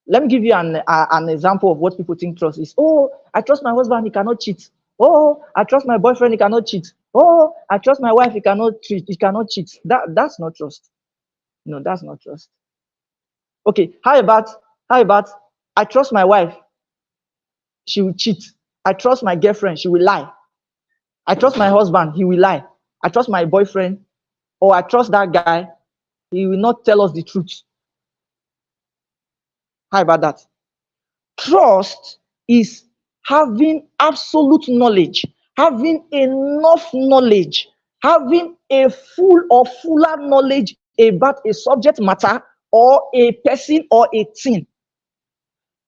Let me give you an example of what people think trust is. Oh, I trust my husband, he cannot cheat. Oh, I trust my boyfriend, he cannot cheat. Oh, I trust my wife, he cannot cheat. That's not trust. No, that's not trust. Okay, how about I trust my wife, she will cheat. I trust my girlfriend, she will lie. I trust my husband, he will lie. I trust my boyfriend, or I trust that guy, he will not tell us the truth. How about that? Trust is having absolute knowledge, having enough knowledge, having a full or fuller knowledge about a subject matter or a person or a thing.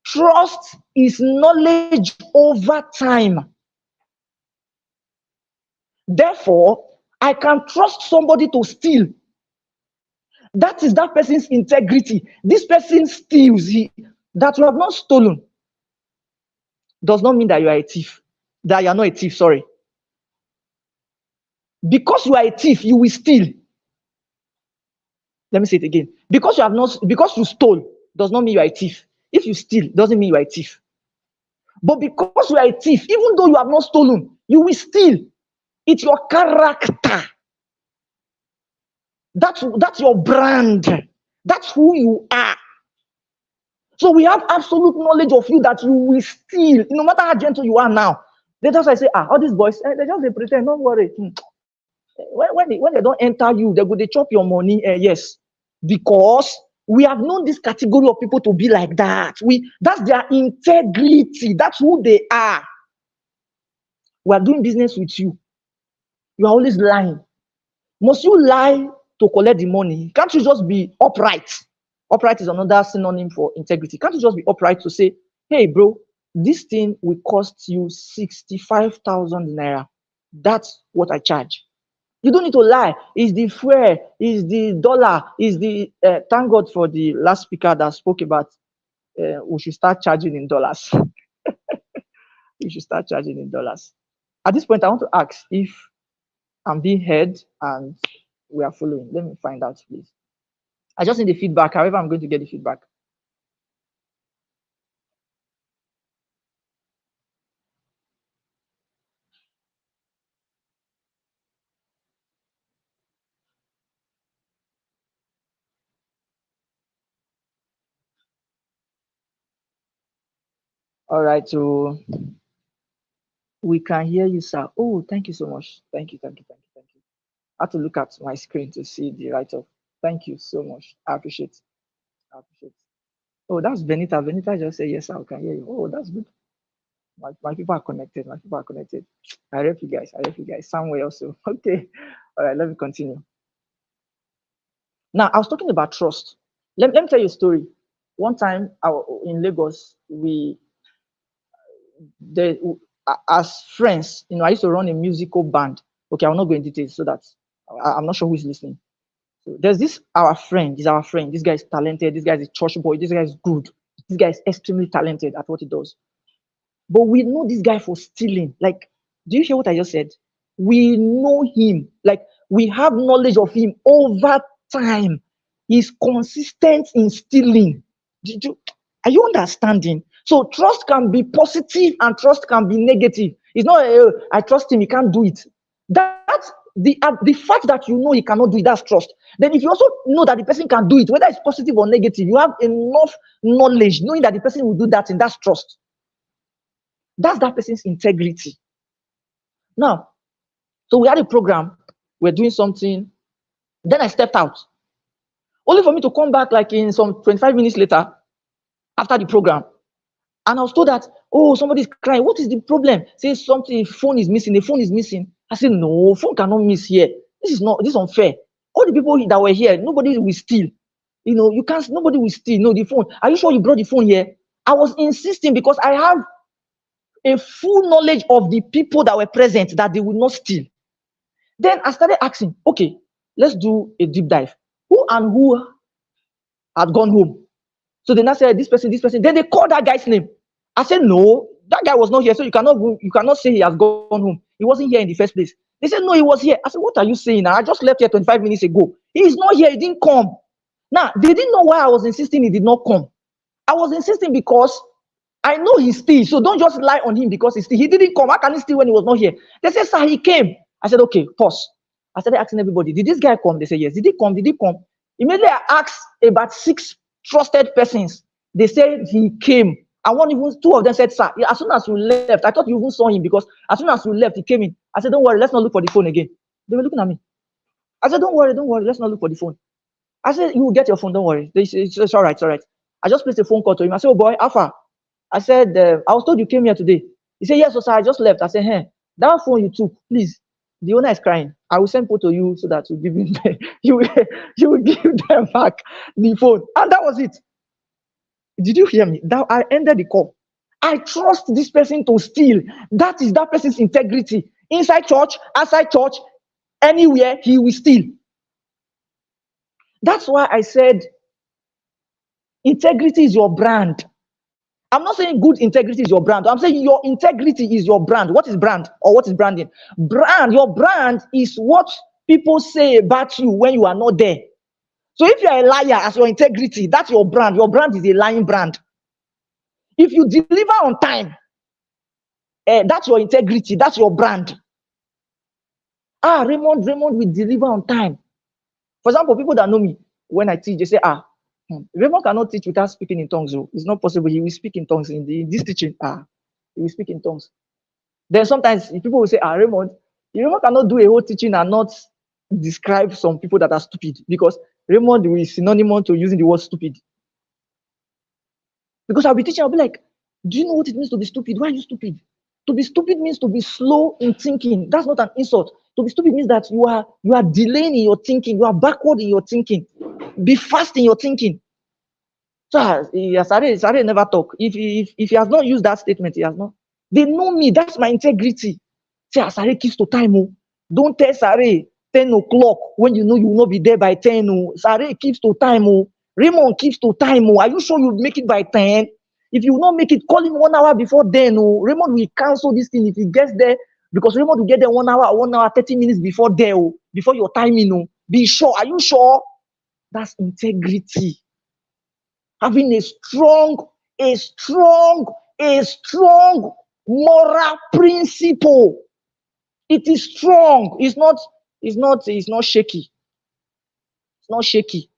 Trust is knowledge over time. Therefore, I can trust somebody to steal. That is that person's integrity. This person steals. That you have not stolen does not mean that you are a thief. That you are not a thief, sorry. Because you are a thief, you will steal. Let me say it again. Because you stole does not mean you are a thief. If you steal, doesn't mean you are a thief. But because you are a thief, even though you have not stolen, you will steal. It's your character. That's your brand. That's who you are. So we have absolute knowledge of you that you will steal, no matter how gentle you are now. They just say, all these boys, they just pretend, don't worry. When they don't enter you, they chop your money. Yes, because we have known this category of people to be like that. That's their integrity. That's who they are. We are doing business with you. You are always lying. Must you lie to collect the money? Can't you just be upright? Upright is another synonym for integrity. Can't you just be upright to say, hey, bro, this thing will cost you 65,000 naira. That's what I charge. You don't need to lie. Is the fuel, is the dollar, is the thank God for the last speaker that spoke about we should start charging in dollars. We should start charging in dollars. At this point, I want to ask if I'm being heard and we are following. Let me find out, please. I just need the feedback. However, I'm going to get the feedback. All right, so we can hear you, sir. Oh, thank you so much. Thank you. I have to look at my screen to see the write-up. Thank you so much. I appreciate. Oh, that's Benita. Benita just said, yes, I can hear you. Oh, that's good. My people are connected. I rep you guys. Somewhere also. Okay. All right, let me continue. Now, I was talking about trust. Let me tell you a story. One time in Lagos, as friends, I used to run a musical band. Okay, I will not go into details so that I'm not sure who is listening. So there's our friend. This guy is talented. This guy is a church boy. This guy is good. This guy is extremely talented at what he does. But we know this guy for stealing. Like, do you hear what I just said? We know him. Like, we have knowledge of him over time. He's consistent in stealing. Are you understanding? So trust can be positive and trust can be negative. It's not, I trust him, he can't do it. That's the fact that you know he cannot do it, that's trust. Then if you also know that the person can do it, whether it's positive or negative, you have enough knowledge knowing that the person will do that, and that's trust. That's that person's integrity. Now, so we had a program, we're doing something, then I stepped out. Only for me to come back like in some 25 minutes later, after the program. And I was told that, oh, somebody's crying. What is the problem? Say something, phone is missing, the phone is missing. I said, no, phone cannot miss here. This is unfair. All the people that were here, nobody will steal. Nobody will steal. No, the phone. Are you sure you brought the phone here? I was insisting because I have a full knowledge of the people that were present that they would not steal. Then I started asking, okay, let's do a deep dive. Who and who had gone home? So they now said this person, this person. Then they called that guy's name. I said, no, that guy was not here. So you cannot say he has gone home. He wasn't here in the first place. They said, no, he was here. I said, what are you saying now? I just left here 25 minutes ago. He is not here. He didn't come. Now, they didn't know why I was insisting he did not come. I was insisting because I know he steals. So don't just lie on him because he steals. He didn't come. How can he steal when he was not here? They said, sir, he came. I said, okay, pause. I started asking everybody, did this guy come? They said, yes. Did he come? Did he come? Immediately I asked about 6 trusted persons. They said he came. And two of them said, sir, as soon as you left, I thought you even saw him because as soon as you left, he came in. I said, don't worry, let's not look for the phone again. They were looking at me. I said, don't worry, let's not look for the phone. I said, you will get your phone, don't worry. They said, it's all right, it's all right. I just placed a phone call to him. I said, oh boy, Alpha. I said, I was told you came here today. He said, yes, sir, I just left. I said, hey, that phone you took, please. The owner is crying. I will send photo to you so that you give him you will give them back the phone. And that was it. Did you hear me? That I ended the call. I trust this person to steal. That is that person's integrity. Inside church, outside church, anywhere, he will steal. That's why I said integrity is your brand. I'm not saying good integrity is your brand. I'm saying your integrity is your brand. What is brand or what is branding? Your brand is what people say about you when you are not there. So if you're a liar as your integrity, that's your brand. Your brand is a lying brand. If you deliver on time, that's your integrity. That's your brand. Raymond will deliver on time. For example, people that know me, when I teach, they say, Raymond cannot teach without speaking in tongues. So it's not possible. He will speak in tongues in this teaching. He will speak in tongues. Then sometimes people will say, Raymond cannot do a whole teaching and not describe some people that are stupid because Raymond is synonymous to using the word stupid. Because I'll be teaching, I'll be like, do you know what it means to be stupid? Why are you stupid? To be stupid means to be slow in thinking. That's not an insult. To be stupid means that you are delaying in your thinking. You are backward in your thinking. Be fast in your thinking. So Sare never talk. If he has not used that statement, he has not. They know me. That's my integrity. Say, Sare keeps to time. Oh. Don't tell Sare 10 o'clock when you know you will not be there by 10. Oh. Sare keeps to time. Oh. Raymond keeps to time. Oh. Are you sure you'll make it by 10? If you will not make it, call him 1 hour before then. Oh. Raymond will cancel this thing if he gets there because Raymond will get there 1 hour, 30 minutes before there. Oh. Before your timing. Oh. Be sure. Are you sure? That's integrity. Having a strong moral principle. It is strong. It's not shaky. It's not shaky.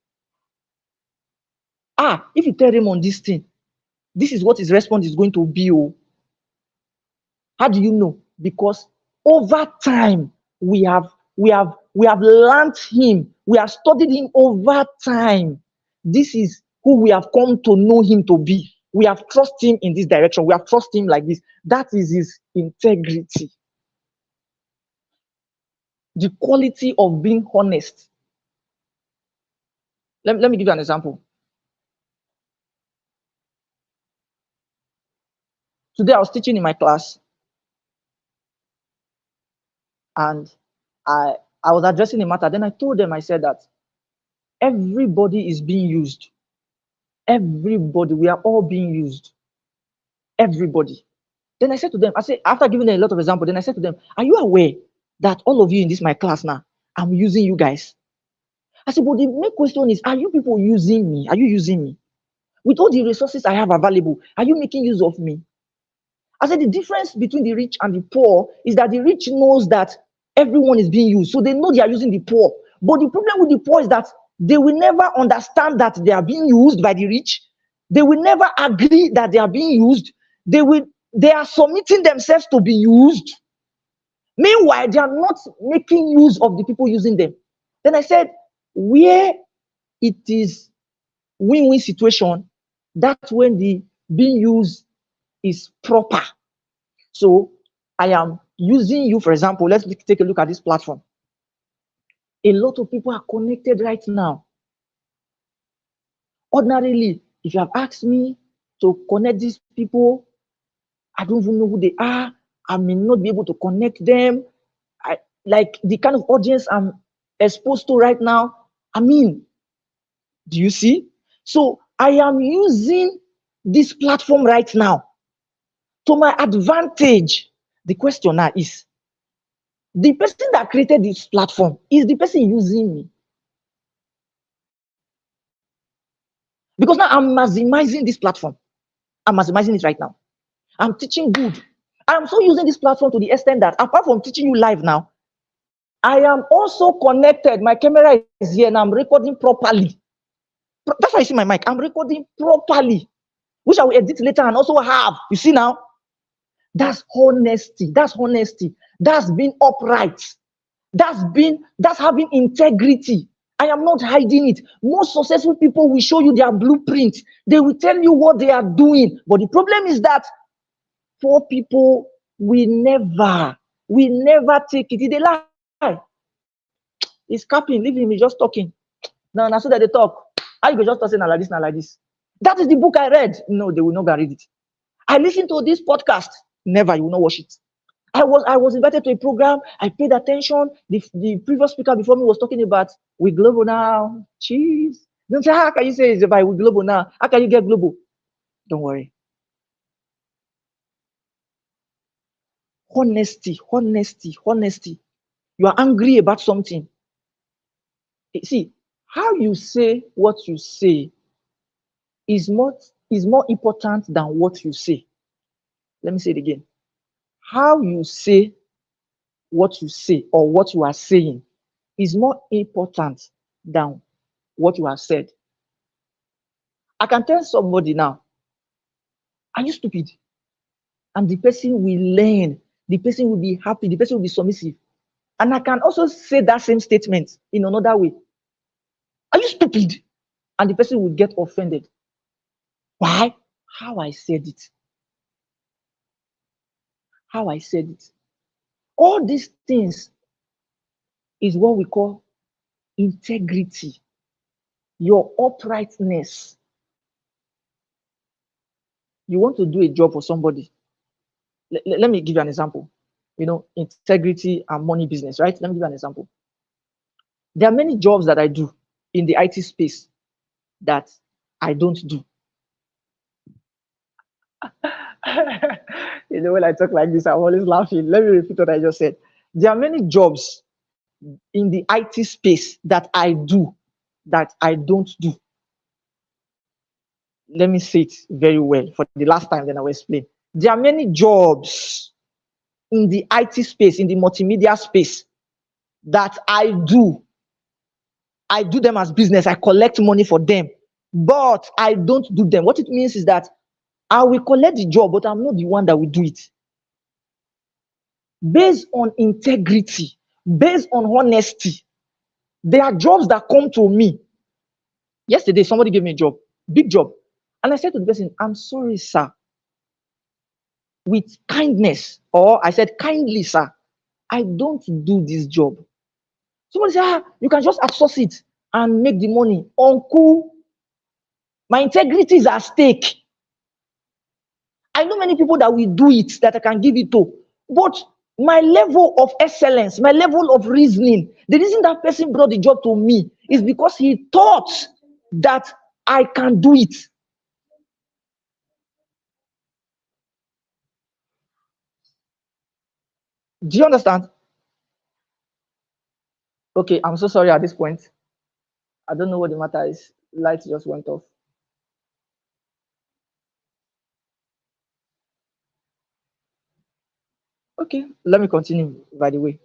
If you tell him on this thing, this is what his response is going to be. Oh. How do you know? Because over time we have learned him. We have studied him over time. This is who we have come to know him to be. We have trusted him in this direction. We have trusted him like this. That is his integrity. The quality of being honest. Let me give you an example. Today I was teaching in my class and I was addressing a matter. Then I told them, I said that everybody is being used. Everybody, we are all being used. Everybody. Then I said to them, after giving them a lot of examples, then I said to them, are you aware that all of you in this my class now, I'm using you guys? I said, but the main question is, are you people using me? Are you using me? With all the resources I have available, are you making use of me? I said, the difference between the rich and the poor is that the rich knows that everyone is being used. So they know they are using the poor. But the problem with the poor is that they will never understand that they are being used by the rich. They will never agree that they are being used. They are submitting themselves to be used. Meanwhile, they are not making use of the people using them. Then I said, where it is win-win situation, that's when the being used is proper. So I am using you, for example, let's take a look at this platform. A lot of people are connected right now. Ordinarily, if you have asked me to connect these people, I don't even know who they are. I may not be able to connect them. Like the kind of audience I'm exposed to right now. I mean, do you see? So I am using this platform right now to my advantage. The question now is, the person that created this platform, is the person using me? Because now I'm maximizing this platform. I'm maximizing it right now. I'm teaching good. I'm so using this platform to the extent that apart from teaching you live now, I am also connected. My camera is here and I'm recording properly. That's why you see my mic. I'm recording properly, which I will edit later and also have. You see now? That's honesty. That's honesty. That's being upright. That's having integrity. I am not hiding it. Most successful people will show you their blueprint. They will tell you what they are doing. But the problem is that poor people will never take it. They lie. He's capping, leave him, he's just talking. Now so that they talk. How you go just talk like this, now like this? That is the book I read. No, they will not go read it. I listened to this podcast. Never, you will not watch it. I was invited to a program. I paid attention. The previous speaker before me was talking about we global now. Jeez. Don't say, how can you say it's about we global now? How can you get global? Don't worry. Honesty. You are angry about something. See, how you say what you say is more important than what you say. Let me say it again. How you say what you say or what you are saying is more important than what you have said. I can tell somebody now, are you stupid? And the person will learn, the person will be happy, the person will be submissive. And I can also say that same statement in another way. Are you stupid? And the person will get offended. Why? How I said it. How I said it. All these things is what we call integrity, your uprightness. You want to do a job for somebody. Let me give you an example. Integrity and money business, right? Let me give you an example. There are many jobs that I do in the IT space that I don't do. When I talk like this, I'm always laughing. Let me repeat what I just said. There are many jobs in the IT space that I do that I don't do. Let me say it very well for the last time, then I will explain. There are many jobs in the IT space, in the multimedia space, that I do. I do them as business. I collect money for them, but I don't do them. What it means is that I will collect the job, but I'm not the one that will do it. Based on integrity, based on honesty, there are jobs that come to me. Yesterday, somebody gave me a job, big job. And I said to the person, I'm sorry, sir. With kindness, or I said, kindly, sir, I don't do this job. Somebody said, you can just outsource it and make the money. Uncle, my integrity is at stake. I know many people that will do it, that I can give it to. But my level of excellence, my level of reasoning, the reason that person brought the job to me is because he thought that I can do it. Do you understand? Okay, I'm so sorry at this point. I don't know what the matter is. Light just went off. Okay, let me continue, by the way.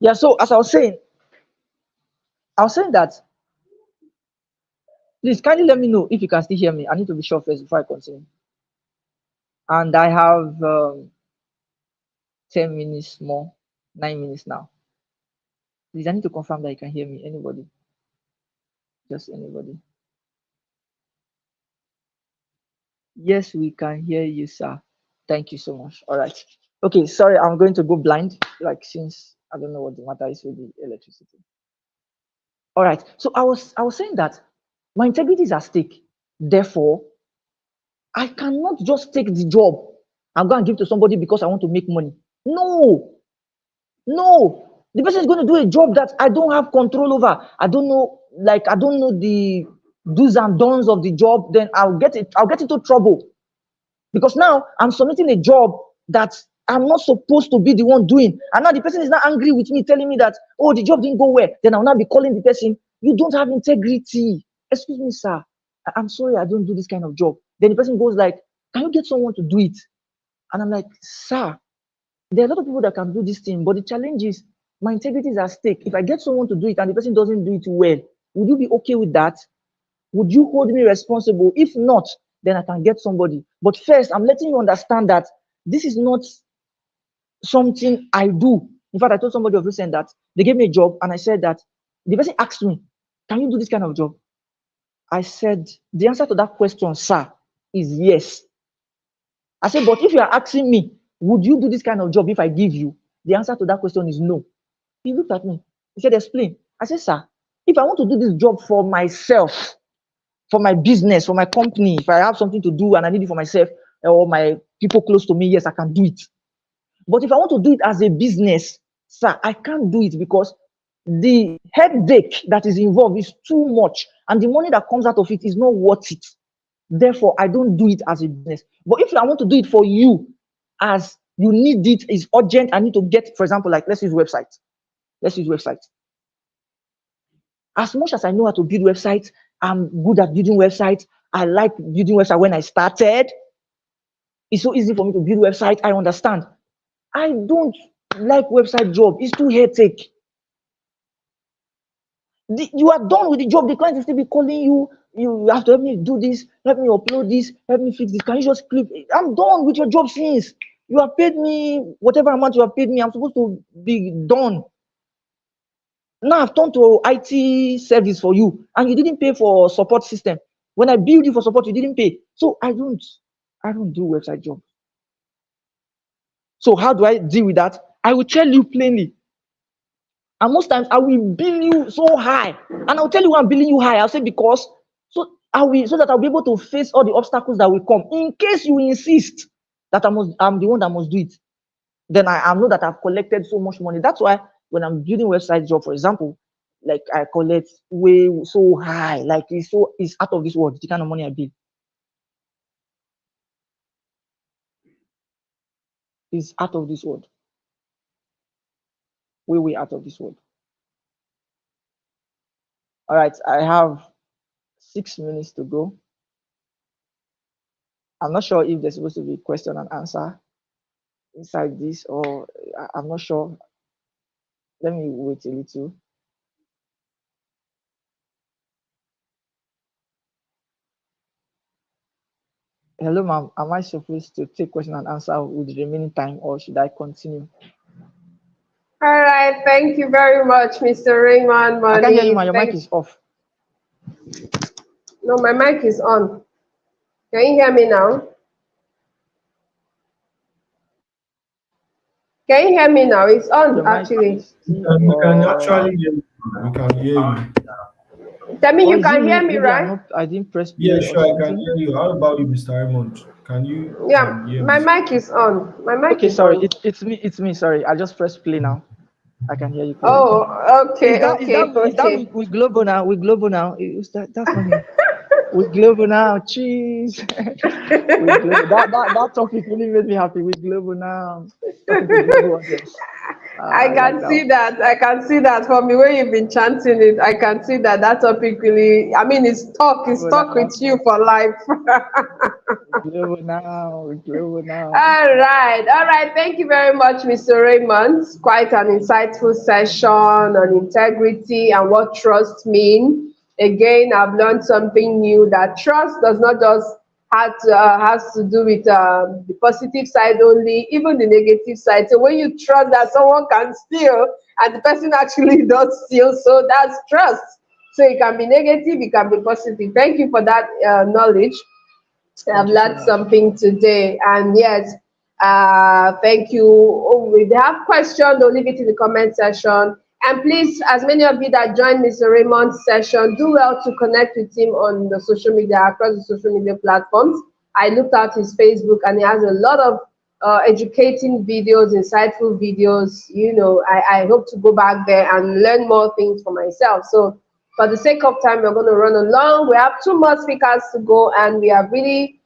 Yeah, so as I was saying that, please kindly let me know if you can still hear me. I need to be sure first before I continue. And I have 10 minutes more, 9 minutes now. Please, I need to confirm that you can hear me. Anybody? Just anybody. Yes, we can hear you, sir. Thank you so much. All right. Okay, sorry, I'm going to go blind, since I don't know what the matter is with the electricity. All right. So I was saying that my integrity is at stake. Therefore, I cannot just take the job and go and give to somebody because I want to make money. No, no. The person is going to do a job that I don't have control over. I don't know, like I don't know the do's and don'ts of the job. Then I'll get into trouble because now I'm submitting a job that I'm not supposed to be the one doing. And now the person is not angry with me, telling me that, oh, the job didn't go well. Then I'll now be calling the person, you don't have integrity. Excuse me, sir. I'm sorry, I don't do this kind of job. Then the person goes like, can you get someone to do it? And I'm like, sir, there are a lot of people that can do this thing, but the challenge is my integrity is at stake. If I get someone to do it and the person doesn't do it well, would you be okay with that? Would you hold me responsible? If not, then I can get somebody. But first, I'm letting you understand that this is not something I do. In fact, I told somebody of recent that they gave me a job and I said that the person asked me, can you do this kind of job? I said, the answer to that question, sir, is yes. I said, but if you are asking me, would you do this kind of job if I give you? The answer to that question is no. He looked at me. He said, explain. I said, sir, if I want to do this job for myself, for my business, for my company, if I have something to do and I need it for myself or my people close to me, yes, I can do it. But if I want to do it as a business, sir, I can't do it because the headache that is involved is too much and the money that comes out of it is not worth it. Therefore, I don't do it as a business. But if I want to do it for you, as you need it, is urgent, I need to get, for example, like let's use website. Let's use website. As much as I know how to build websites, I'm good at building websites. I like building websites when I started. It's so easy for me to build websites. I understand. I don't like website job. It's too hectic. You are done with the job. The client will still be calling you. You have to help me do this, help me upload this, help me fix this. Can you just click? I'm done with your job since you have paid me whatever amount you have paid me. I'm supposed to be done. Now I've turned to IT service for you, and you didn't pay for support system. When I build you for support, you didn't pay. So I don't do website job. So how do I deal with that? I will tell you plainly. And most times I will bill you so high. And I'll tell you why I'm billing you high. I'll say because so that I'll be able to face all the obstacles that will come. In case you insist that I'm the one that must do it, then I know that I've collected so much money. That's why when I'm building website job, for example, like I collect way so high, like it's out of this world, the kind of money I bill. Is out of this world. Way out of this world. All right, I have 6 minutes to go. I'm not sure if there's supposed to be question and answer inside this, or I'm not sure. Let me wait a little. Hello, ma'am. Am I supposed to take question and answer with the remaining time, or should I continue? All right, thank you very much, Mr. Raymond. I can't hear you, ma'am. Your mic is off. No, my mic is on. Can you hear me now? Can you hear me now? It's on, actually. We can actually hear you. We can hear you. Tell me you can hear me, right? I didn't press play. Yeah, sure, I can hear you. How about you, Mr. Raymond? Can you hear my me? mic is on. My mic Okay, is sorry. on. It's me. Sorry, I just pressed play now. I can hear you clearly. Oh, okay, Is that we global now? We global now. That's not me. We global now. Cheese. That topic really made me happy. We global now. I can see that. I can see that from the way you've been chanting it. I can see that topic really. I mean, it's stuck with you for life. Global now. Global now. All right. Thank you very much, Mr. Raymond. Quite an insightful session on integrity and what trust means. Again, I've learned something new, that trust does not just has to do with the positive side only, even the negative side. So when you trust that someone can steal and the person actually does steal, so that's trust. So it can be negative, it can be positive. Thank you for that knowledge. I've learned something today. And yes, thank you. Oh, if they have questions, they'll leave it in the comment section. And please, as many of you that joined Mr. Raymond's session, do well to connect with him on the social media, across the social media platforms. I looked at his Facebook and he has a lot of educating videos, insightful videos. I hope to go back there and learn more things for myself. So for the sake of time, we're going to run along. We have two more speakers to go, and we have really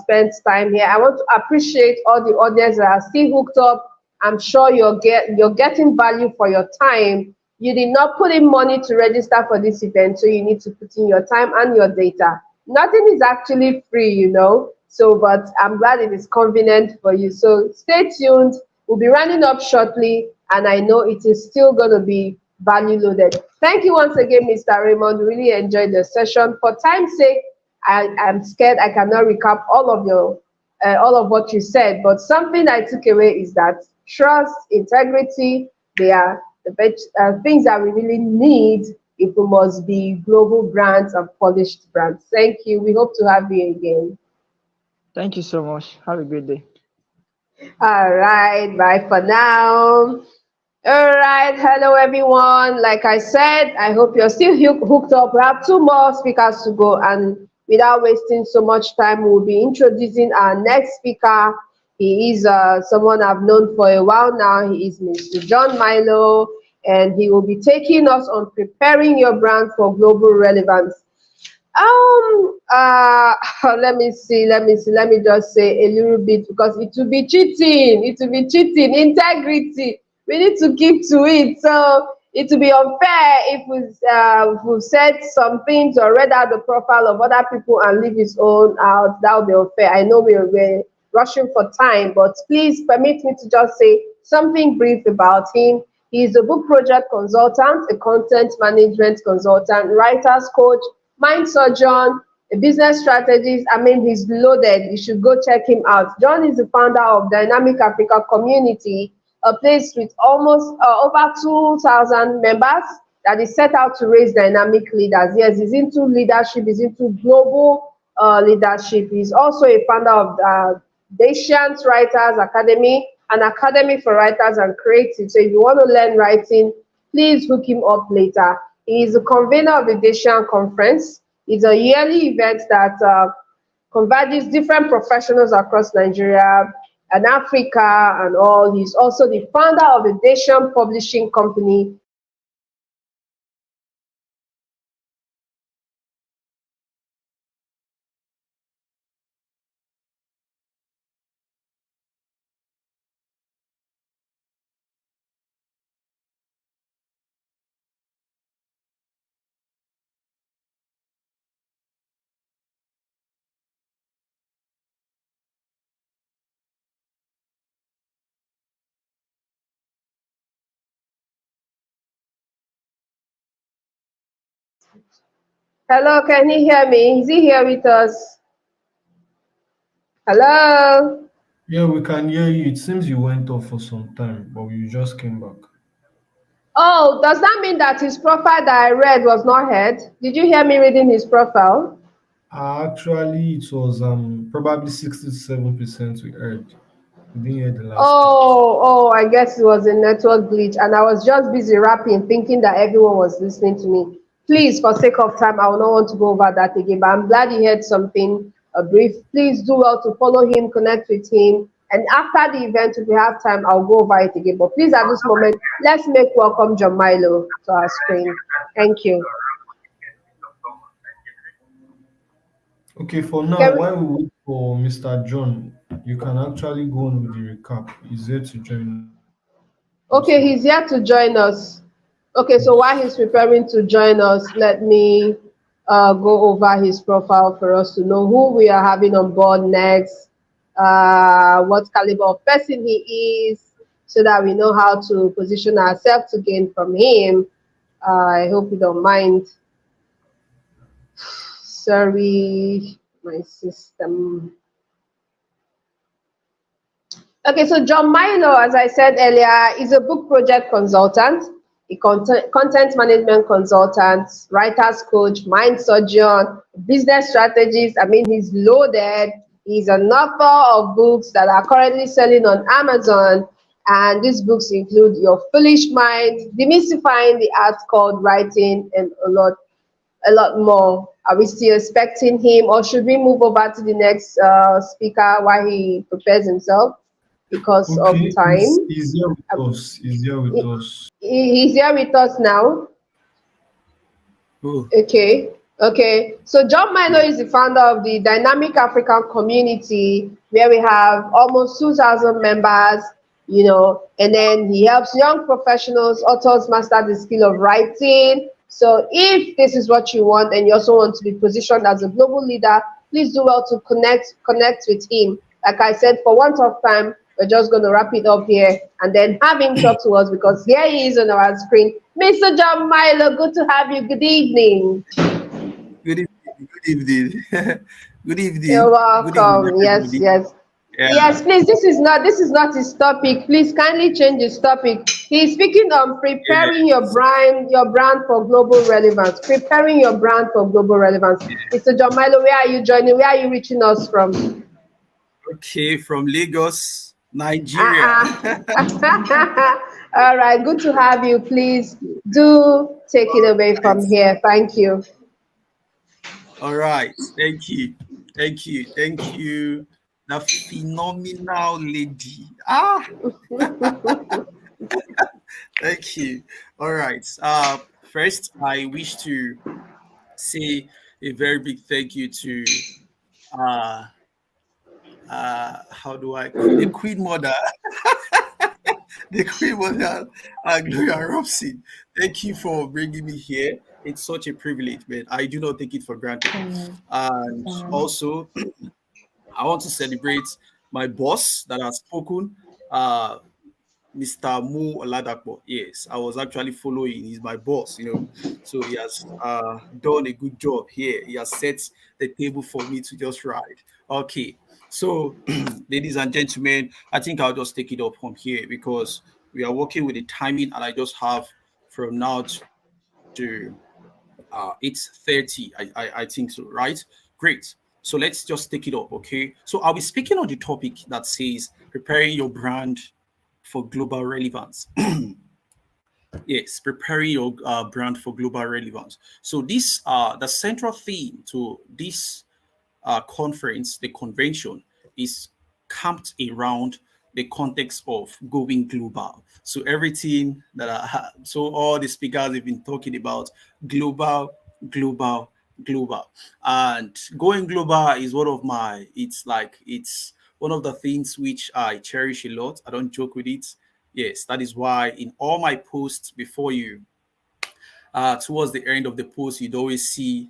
spent time here. I want to appreciate all the audience that are still hooked up. I'm sure you're getting value for your time. You did not put in money to register for this event, so you need to put in your time and your data. Nothing is actually free. So, but I'm glad it is convenient for you. So stay tuned. We'll be running up shortly, and I know it is still going to be value loaded. Thank you once again, Mr. Raymond. Really enjoyed the session. For time's sake, I'm scared I cannot recap all of what you said, but something I took away is that trust, integrity, they are the things that we really need if we must be global brands and polished brands. Thank you. We hope to have you again. Thank you so much. Have a great day. All right. Bye for now. All right. Hello, everyone. Like I said, I hope you're still hooked up. We have two more speakers to go. And without wasting so much time, we'll be introducing our next speaker. He is someone I've known for a while now. He is Mr. John Milo, and he will be taking us on preparing your brand for global relevance. Let me see. Let me just say a little bit, because it will be cheating. It will be cheating. Integrity. We need to keep to it. So it will be unfair if we've said some things or read out the profile of other people and leave his own out. That would be unfair. I know we're rushing for time, but please permit me to just say something brief about him. He is a book project consultant, a content management consultant, writer's coach, mind surgeon, a business strategist. I mean, he's loaded. You should go check him out. John is the founder of Dynamic Africa Community, a place with almost over 2,000 members that is set out to raise dynamic leaders. Yes, he's into leadership, he's into global leadership. He's also a founder of Dacians Writers Academy, an academy for writers and creatives. So if you want to learn writing, please hook him up later. He is the convener of the Dacian Conference. It's a yearly event that converges different professionals across Nigeria and Africa and all. He's also the founder of the Dacian Publishing Company. Hello, can he hear me? Is he here with us? Hello? Yeah, we can hear you. It seems you went off for some time, but you just came back. Oh, does that mean that his profile that I read was not heard? Did you hear me reading his profile? Actually, it was probably 67% we heard. We didn't hear the last part. Oh, I guess it was a network glitch, and I was just busy rapping, thinking that everyone was listening to me. Please, for sake of time, I will not want to go over that again, but I'm glad you heard something, a brief. Please do well to follow him, connect with him, and after the event, if we have time, I'll go over it again. But please, at this moment, let's make welcome John Milo to our screen. Thank you. Okay, for now, Can we, while we wait for Mr. John, you can actually go on with the recap. He's here to join us now. okay, he's here to join us. Okay, so Yes. while he's preparing to join us, let me go over his profile for us to know who we are having on board next, what caliber of person he is, so that we know how to position ourselves to gain from him. I hope you don't mind. Sorry, my system. Okay, so John Milo, as I said earlier, is a book project consultant, a content management consultant, writer's coach, mind surgeon, business strategist. I mean, he's loaded. He's an author of books that are currently selling on Amazon. And these books include Your Foolish Mind, Demystifying the Art Called Writing, and a lot more. Are we still expecting him, or should we move over to the next speaker while he prepares himself because of Okay, time? he's here with Um, us. He's here with he- us. he's here with us now. Oh, Okay, okay. So John Milo yeah. is the founder of the Dynamic African Community, where we have almost 2,000 members, and then he helps young professionals, authors master the skill of writing. So if this is what you want and you also want to be positioned as a global leader, please do well to connect with him. Like I said, for want of time, we're just going to wrap it up here and then have him talk to us because here he is on our screen. Mr. John Milo, good to have you. Good evening. Good evening. Good evening. Good You're evening. Good evening, welcome. Yes, everybody. yes. Yeah. Yes, please. This is not his topic. Please kindly change his topic. He's speaking on preparing Yes. your brand for global relevance. Preparing your brand for global relevance. Mr. John Milo, where are you joining? Where are you reaching us from? Okay. From Lagos, Nigeria. Uh-uh. All right, good to have you. Please do take it All away from right. here. Thank you. All right. Thank you. Thank you. Thank you. The phenomenal lady. Ah, thank you. All right. First, I wish to say a very big thank you to uh how do I the Queen Mother. The Queen Mother, Gloria Robson. Thank you for bringing me here. It's such a privilege, man. I do not take it for granted. And also, I want to celebrate my boss that has spoken, uh, Mr. Mo Oladapo. Yes, I was actually following. He's my boss, So he has done a good job here. He has set the table for me to just ride. Okay. So, ladies and gentlemen, I think I'll just take it up from here because we are working with the timing, and I just have from now to 8:30. I think so, right? Great. So let's just take it up, okay? So I'll be speaking on the topic that says preparing your brand for global relevance. Yes, preparing your brand for global relevance. So this the central theme to this conference, the convention, is camped around the context of going global. So everything that so all the speakers have been talking about global, global, global, and going global is one of my. It's one of the things which I cherish a lot. I don't joke with it. Yes, that is why in all my posts before you towards the end of the post, you'd always see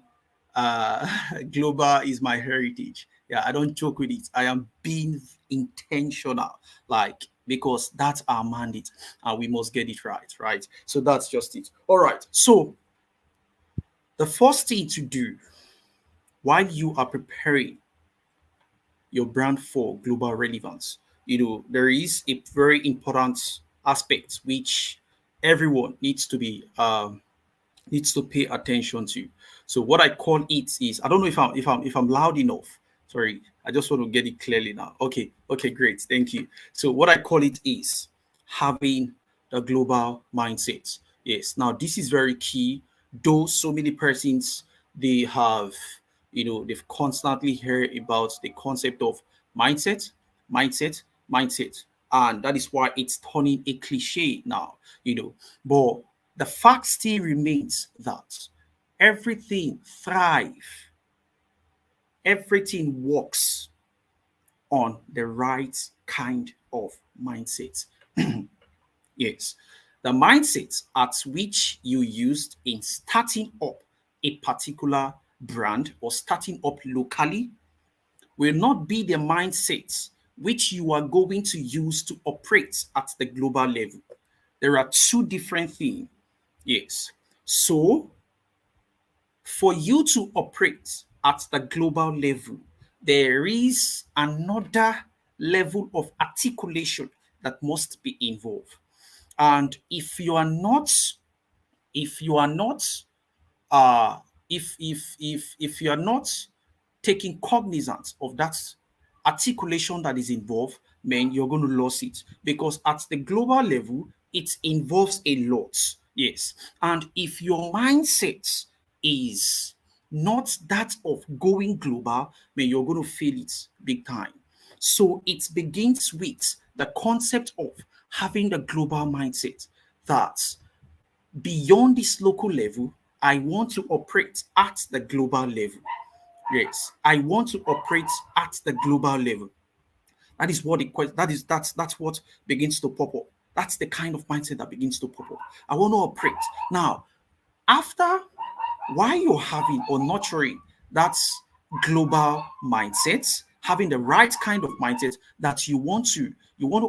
uh, global is my heritage. Yeah, I don't joke with it. I am being intentional, like, because that's our mandate and we must get it right, right? So that's just it. All right. So the first thing to do while you are preparing your brand for global relevance, there is a very important aspect which everyone needs to pay attention to. So what I call it is, I don't know if I'm loud enough. Sorry, I just want to get it clearly now. Okay, okay, great, thank you. So what I call it is having the global mindset. Yes, now this is very key. Though so many persons they have, they've constantly heard about the concept of mindset, mindset, mindset, and that is why it's turning a cliche now. But the fact still remains that everything thrive, everything works on the right kind of mindset. Yes, the mindset at which you used in starting up a particular brand or starting up locally will not be the mindset which you are going to use to operate at the global level. There are two different things. Yes. So for you to operate at the global level, there is another level of articulation that must be involved. And if you are not, uh, if you are not taking cognizance of that articulation that is involved, man, you're going to lose it, because at the global level, it involves a lot. Yes. And if your mindset is not that of going global, man, you're going to fail it big time. So it begins with the concept of having the global mindset that beyond this local level, I want to operate at the global level. Yes, I want to operate at the global level. That is what it that's what begins to pop up. That's the kind of mindset that begins to pop up. I want to operate. Now, after while you're having or nurturing that global mindset, having the right kind of mindset that you want to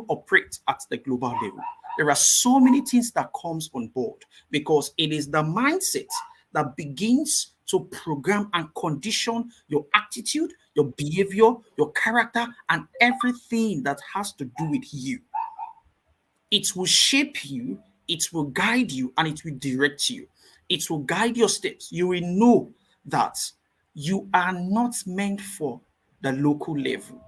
operate at the global level, there are so many things that comes on board, because it is the mindset that begins to program and condition your attitude, your behavior, your character, and everything that has to do with you. It will shape you, it will guide you, and it will direct you. It will guide your steps. You will know that you are not meant for the local level.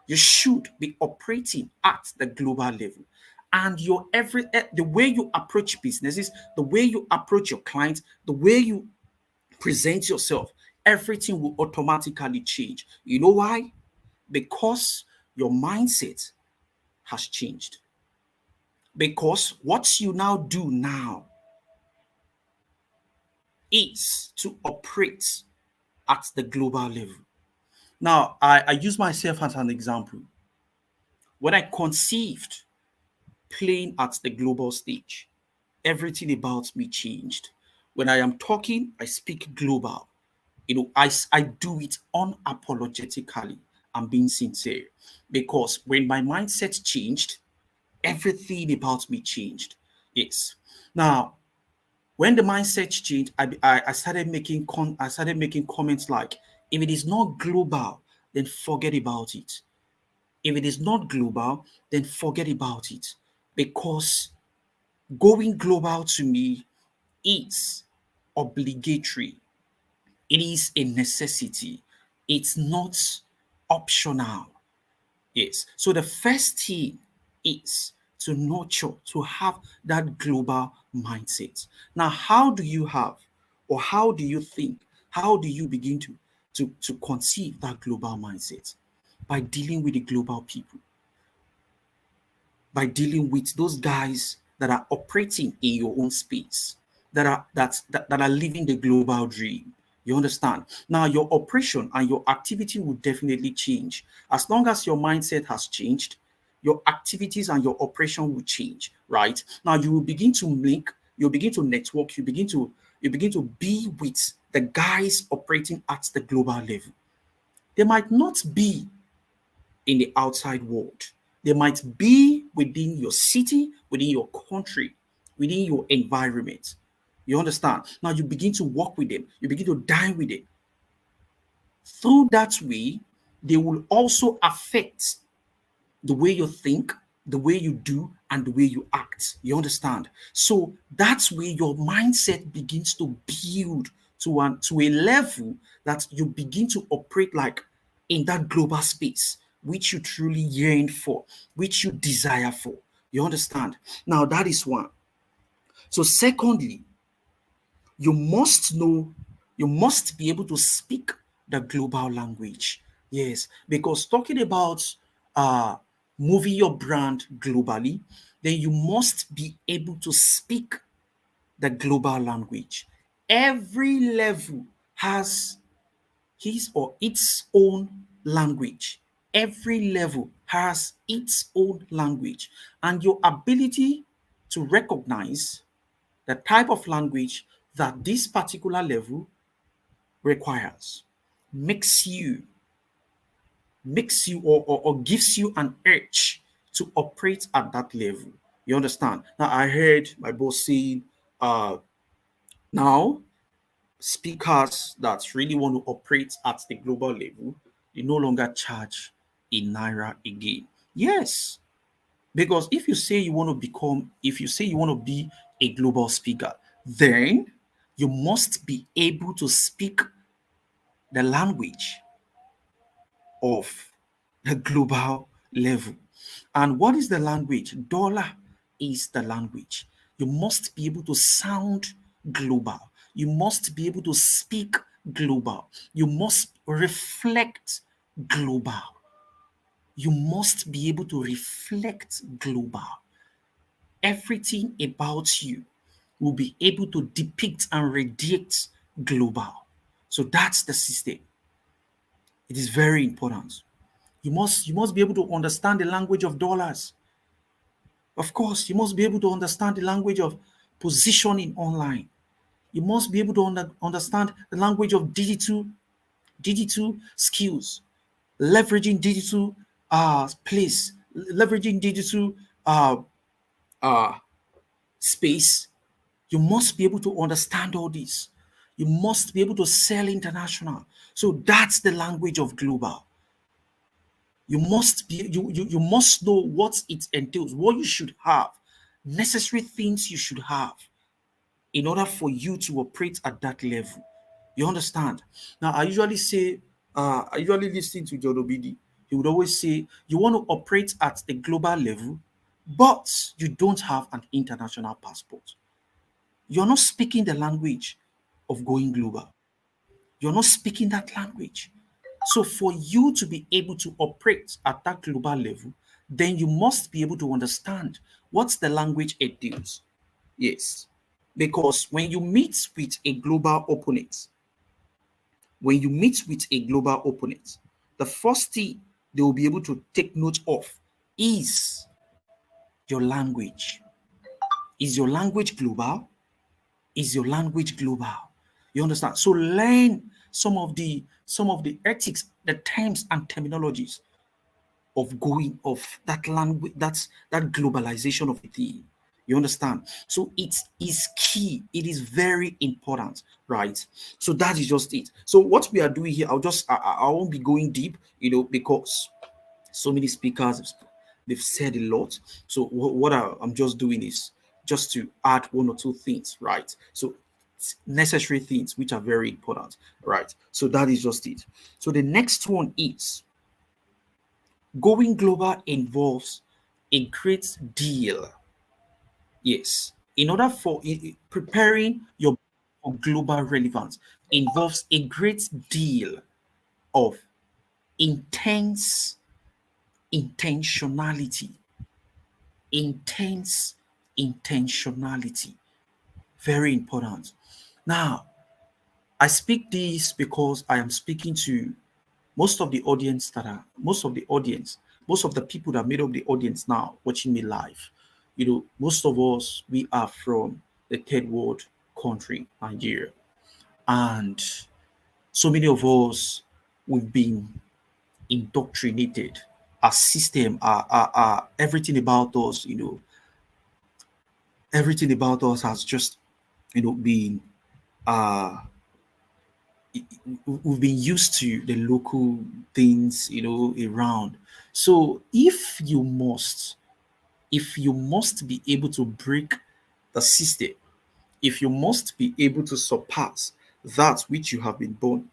You should be operating at the global level. And the way you approach businesses, the way you approach your clients, the way you present yourself, everything will automatically change. You know why? Because your mindset has changed. Because what you now do now is to operate at the global level. Now, I use myself as an example. When I conceived playing at the global stage, everything about me changed. When I am talking, I speak global. I do it unapologetically. I'm being sincere. Because when my mindset changed, everything about me changed. Yes. Now, when the mindset changed, I started making comments like, if it is not global, then forget about it. If it is not global, then forget about it. Because going global to me is obligatory. It is a necessity. It's not optional. Yes. So the first thing is to nurture, to have that global mindset. Now, how do you have, or how do you think, how do you begin to conceive that global mindset? By dealing with the global people, by dealing with those guys that are operating in your own space, that are living the global dream. You understand? Now your operation and your activity will definitely change. As long as your mindset has changed, your activities and your operation will change, right? Now you will begin to you'll begin to network, you begin to be with the guys operating at the global level. They might not be in the outside world. They might be within your city, within your country, within your environment. You understand? Now you begin to work with them, you begin to dine with them. Through that way, they will also affect the way you think, the way you do, and the way you act. You understand? So that's where your mindset begins to build to a level that you begin to operate like in that global space, which you truly yearn for, which you desire for. You understand? Now that is one. So secondly, you must know, you must be able to speak the global language. Yes, because talking about uh moving your brand globally, then you must be able to speak the global language. Every level has his or its own language. Every level has its own language, and your ability to recognize the type of language that this particular level requires makes you or gives you an urge to operate at that level. You understand? Now I heard my boss saying now speakers that really want to operate at the global level, they no longer charge in naira again. Yes, because if you say you want to be a global speaker, then you must be able to speak the language of the global level. And what is the language? Dollar is the language. You must be able to sound global. You must be able to speak global. You must reflect global. You must be able to reflect global. Everything about you will be able to depict and radiate global. So that's the system. It is very important. You must be able to understand the language of dollars. Of course, you must be able to understand the language of positioning online. You must be able to understand the language of digital skills, leveraging digital place, leveraging digital uh, uh, space. You must be able to understand all this. You must be able to sell international. So that's the language of global. You must know what it entails, what you should have, necessary things you should have in order for you to operate at that level. You understand? Now, I usually listen to John Obidi. He would always say, you want to operate at the global level, but you don't have an international passport. You're not speaking the language of going global. You're not speaking that language. So, for you to be able to operate at that global level, then you must be able to understand what's the language it deals. Yes. Because when you meet with a global opponent, the first thing they will be able to take note of is your language. Is your language global? Is your language global? You understand? So learn some of the ethics, the terms and terminologies of that language, that globalization of a thing. You understand? So it is key. It is very important, right? So that is just it. So what we are doing here, I won't be going deep, because so many speakers, they've said a lot. So what I'm just doing is just to add one or two things, right? So necessary things which are very important, right? So that is just it. So the next one is going global involves a great deal. Yes. In order for preparing your for global relevance involves a great deal of intense intentionality. Intense intentionality. Very important. Now, I speak this because I am speaking to most of the people that made up the audience now watching me live. Most of us, we are from the third world country, Nigeria. And so many of us, we've been indoctrinated. Our system, everything about us, everything about us has just, been uh we've been used to the local things around. So if you must be able to break the system, if you must be able to surpass that which you have been born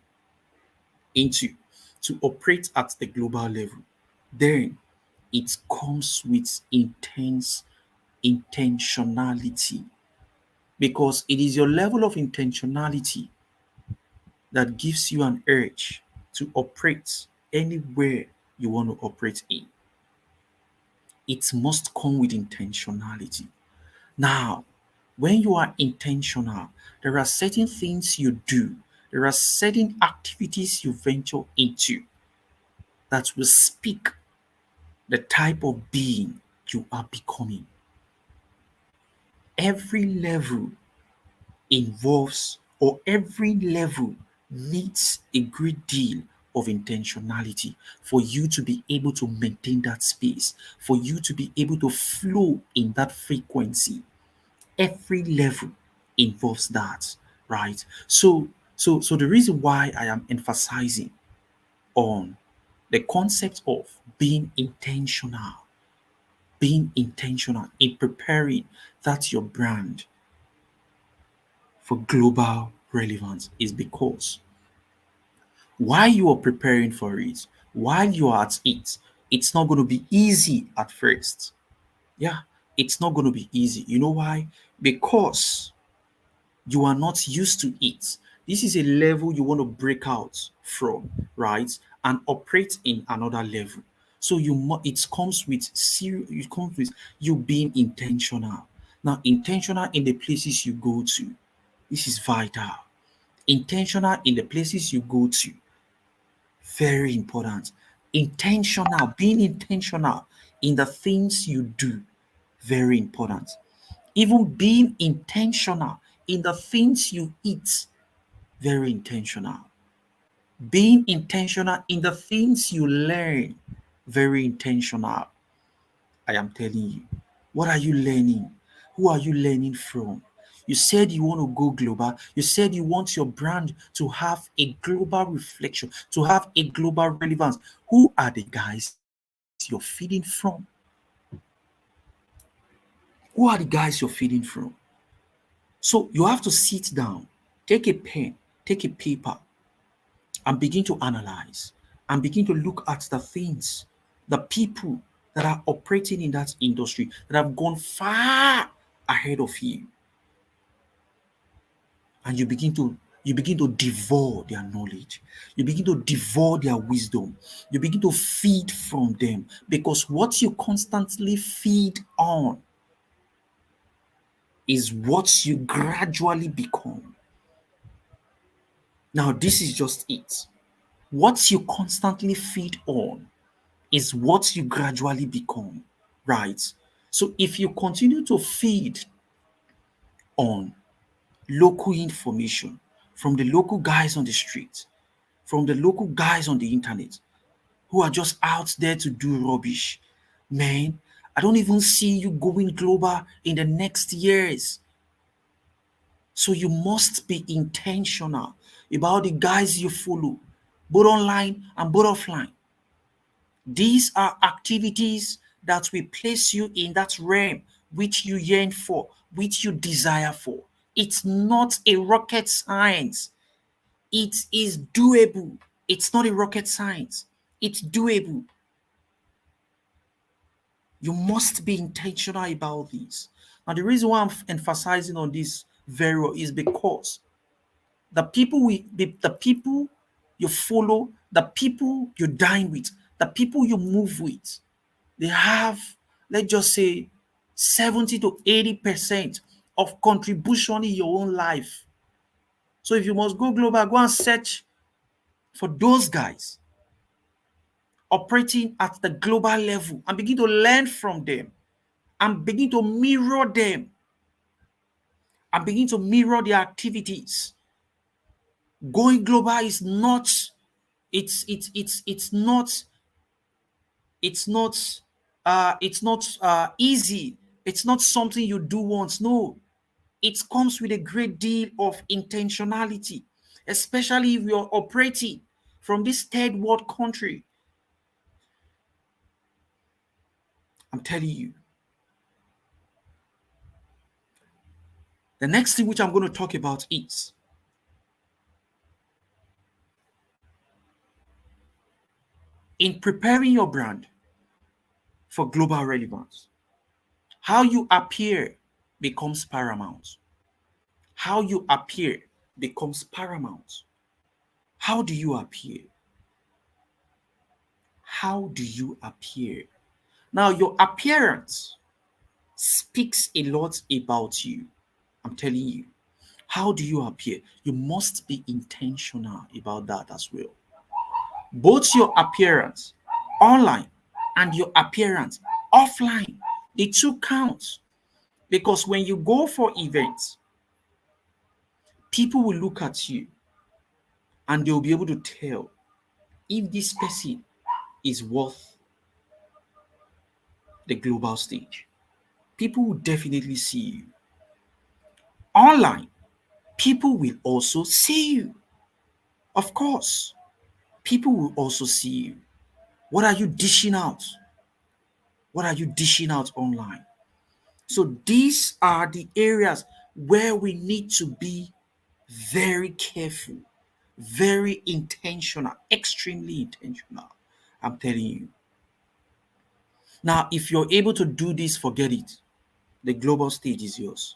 into to operate at the global level, then it comes with intense intentionality, because it is your level of intentionality that gives you an urge to operate anywhere you want to operate in. It must come with intentionality. Now, when you are intentional, there are certain things you do, there are certain activities you venture into that will speak the type of being you are becoming. Every level every level needs a great deal of intentionality for you to be able to maintain that space, for you to be able to flow in that frequency. Every level involves that, right? So the reason why I am emphasizing on the concept of being intentional in preparing that your brand for global relevance is because while you are preparing for it, while you are at it, It's not going to be easy at first. Yeah, it's not going to be easy. You know why? Because you are not used to it. This is a level you want to break out from, right? And operate in another level. So it comes with serious, it comes with you being intentional. Now, intentional in the places you go to. This is vital. Intentional in the places you go to. Very important. Intentional, being intentional in the things you do. Very important. Even being intentional in the things you eat. Very intentional. Being intentional in the things you learn. Very intentional. I am telling you. What are you learning? Who are you learning from? You said you want to go global. You said you want your brand to have a global reflection, to have a global relevance. Who are the guys you're feeding from? Who are the guys you're feeding from? So you have to sit down, take a pen, take a paper, and begin to analyze and begin to look at the things, the people that are operating in that industry that have gone far ahead of you. And you begin to devour their knowledge. You begin to devour their wisdom. You begin to feed from them, because what you constantly feed on is what you gradually become. Now, this is just it. What you constantly feed on is what you gradually become, right? So if you continue to feed on local information from the local guys on the street, from the local guys on the internet who are just out there to do rubbish, man, I don't even see you going global in the next years. So you must be intentional about the guys you follow, both online and both offline. These are activities that will place you in that realm which you yearn for, which you desire for. It's not a rocket science. It is doable. It's not a rocket science. It's doable. You must be intentional about this. Now, the reason why I'm emphasizing on this very well is because the people you follow, the people you dine with, the people you move with, they have, let's just say, 70 to 80% of contribution in your own life. So if you must go global, go and search for those guys operating at the global level and begin to learn from them and begin to mirror them and begin to mirror their activities. Going global is not, it's not, it's not easy. It's not something you do once. No, it comes with a great deal of intentionality, especially if you're operating from this third world country. I'm telling you. The next thing which I'm going to talk about is in preparing your brand for global relevance, how you appear becomes paramount. How you appear becomes paramount. How do you appear? How do you appear? Now, your appearance speaks a lot about you. I'm telling you. How do you appear? You must be intentional about that as well. Both your appearance online and your appearance offline, the two count. Because when you go for events, people will look at you and they'll be able to tell if this person is worth the global stage. People will definitely see you. Online, people will also see you. Of course, people will also see you. What are you dishing out? What are you dishing out online? So these are the areas where we need to be very careful, very intentional, extremely intentional. I'm telling you. Now, if you're able to do this, forget it. The global stage is yours.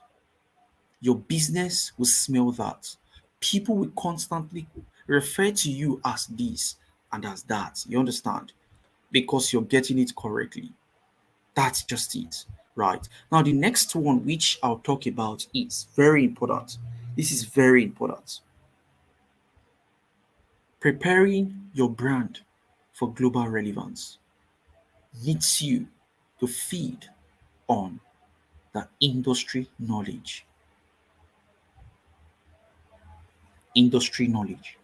Your business will smell that. People will constantly refer to you as this and as that. You understand? Because you're getting it correctly. That's just it. Right. Now, the next one, which I'll talk about, is very important. This is very important. Preparing your brand for global relevance needs you to feed on the industry knowledge. Industry knowledge.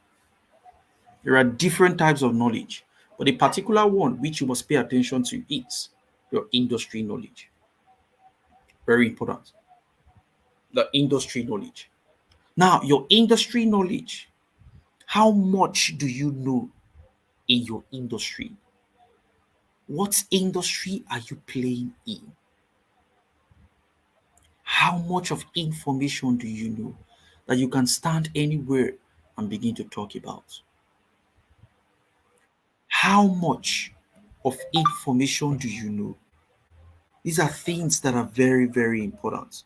There are different types of knowledge, but a particular one which you must pay attention to is your industry knowledge. Very important. The industry knowledge. Now, your industry knowledge, how much do you know in your industry? What industry are you playing in? How much of information do you know that you can stand anywhere and begin to talk about? How much of information do you know? These are things that are very, very important,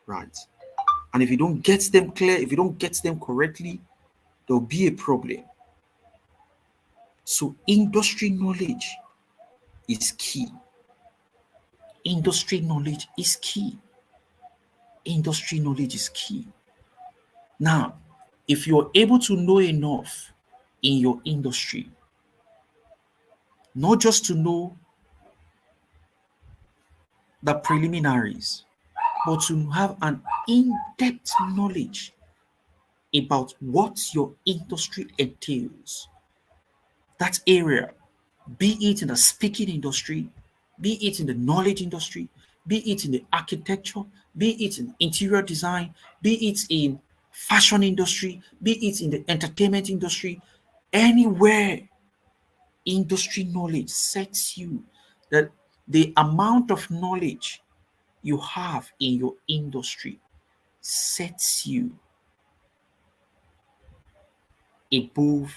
right? And if you don't get them clear, if you don't get them correctly, there'll be a problem. So, industry knowledge is key. Industry knowledge is key. Industry knowledge is key. Now, if you're able to know enough in your industry, not just to know the preliminaries, but to have an in-depth knowledge about what your industry entails, that area, be it in the speaking industry, be it in the knowledge industry, be it in the architecture, be it in interior design, be it in fashion industry, be it in the entertainment industry, anywhere industry knowledge sets you, that the amount of knowledge you have in your industry sets you above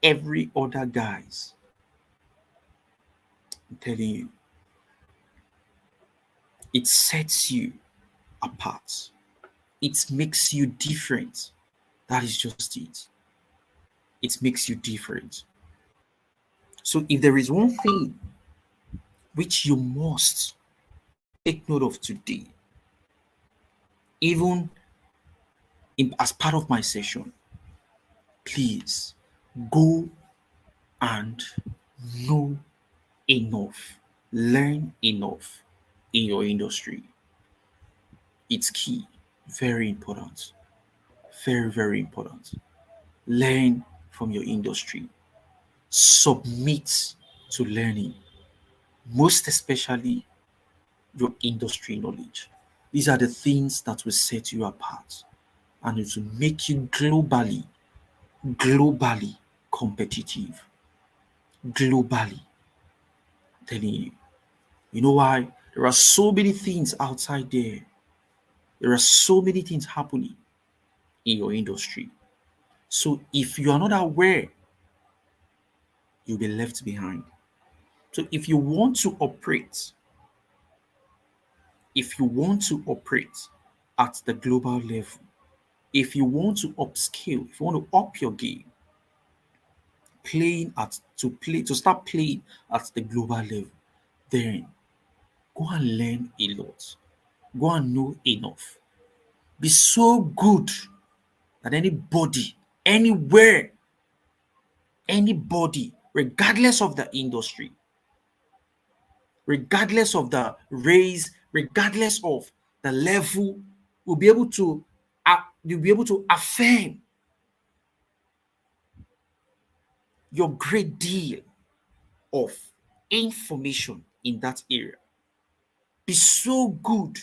every other guys. I'm telling you, it sets you apart. It makes you different. That is just it. It makes you different. So if there is one thing which you must take note of today, even as part of my session, please go and know enough, learn enough in your industry. It's key, very important, very, very important. Learn from your industry, submit to learning, most especially your industry knowledge. These are the things that will set you apart and it will make you globally competitive. Globally, I'm telling you. You know why? There are so many things outside there. There are so many things happening in your industry. So if you are not aware, you'll be left behind. So if you want to operate at the global level, if you want to upscale, if you want to up your game, to start playing at the global level, then go and learn a lot. Go and know enough. Be so good that anywhere, anybody, regardless of the industry, regardless of the race, regardless of the level, will be able to you'll be able to affirm your great deal of information in that area. Be so good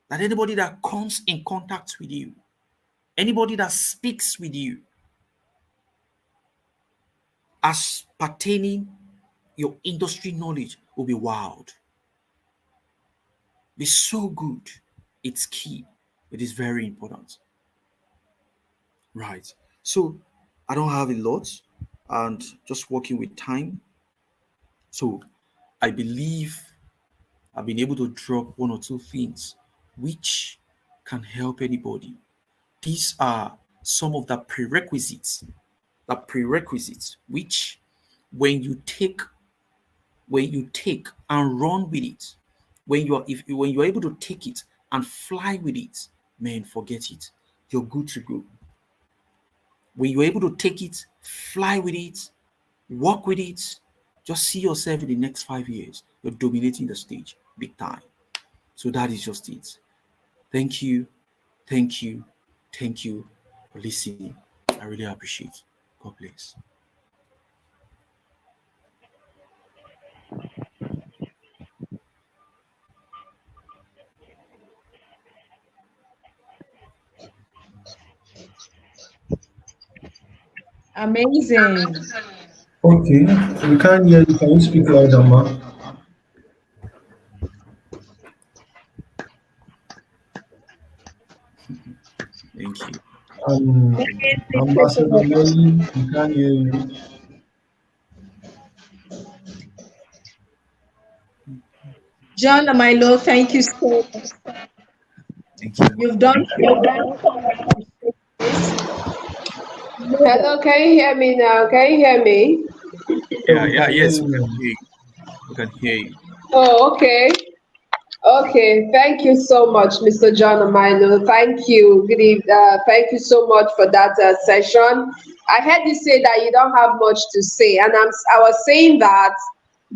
that anybody that comes in contact with you, anybody that speaks with you as pertaining your industry knowledge will be wowed. Be so good. It's key. It is very important. Right. So I don't have a lot and just working with time. So I believe I've been able to drop one or two things which can help anybody. These are some of the prerequisites which when you take and run with it, when you're able to take it and fly with it, man, forget it. You're good to go. When you're able to take it, fly with it, work with it, just see yourself in the next 5 years. You're dominating the stage big time. So that is just it. Thank you, thank you, thank you for listening. I really appreciate. God bless. Amazing. Okay, we can't hear you. Can you speak louder, ma? Thank you. Ambassador Melly, we can't hear you. John Amilo, thank you so much. Thank you. You've done. Hello, can you hear me now? Can you hear me? Yeah, We yeah, can hear yes, you we can now. hear you. We can hear you. Oh, okay. Okay, thank you so much, Mr. John Amino. Thank you. Good evening. Thank you so much for that session. I heard you say that you don't have much to say, and I was saying that.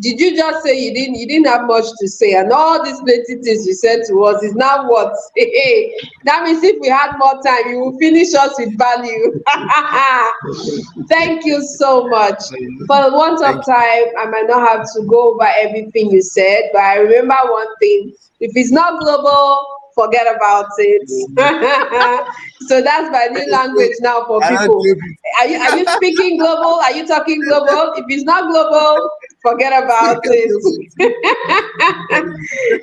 Did you just say you didn't have much to say, and all these plenty things you said to us is now what? That means if we had more time, you will finish us with value. Thank you so much. For the want of Thank you. time, I might not have to go over everything you said, but I remember one thing. If it's not global, forget about it. So that's my new language now for I don't people. do it. Are you speaking global? Are you talking global? If it's not global, forget about it.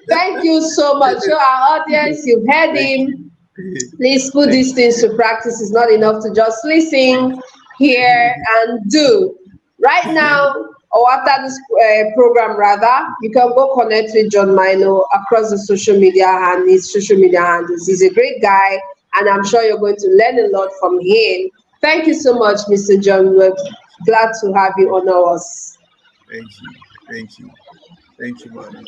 Thank you so much. So our audience, you've heard Thank him. you. Please put these things to practice. It's not enough to just listen, hear, and do. Right now, or after this program, rather, you can go connect with John Milo across the social media and his social media handles. He's a great guy, and I'm sure you're going to learn a lot from him. Thank you so much, Mr. John. We're glad to have you honor us. Thank you. Thank you. Thank you, man.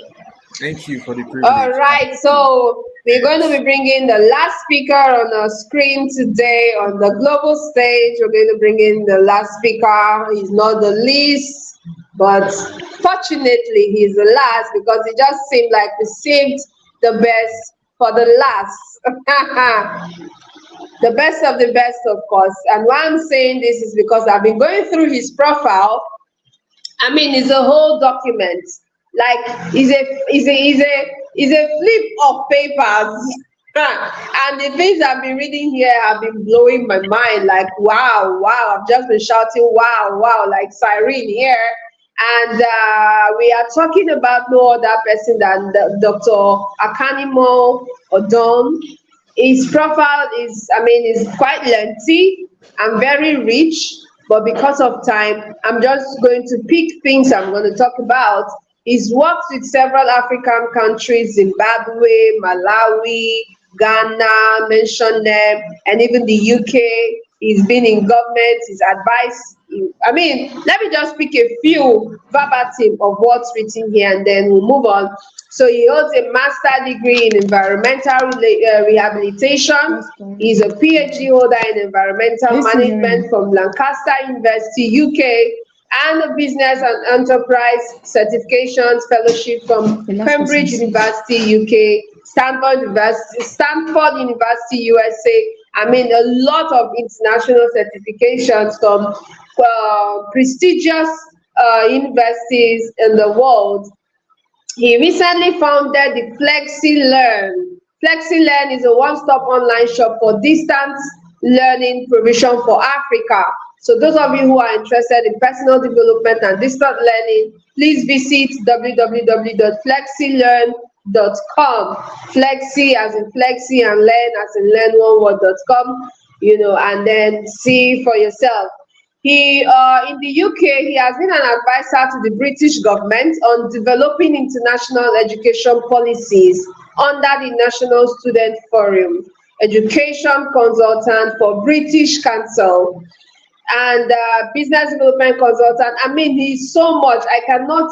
Thank you for the All privilege. right, so we're going to be bringing the last speaker on our screen today on the global stage. We're going to bring in the last speaker. He's not the least, but fortunately, he's the last because it just seemed like we saved the best for the last. The best of the best, of course. And why I'm saying this is because I've been going through his profile. I mean, it's a whole document. Like, it's a flip of papers. And the things I've been reading here have been blowing my mind. Like, wow, wow. I've just been shouting, wow, wow, like siren here. And we are talking about no other person than Dr. Akanimo Odon. His profile is quite lengthy and very rich, but because of time, I'm just going to pick things I'm going to talk about. He's worked with several African countries, Zimbabwe, Malawi, Ghana, mention them, and even the UK. He's been in government, he's advised. Let me just pick a few verbatim of what's written here and then we'll move on. So he holds a master's degree in environmental rehabilitation. He's a PhD holder in environmental management from Lancaster University, UK, and a business and enterprise certifications fellowship from Cambridge University, UK, Stanford University, USA. A lot of international certifications from prestigious universities in the world. He recently founded the FlexiLearn. FlexiLearn is a one-stop online shop for distance learning provision for Africa. So those of you who are interested in personal development and distance learning, please visit www.flexilearn.com. Flexi as in flexi and learn as in learn one word.com, and then see for yourself. He in the UK, he has been an advisor to the British government on developing international education policies under the National Student Forum, education consultant for British Council, and business development consultant. I mean, he's so much. I cannot.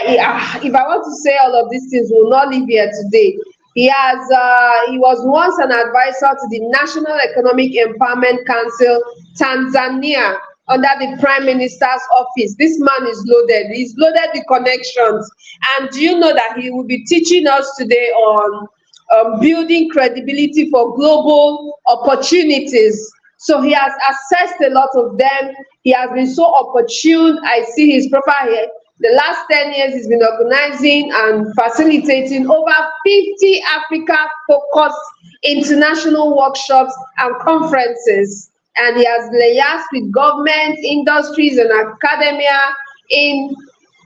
If I want to say all of these things, we will not live here today. He was once an advisor to the National Economic Empowerment Council, Tanzania, under the Prime Minister's office. This man is loaded. He's loaded with connections. And do you know that he will be teaching us today on building credibility for global opportunities? So he has assessed a lot of them. He has been so opportune. I see his profile here. The last 10 years, he's been organizing and facilitating over 50 Africa-focused international workshops and conferences. And he has liaised with government, industries, and academia in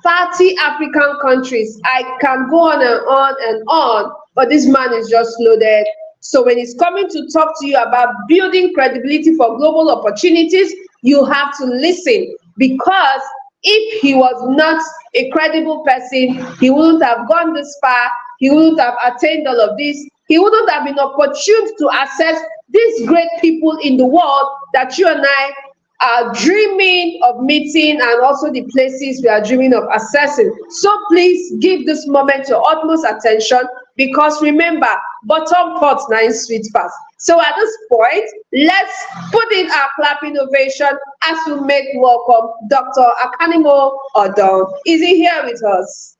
30 African countries. I can go on and on and on, but this man is just loaded. So when he's coming to talk to you about building credibility for global opportunities, you have to listen, because if he was not a credible person, he wouldn't have gone this far, he wouldn't have attained all of this, he wouldn't have been opportune to access these great people in the world that you and I are dreaming of meeting, and also the places we are dreaming of accessing. So please give this moment your utmost attention, because remember, bottom pot na im sweet pass. So at this point, let's put in our clapping ovation as we make welcome Dr. Akanimo Odon. Is he here with us?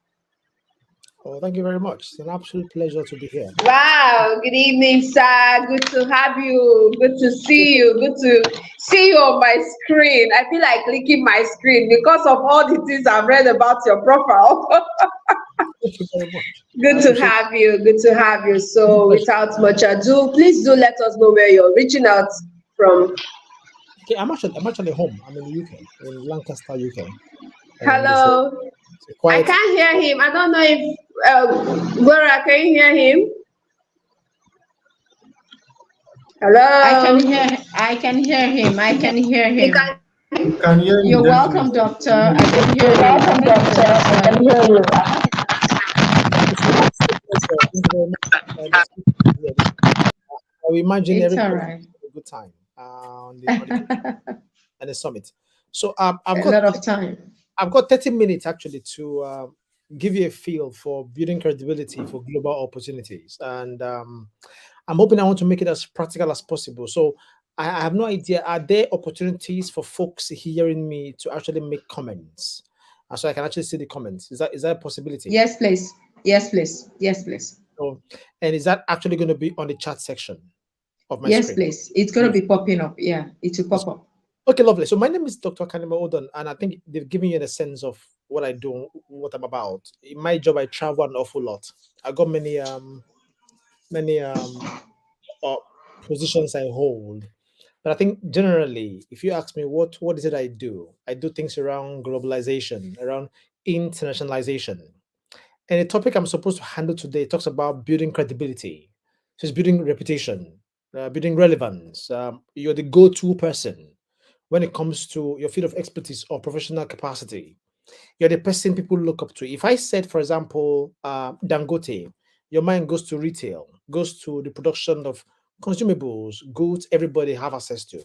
Oh, thank you very much. It's an absolute pleasure to be here. Wow, good evening, sir. Good to have you. Good to see you. Good to see you on my screen. I feel like clicking my screen because of all the things I've read about your profile. Thank you very much. Good to have you. Good to have you. So without much ado, please do let us know where you're reaching out from. Okay, I'm actually home. I'm in the UK, in Lancaster, UK. Hello. I can't hear him. I don't know if Gora, can you hear him? Hello. I can hear him. I can hear him. You can hear you. You're welcome, doctor. I can hear you. Welcome, doctor. I can hear you. I imagine It's everybody all right. had a good time on the summit. So I've got a lot of time. I've got 30 minutes actually to give you a feel for building credibility for global opportunities, and I'm hoping I want to make it as practical as possible. So I have no idea, are there opportunities for folks hearing me to actually make comments, so I can actually see the comments? Is that a possibility? Yes, please. Yes, please. Yes, please. So, and is that actually going to be on the chat section of my yes, screen? Please. It's going to be popping up. Yeah, it will pop up. Okay, lovely. So my name is Dr. Akanimo Odon, and I think they've given you a sense of what I do, what I'm about. In my job, I travel an awful lot. I got many positions I hold. But I think generally, if you ask me what is it I do things around globalization, around internationalization. And the topic I'm supposed to handle today talks about building credibility. So it's building reputation, building relevance. You're the go-to person when it comes to your field of expertise or professional capacity. You're the person people look up to. If I said, for example, Dangote, your mind goes to retail, goes to the production of consumables, goods everybody have access to.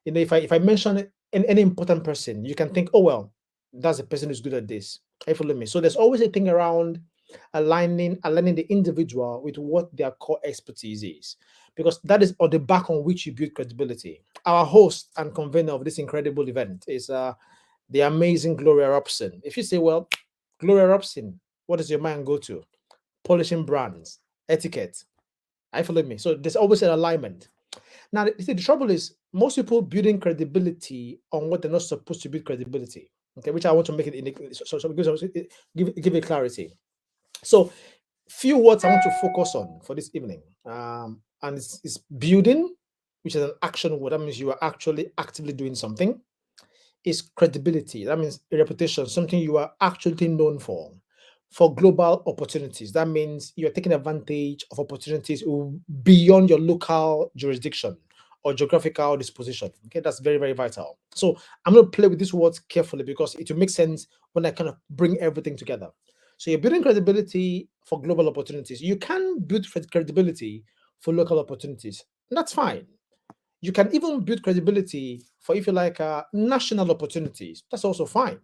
You know, if I mention any important person, you can think, oh well, that's a person who's good at this. Are you following me? So there's always a thing around aligning the individual with what their core expertise is, because that is on the back on which you build credibility. Our host and convener of this incredible event is the amazing Gloria Robson. If you say, well, Gloria Robson, what does your mind go to? Polishing brands, etiquette. I follow me. So there's always an alignment. Now, the trouble is most people building credibility on what they're not supposed to build credibility. Okay, which I want to make it give it clarity. So, few words I want to focus on for this evening, and it's building, which is an action word. That means you are actually actively doing something. Is credibility. That means a reputation, something you are actually known for global opportunities. That means you're taking advantage of opportunities beyond your local jurisdiction or geographical disposition. Okay, that's very, very vital. So I'm going to play with these words carefully because it will make sense when I kind of bring everything together. So you're building credibility for global opportunities. You can build credibility for local opportunities. That's fine. You can even build credibility for, if you like, national opportunities. That's also fine.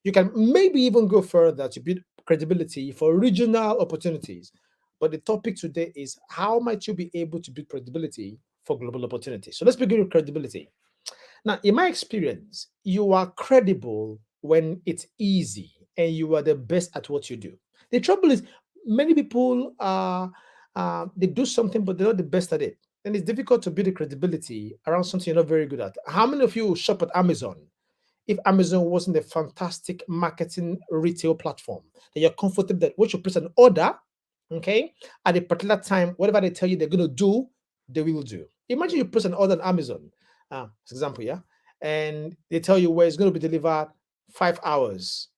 You can maybe even go further to build credibility for regional opportunities. But the topic today is how might you be able to build credibility for global opportunities? So let's begin with credibility. Now, in my experience, you are credible when it's easy and you are the best at what you do. The trouble is, many people they do something, but they're not the best at it. And it's difficult to build a credibility around something you're not very good at. How many of you shop at Amazon? If Amazon wasn't a fantastic marketing retail platform, that you're comfortable that once you place an order, okay, at a particular time, whatever they tell you they're going to do, they will do. Imagine you place an order on Amazon, for example, yeah, and they tell you where it's going to be delivered 5 hours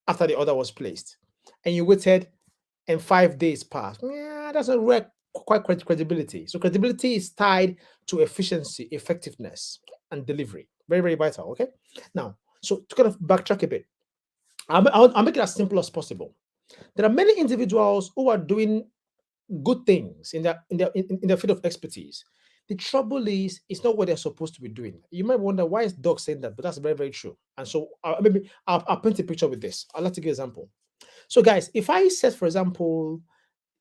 after the order was placed, and you waited and 5 days passed. Yeah, that's not quite credibility. So credibility is tied to efficiency, effectiveness, and delivery. Very, very vital. Okay. Now, so to kind of backtrack a bit, I'll make it as simple as possible. There are many individuals who are doing good things in their field of expertise. The trouble is, it's not what they're supposed to be doing. You might wonder why is Doc saying that, but that's very, very true. And so maybe I'll paint a picture with this. I'll like to give an example. So, guys, if I said, for example,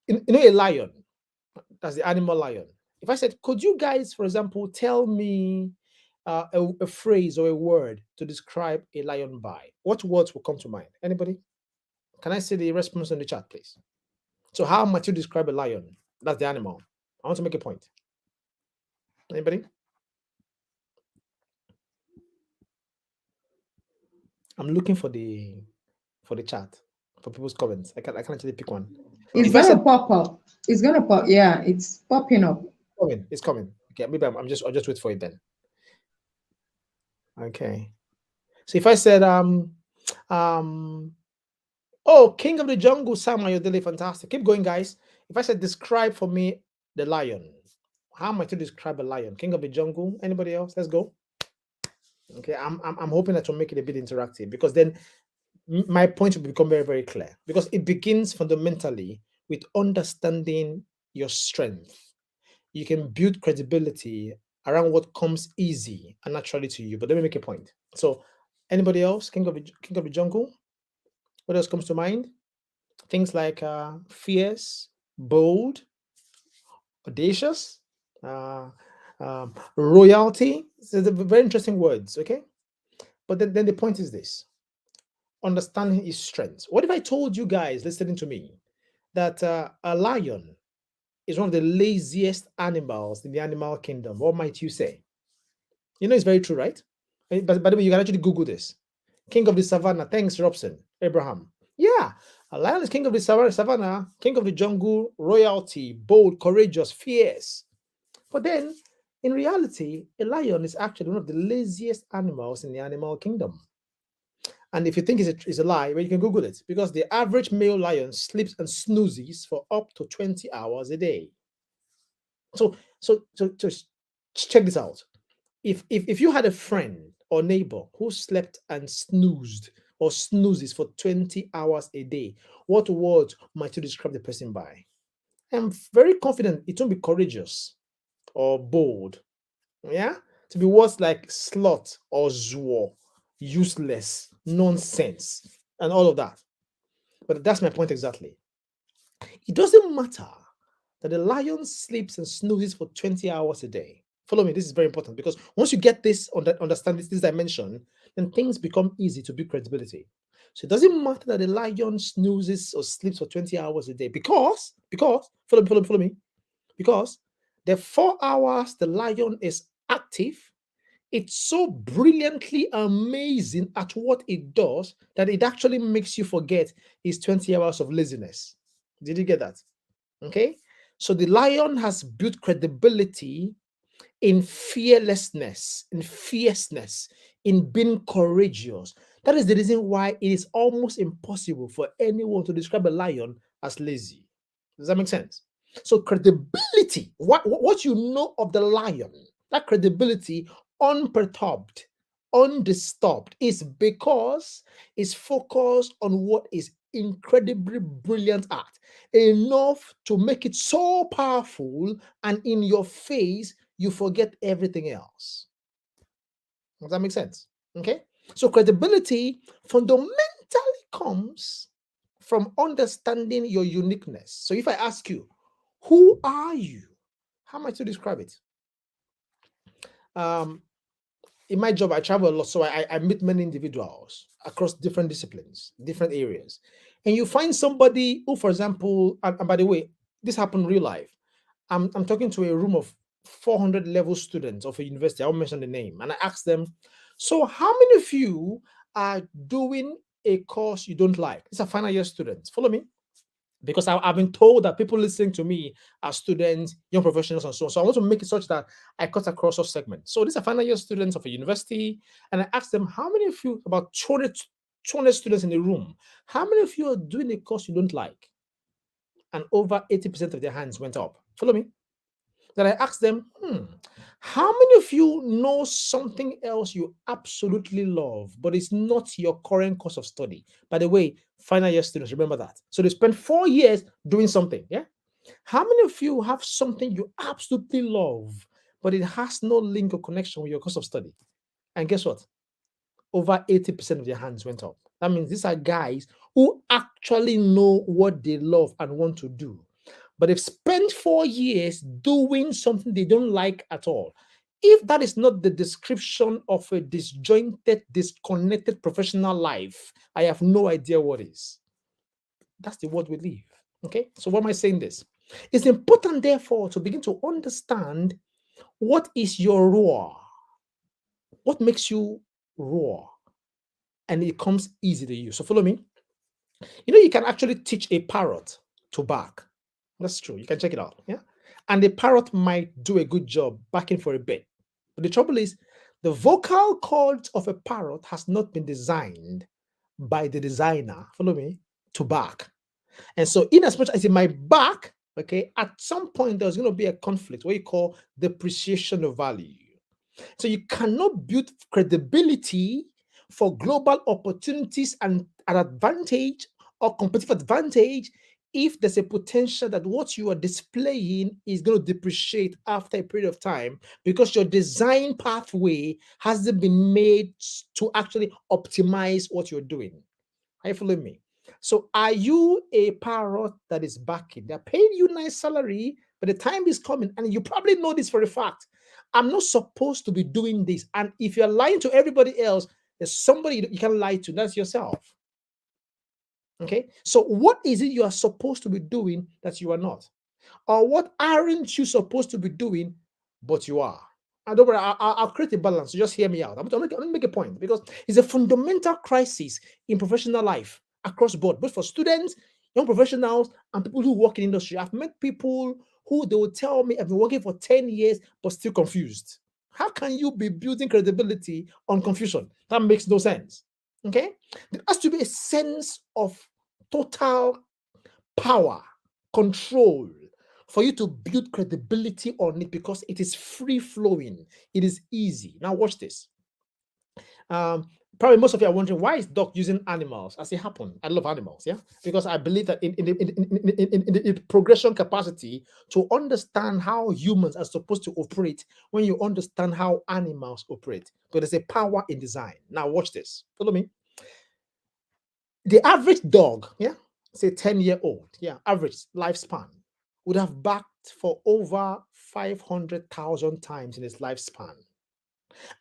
a lion, that's the animal lion. If I said, could you guys, for example, tell me a phrase or a word to describe a lion by, what words will come to mind? Anybody? Can I see the response in the chat, please? So, how might you describe a lion? That's the animal. I want to make a point. Anybody? I'm looking for the chat for people's comments. I can actually pick one. It's If I gonna said pop up. It's gonna pop. Yeah, it's popping up. it's coming. Okay, maybe I'll just wait for it then. Okay. So if I said oh, King of the Jungle, Sam Ayodele, fantastic. Keep going, guys. If I said describe for me the lion, how am I to describe a lion? King of the Jungle. Anybody else? Let's go. Okay, I'm hoping that will make it a bit interactive because then my point will become very, very clear because it begins fundamentally with understanding your strength. You can build credibility around what comes easy and naturally to you. But let me make a point. So, anybody else? King of the Jungle. What else comes to mind? Things like fierce, bold, audacious, royalty. So they're very interesting words. Okay, but then the point is this: understanding his strengths. What if I told you guys listening to me that a lion is one of the laziest animals in the animal kingdom? What might you say? You know, it's very true, right? But by the way, you can actually Google this. King of the savannah. Thanks, Robson. Abraham. Yeah, a lion is king of the savannah, king of the jungle, royalty, bold, courageous, fierce. But then, in reality, a lion is actually one of the laziest animals in the animal kingdom. And if you think it's a lie, well, you can Google it because the average male lion sleeps and snoozes for up to 20 hours a day. So check this out. If you had a friend or neighbor who slept and snoozed or snoozes for 20 hours a day, what word might you describe the person by? I'm very confident it won't be courageous or bold. Yeah? To be words like slut or zwar, useless, nonsense, and all of that. But that's my point exactly. It doesn't matter that the lion sleeps and snoozes for 20 hours a day. Follow me, this is very important because once you get this, understand this dimension, then things become easy to build credibility. So it doesn't matter that the lion snoozes or sleeps for 20 hours a day because follow me, because the 4 hours the lion is active, it's so brilliantly amazing at what it does that it actually makes you forget its 20 hours of laziness. Did you get that? Okay. So the lion has built credibility in fearlessness, in fierceness, in being courageous. That is the reason why it is almost impossible for anyone to describe a lion as lazy. Does that make sense? So credibility, what you know of the lion that credibility unperturbed, undisturbed, is because it's focused on what is incredibly brilliant at, enough to make it so powerful and in your face, you forget everything else. Does that make sense? Okay. So credibility fundamentally comes from understanding your uniqueness. So if I ask you, who are you? How am I to describe it? Um, in my job, I travel a lot, so I meet many individuals across different disciplines, different areas. And you find somebody who, for example, and by the way, this happened real life. I'm talking to a room of 400 level students of a university. I won't mention the name. And I asked them, so how many of you are doing a course you don't like? These are final year students. Follow me. Because I've been told that people listening to me are students, young professionals, and so on. So I want to make it such that I cut across all segments. So these are final year students of a university. And I asked them, how many of you, about 200 students in the room, how many of you are doing a course you don't like? And over 80% of their hands went up. Follow me. Then I asked them, how many of you know something else you absolutely love, but it's not your current course of study? By the way, final year students, remember that. So they spent 4 years doing something. Yeah. How many of you have something you absolutely love, but it has no link or connection with your course of study? And guess what? Over 80% of their hands went up. That means these are guys who actually know what they love and want to do, but they've spent 4 years doing something they don't like at all. If that is not the description of a disjointed, disconnected professional life, I have no idea what is. That's the world we live. Okay. So, why am I saying this? It's important, therefore, to begin to understand what is your roar. What makes you roar? And it comes easy to you. So, follow me. You can actually teach a parrot to bark. That's true. You can check it out. Yeah. And the parrot might do a good job barking for a bit. But the trouble is, the vocal cords of a parrot has not been designed by the designer, follow me, to bark. And so, in as much as it might bark, okay, at some point there's going to be a conflict, what you call depreciation of value. So you cannot build credibility for global opportunities and an advantage or competitive advantage if there's a potential that what you are displaying is going to depreciate after a period of time because your design pathway hasn't been made to actually optimize what you're doing. Are you following me? So are you a parrot that is backing? They're paying you nice salary, but the time is coming, and you probably know this for a fact. I'm not supposed to be doing this. And if you're lying to everybody else, there's somebody you can lie to. That's yourself. Okay. So what is it you are supposed to be doing that you are not? Or what aren't you supposed to be doing, but you are? And don't worry, I'll create a balance. So just hear me out. I'm going to make a point because it's a fundamental crisis in professional life across board, both for students, young professionals, and people who work in industry. I've met people who they will tell me I've been working for 10 years, but still confused. How can you be building credibility on confusion? That makes no sense. Okay? There has to be a sense of total power, control, for you to build credibility on it because it is free flowing. It is easy. Now watch this. Probably most of you are wondering why is Doc using animals as it happened. I love animals, yeah, because I believe that in the progression capacity to understand how humans are supposed to operate when you understand how animals operate. But there's a power in design. Now watch this. Follow me. The average dog, yeah, say 10-year-old, yeah, average lifespan would have barked for over 500,000 times in its lifespan.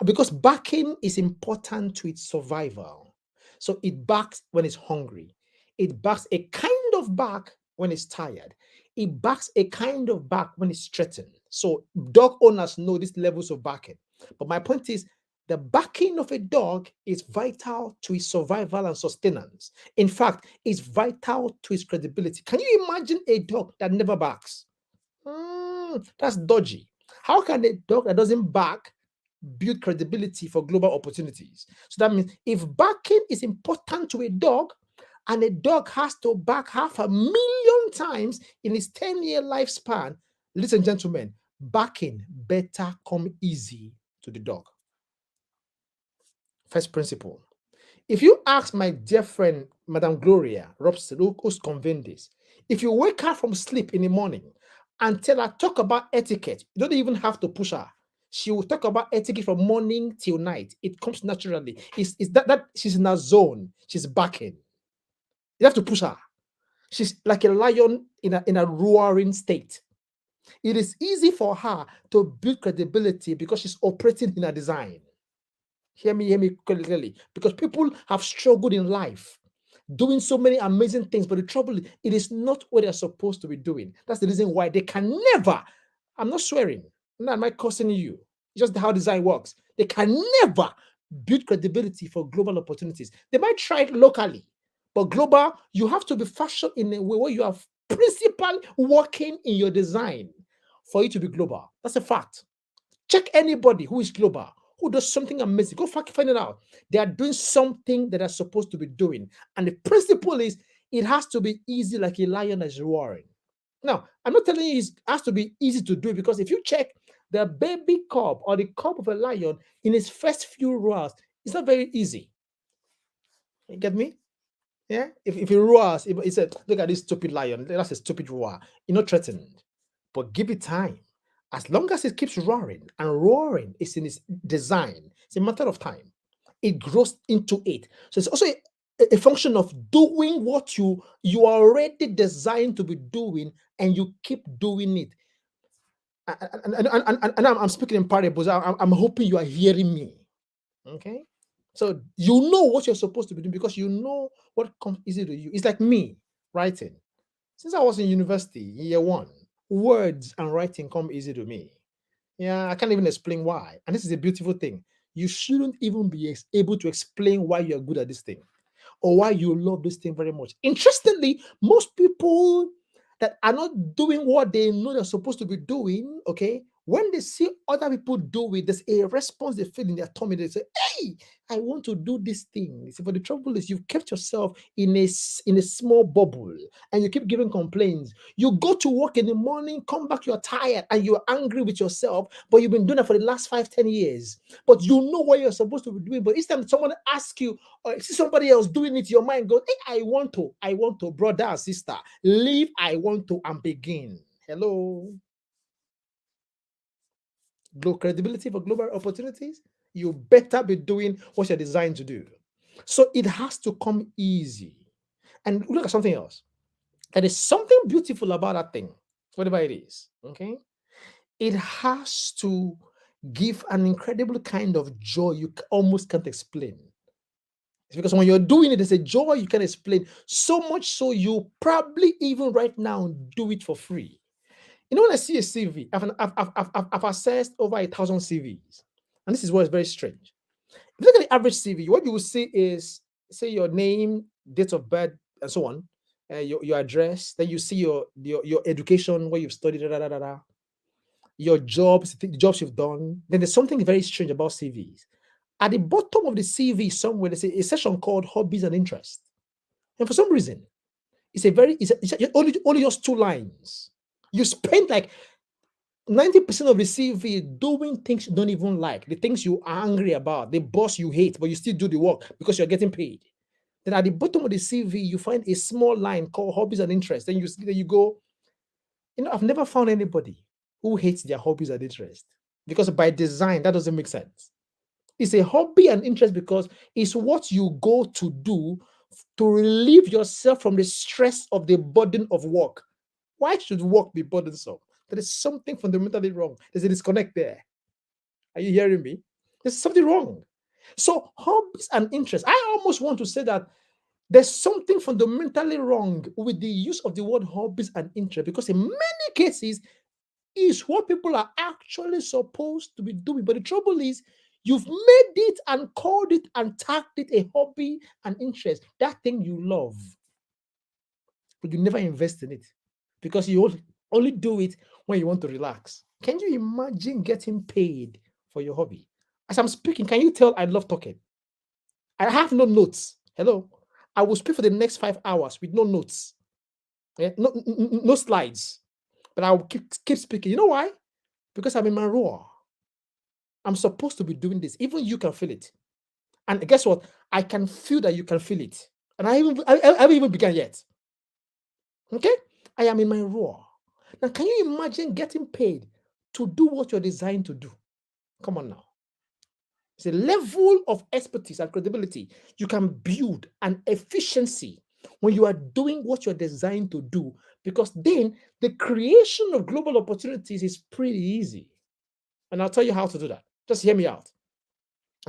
Because barking is important to its survival. So it barks when it's hungry. It barks a kind of bark when it's tired. It barks a kind of bark when it's threatened. So dog owners know these levels of barking. But my point is, the barking of a dog is vital to its survival and sustenance. In fact, it's vital to its credibility. Can you imagine a dog that never barks? That's dodgy. How can a dog that doesn't bark build credibility for global opportunities? So that means if barking is important to a dog, and a dog has to bark 500,000 times in its 10-year lifespan, ladies and gentlemen, Backing better come easy to the dog. First principle. If you ask my dear friend, Madame Gloria Robson, who's convened this, if you wake her from sleep in the morning and tell her, talk about etiquette, you don't even have to push her. She will talk about etiquette from morning till night. It comes naturally. It's that she's in a zone. She's backing. You have to push her. She's like a lion in a roaring state. It is easy for her to build credibility because she's operating in a design. Hear me clearly. Because people have struggled in life, doing so many amazing things, but the trouble is, it is not what they're supposed to be doing. That's the reason why they can never, I'm not swearing, no, am I cursing you? It's just how design works. They can never build credibility for global opportunities. They might try it locally, but global, you have to be fashioned in a way where you are principally working in your design for it to be global. That's a fact. Check anybody who is global, who does something amazing. Go find it out. They are doing something that they're supposed to be doing. And the principle is it has to be easy like a lion that's roaring. Now, I'm not telling you it has to be easy to do, because if you check the baby cub or the cub of a lion in its first few roars, it's not very easy. You get me? Yeah? If it roars, if it said, look at this stupid lion, that's a stupid roar. You're not threatened. But give it time. As long as it keeps roaring, and roaring is in its design, it's a matter of time. It grows into it. So it's also a function of doing what you are already designed to be doing, and you keep doing it. And I'm speaking in parables. I'm hoping you are hearing me. Okay? So you know what you're supposed to be doing because you know what comes easy to you. It's like me writing. Since I was in university, year one, words and writing come easy to me. Yeah, I can't even explain why. And this is a beautiful thing. You shouldn't even be able to explain why you're good at this thing or why you love this thing very much. Interestingly, most people that are not doing what they know they're supposed to be doing, okay, when they see other people do it, there's a response they feel in their tummy. They say, hey, I want to do this thing. You see, but the trouble is you've kept yourself in a small bubble and you keep giving complaints. You go to work in the morning, come back, you're tired and you're angry with yourself, but you've been doing that for the last 5-10 years. But you know what you're supposed to be doing. But each time someone asks you or see somebody else doing it, your mind goes, hey, I want to, brother and sister, leave I want to and begin. Hello. Credibility for global opportunities, you better be doing what you're designed to do. So it has to come easy. And look at something else. There is something beautiful about that thing, whatever it is. Okay. It has to give an incredible kind of joy you almost can't explain. It's because when you're doing it, there's a joy you can explain. So much so you probably even right now do it for free. You know, when I see a CV, I've assessed over 1,000 CVs. And this is what is very strange. If you look at the average CV, what you will see is, say, your name, date of birth, and so on, your address. Then you see your education, where you've studied, your jobs, the jobs you've done. Then there's something very strange about CVs. At the bottom of the CV, somewhere, there's a section called hobbies and interests. And for some reason, it's only just 2 lines. You spend like 90% of the CV doing things you don't even like, the things you are angry about, the boss you hate, but you still do the work because you're getting paid. Then at the bottom of the CV, you find a small line called hobbies and interests. Then you go, I've never found anybody who hates their hobbies and interests, because by design, that doesn't make sense. It's a hobby and interest because it's what you go to do to relieve yourself from the stress of the burden of work. Why should work be burdensome? There is something fundamentally wrong. There's a disconnect there. Are you hearing me? There's something wrong. So hobbies and interests, I almost want to say that there's something fundamentally wrong with the use of the word hobbies and interest, because in many cases, is what people are actually supposed to be doing. But the trouble is, you've made it and called it and tagged it a hobby and interest, that thing you love, but you never invest in it because you only do it when you want to relax. Can you imagine getting paid for your hobby? As I'm speaking, can you tell I love talking? I have no notes. Hello. I will speak for the next 5 hours with no notes. No slides. But I will keep speaking. You know why? because I'm in my raw. I'm supposed to be doing this. Even you can feel it. And guess what? I can feel that you can feel it. And I haven't even begun yet. Okay? I am in my raw. Now, can you imagine getting paid to do what you're designed to do? Come on now. It's a level of expertise and credibility you can build, an efficiency when you are doing what you're designed to do, because then the creation of global opportunities is pretty easy. And I'll tell you how to do that. Just hear me out.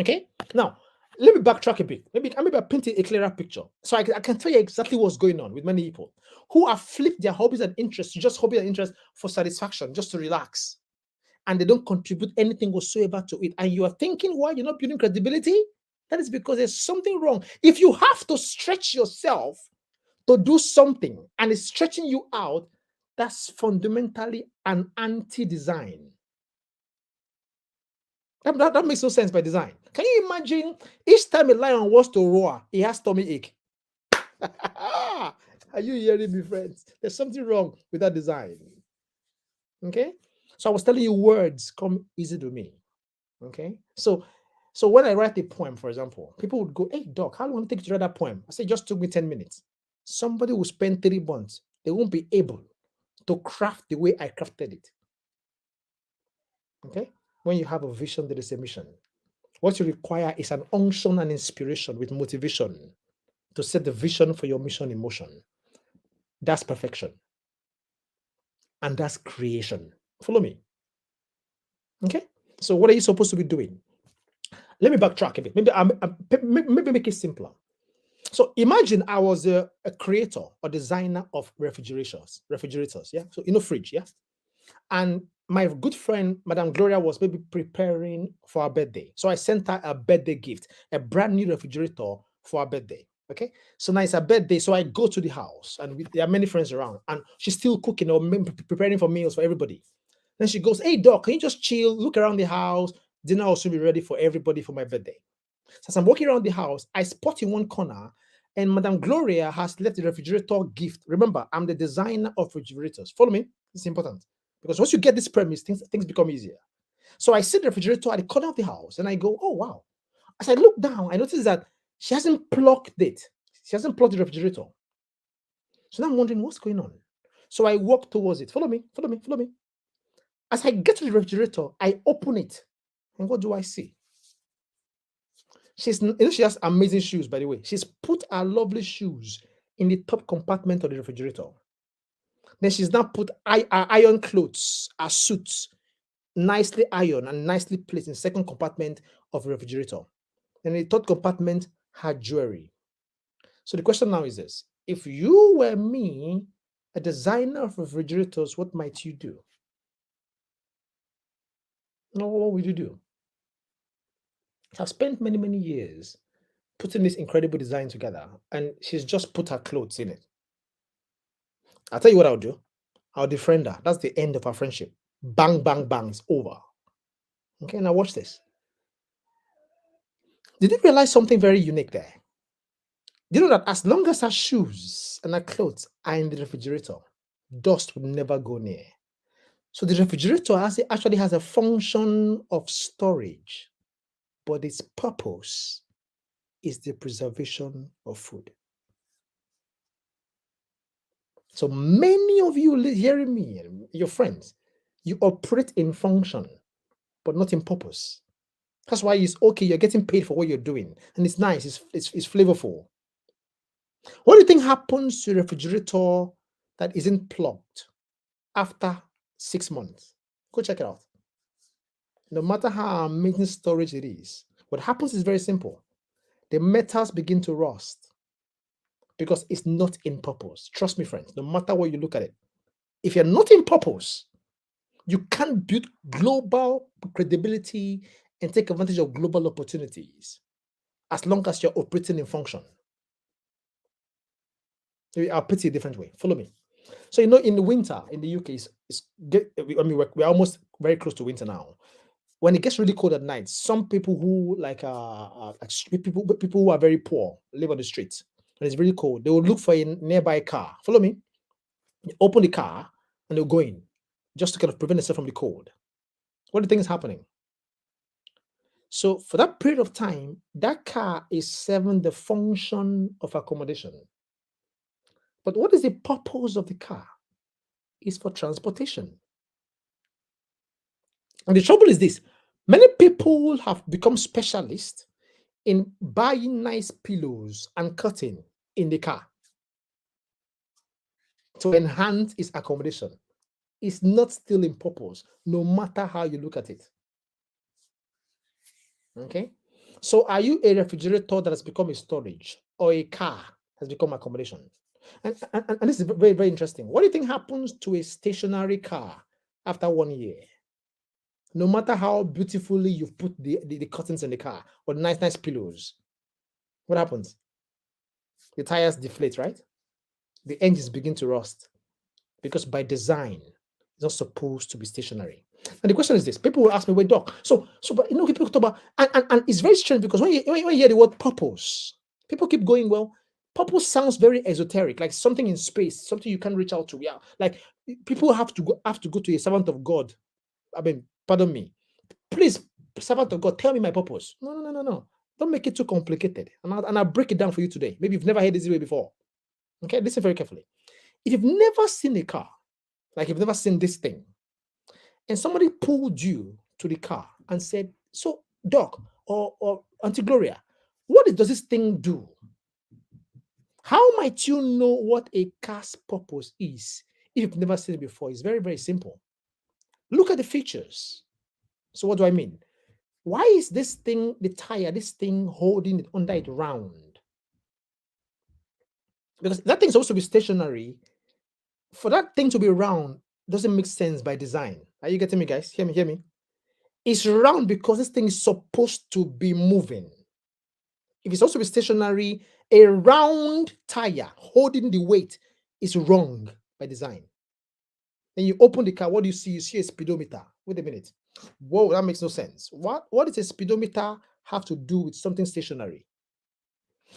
Okay? Now, let me backtrack a bit. Maybe I paint a clearer picture. So I can tell you exactly what's going on with many people who have flipped their hobbies and interests to just hobby and interest for satisfaction, just to relax. And they don't contribute anything whatsoever to it. And you are thinking why you're not building credibility? That is because there's something wrong. If you have to stretch yourself to do something and it's stretching you out, that's fundamentally an anti-design. That makes no sense by design. Can you imagine each time a lion wants to roar, he has tummy ache? Are you hearing me, friends? There's something wrong with that design. Okay? So I was telling you, words come easy to me. Okay? So when I write a poem, for example, people would go, "Hey, Doc, how long did it take you to write that poem?" I say, "Just took me 10 minutes." Somebody will spend 3 months. They won't be able to craft the way I crafted it. Okay? When you have a vision, there is a mission. What you require is an unction and inspiration with motivation to set the vision for your mission in motion. That's perfection. And that's creation. Follow me. Okay? So what are you supposed to be doing? Let me backtrack a bit. Maybe make it simpler. So imagine I was a creator or designer of refrigerators. Yeah. So fridge, yeah. And my good friend, Madame Gloria, was maybe preparing for her birthday. So I sent her a birthday gift, a brand new refrigerator for her birthday. Okay. So now it's her birthday. So I go to the house and there are many friends around and she's still cooking or preparing for meals for everybody. Then she goes, "Hey, Doc, can you just chill, look around the house? Dinner will soon be ready for everybody for my birthday." So as I'm walking around the house, I spot in one corner and Madame Gloria has left the refrigerator gift. Remember, I'm the designer of refrigerators. Follow me. It's important. Because once you get this premise, things become easier. So I see the refrigerator at the corner of the house and I go, "Oh, wow." As I look down, I notice that she hasn't plugged it. She hasn't plugged the refrigerator. So now I'm wondering what's going on. So I walk towards it. Follow me, follow me, follow me. As I get to the refrigerator, I open it. And what do I see? She has amazing shoes, by the way. She's put her lovely shoes in the top compartment of the refrigerator. Then she's now put her iron clothes, her suits, nicely ironed and nicely placed in the second compartment of the refrigerator. And in the third compartment, her jewelry. So the question now is this: if you were me, a designer of refrigerators, what might you do? No, what would you do? I've spent many, many years putting this incredible design together, and she's just put her clothes in it. I'll tell you what I'll do. I'll defriend her. That's the end of our friendship. Bang, bang, bang, it's over. Okay, now watch this. Did you realize something very unique there? Do you know that as long as her shoes and her clothes are in the refrigerator, dust will never go near? So the refrigerator actually has a function of storage, but its purpose is the preservation of food. So many of you hearing me, your friends, you operate in function, but not in purpose. That's why it's okay, you're getting paid for what you're doing, and it's nice, it's flavorful. What do you think happens to a refrigerator that isn't plugged after 6 months? Go check it out. No matter how amazing storage it is, what happens is very simple. The metals begin to rust because it's not in purpose. Trust me, friends, no matter where you look at it. If you're not in purpose, you can't build global credibility and take advantage of global opportunities as long as you're operating in function. I'll put it a different way. Follow me. So, in the winter in the UK, we're almost very close to winter now. When it gets really cold at night, some people who people who are very poor live on the streets. When it's really cold, they will look for a nearby car. Follow me. You open the car and they'll go in just to kind of prevent themselves from the cold. What do you think is happening? So for that period of time, that car is serving the function of accommodation. But what is the purpose of the car? It's for transportation. And the trouble is this: many people have become specialists in buying nice pillows and curtain in the car to enhance its accommodation. It's not still in purpose, no matter how you look at it. Okay. So are you a refrigerator that has become a storage, or a car has become accommodation? And this is very, very interesting. What do you think happens to a stationary car after 1 year? No matter how beautifully you've put the curtains in the car or nice, nice pillows, what happens? The tires deflate, right? The engines begin to rust because by design, it's not supposed to be stationary. And the question is this: people will ask me, "Wait, doc, but people talk about, and it's very strange because when you hear the word purpose, people keep going, well, purpose sounds very esoteric, like something in space, something you can't reach out to. Yeah, like people have to go to a servant of God. I mean, pardon me, please, servant of God, tell me my purpose. No, no, no, no, no. Don't make it too complicated. And I'll break it down for you today. Maybe you've never heard this way before. Okay, listen very carefully. If you've never seen a car, like you've never seen this thing, and somebody pulled you to the car and said, "So, Doc or Auntie Gloria, does this thing do?" How might you know what a car's purpose is if you've never seen it before? It's very, very simple. Look at the features. So, what do I mean? Why is this thing, the tire, this thing holding it under it round? Because that thing's supposed to be stationary. For that thing to be round doesn't make sense by design. Are you getting me, guys? Hear me, hear me. It's round because this thing is supposed to be moving. If it's supposed to be stationary, a round tire holding the weight is wrong by design. Then you open the car, what do you see? You see a speedometer. Wait a minute. Whoa, that makes no sense. What does a speedometer have to do with something stationary?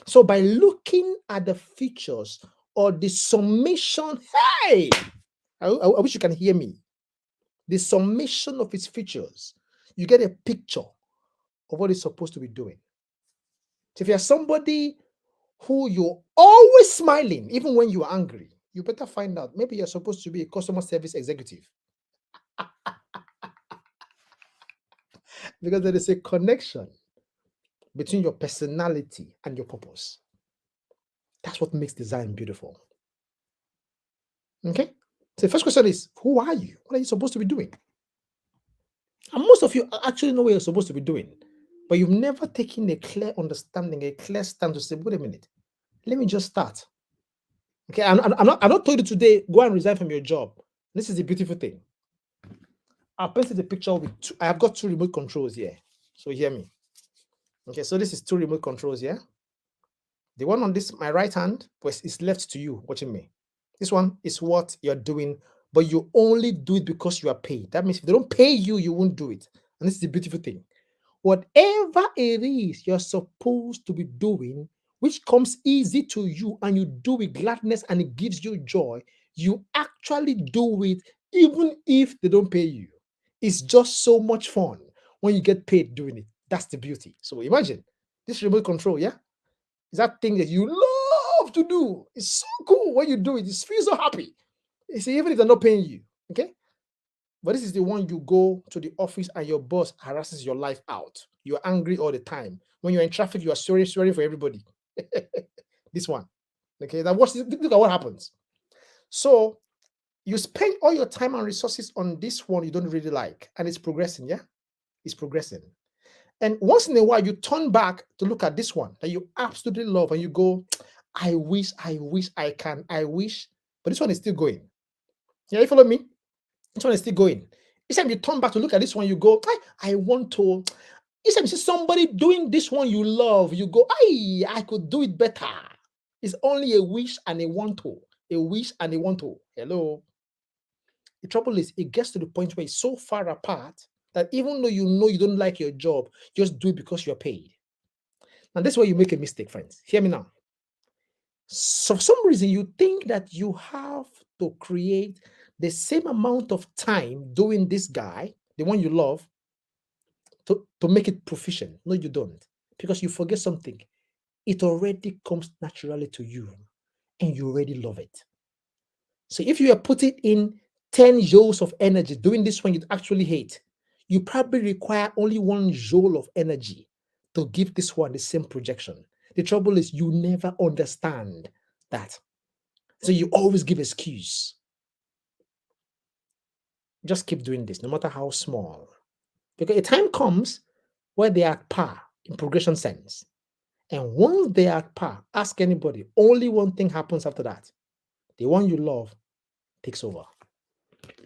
So by looking at the features or the summation, hey, I wish you can hear me. The summation of its features, you get a picture of what it's supposed to be doing. So if you're somebody who you're always smiling, even when you're angry, you better find out. Maybe you're supposed to be a customer service executive. Because there is a connection between your personality and your purpose. That's what makes design beautiful. Okay? So the first question is, who are you? What are you supposed to be doing? And most of you actually know what you're supposed to be doing, but you've never taken a clear understanding, a clear stand to say, wait a minute, let me just start. Okay, I'm not told you today, go and resign from your job. This is the beautiful thing. I'll paint the picture with I have got two remote controls here. So hear me. Okay, so this is two remote controls here. The one on this, my right hand, is left to you watching me. This one is what you're doing, but you only do it because you are paid. That means if they don't pay you, you won't do it. And this is the beautiful thing. Whatever it is you're supposed to be doing, which comes easy to you and you do with gladness and it gives you joy, you actually do it even if they don't pay you. It's just so much fun when you get paid doing it. That's the beauty. So imagine this remote control, yeah? Is that thing that you love to do. It's so cool when you do it. You feel so happy. You see, even if they're not paying you, okay? But this is the one you go to the office and your boss harasses your life out. You're angry all the time. When you're in traffic, you are swearing for everybody. This one. Okay, now look at what happens. So you spend all your time and resources on this one you don't really like, and it's progressing, yeah? It's progressing. And once in a while, you turn back to look at this one that you absolutely love, and you go, I wish I can, but this one is still going. Yeah, you follow me? This one is still going. Each time you turn back to look at this one, you go, I want to. Each time you see somebody doing this one you love, you go, I could do it better. It's only a wish and a want to. A wish and a want to. Hello. The trouble is, it gets to the point where it's so far apart that even though you know you don't like your job, just do it because you're paid. Now, that's where you make a mistake, friends. Hear me now. So for some reason, you think that you have to create the same amount of time doing this guy the one you love, to make it proficient. No, you don't. Because you forget something. It already comes naturally to you and you already love it. So if you are putting in 10 joules of energy doing this one you actually hate, you probably require only 1 joule of energy to give this one the same projection. The trouble is you never understand that. So you always give excuse. Just keep doing this, no matter how small. Because a time comes where they are at par in progression sense. And once they are at par, ask anybody, only one thing happens after that. The one you love takes over.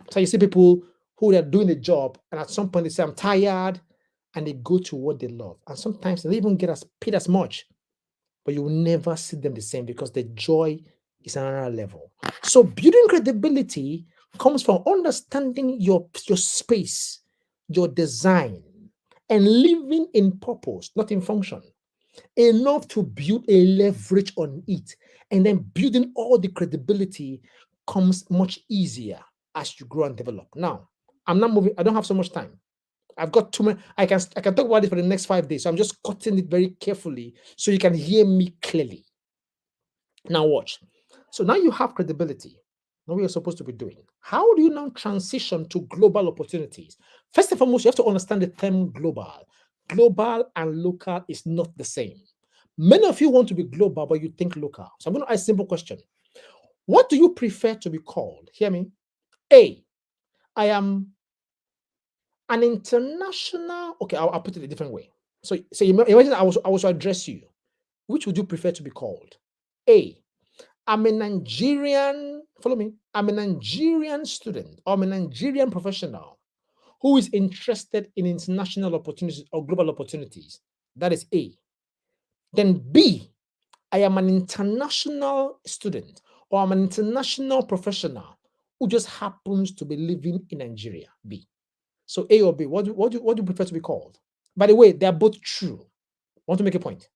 So you see people who are doing a job, and at some point they say, I'm tired, and they go to what they love. And sometimes they don't even get paid as much, but you will never see them the same because the joy is another level. So building credibility comes from understanding your space, your design, and living in purpose, not in function. Enough to build a leverage on it. And then building all the credibility comes much easier as you grow and develop. Now, I'm not moving, I don't have so much time. I've got too many, I can talk about it for the next 5 days. So I'm just cutting it very carefully so you can hear me clearly. Now watch. So now you have credibility. Now what you're supposed to be doing. How do you now transition to global opportunities? First and foremost, you have to understand the term global. Global and local is not the same. Many of you want to be global, but you think local. So I'm going to ask a simple question. What do you prefer to be called? Hear me. A, I am an international. Okay, I'll put it a different way. So imagine I was to address you. Which would you prefer to be called? A, I'm a Nigerian, follow me. I'm a Nigerian student or I'm a Nigerian professional who is interested in international opportunities or global opportunities. That is A. Then B, I am an international student or I'm an international professional who just happens to be living in Nigeria. B. So A or B, what do you prefer to be called? By the way, they are both true. I want to make a point.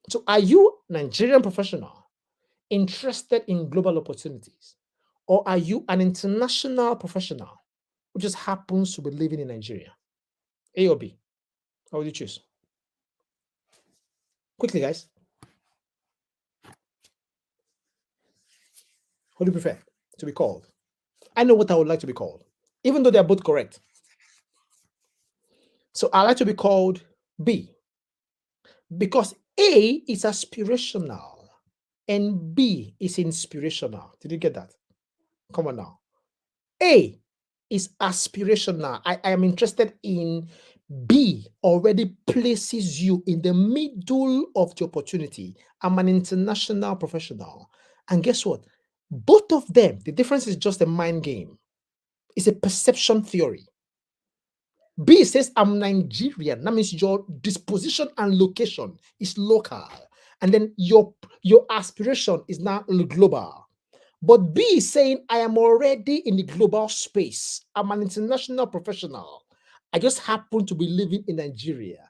So are you Nigerian professional interested in global opportunities? Or are you an international professional who just happens to be living in Nigeria? A or B? How would you choose? Quickly, guys. What do you prefer to be called? I know what I would like to be called, even though they're both correct. So I like to be called B because A is aspirational and B is inspirational. Did you get that? Come on now. A is aspirational. I am interested in. B already places you in the middle of the opportunity. I'm an international professional. And guess what? Both of them, the difference is just a mind game. It's a perception theory. B says, I'm Nigerian. That means your disposition and location is local. And then your aspiration is now global. But B is saying, I am already in the global space. I'm an international professional. I just happen to be living in Nigeria.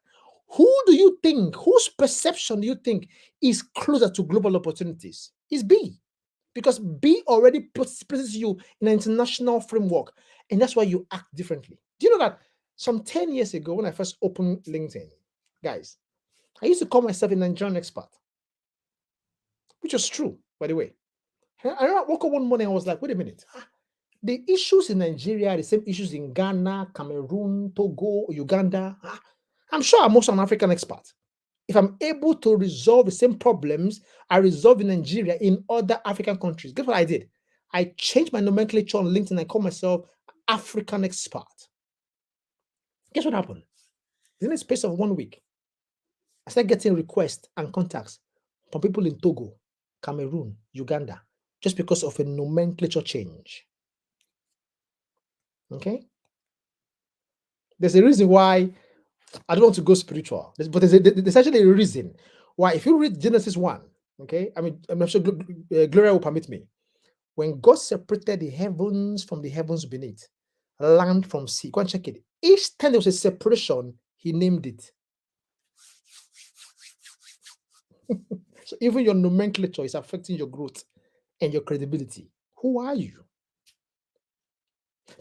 Who do you think, whose perception do you think is closer to global opportunities? Is B. Because B already places you in an international framework. And that's why you act differently. Do you know that some 10 years ago, when I first opened LinkedIn, guys, I used to call myself a Nigerian expert, which was true, by the way. I woke up one morning, I was like, wait a minute. The issues in Nigeria are the same issues in Ghana, Cameroon, Togo, Uganda. I'm sure I'm also an African expert. If I'm able to resolve the same problems I resolve in Nigeria in other African countries, guess what I did? I changed my nomenclature on LinkedIn. I call myself African expert. Guess what happened? In the space of 1 week, I started getting requests and contacts from people in Togo, Cameroon, Uganda, just because of a nomenclature change. Okay? There's a reason why I don't want to go spiritual, but there's actually a reason why. If you read Genesis 1, okay, I mean, I'm not sure Gloria will permit me. When God separated the heavens from the heavens beneath, land from sea, go and check it. Each time there was a separation, he named it. So even your nomenclature is affecting your growth and your credibility. Who are you?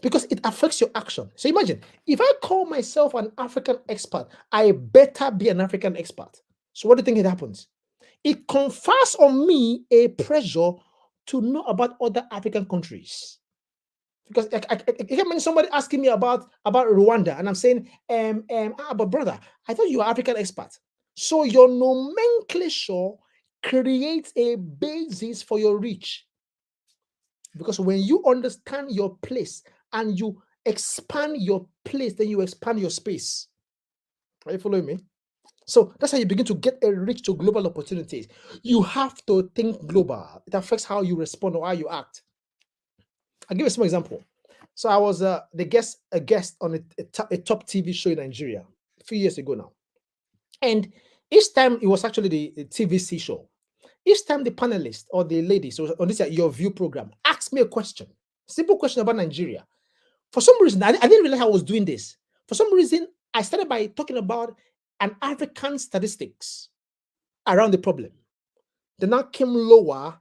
because it affects your action. So imagine if I call myself an African expert, I better be an African expert. So what do you think it happens? It confers on me a pressure to know about other African countries. Because I can imagine somebody asking me about Rwanda, and I'm saying, but brother, I thought you were African expert. So your nomenclature creates a basis for your reach. Because when you understand your place and you expand your place, then you expand your space. Are you following me? So that's how you begin to get a reach to global opportunities. You have to think global. It affects how you respond or how you act. I'll give you a small example. So I was a guest on a top TV show in Nigeria a few years ago now. And each time it was actually the TVC show. Each time the panelist or the lady, so on this Your View program, asked me a question, simple question about Nigeria. For some reason, I didn't realize I was doing this. For some reason, I started by talking about an African statistics around the problem. Then I came lower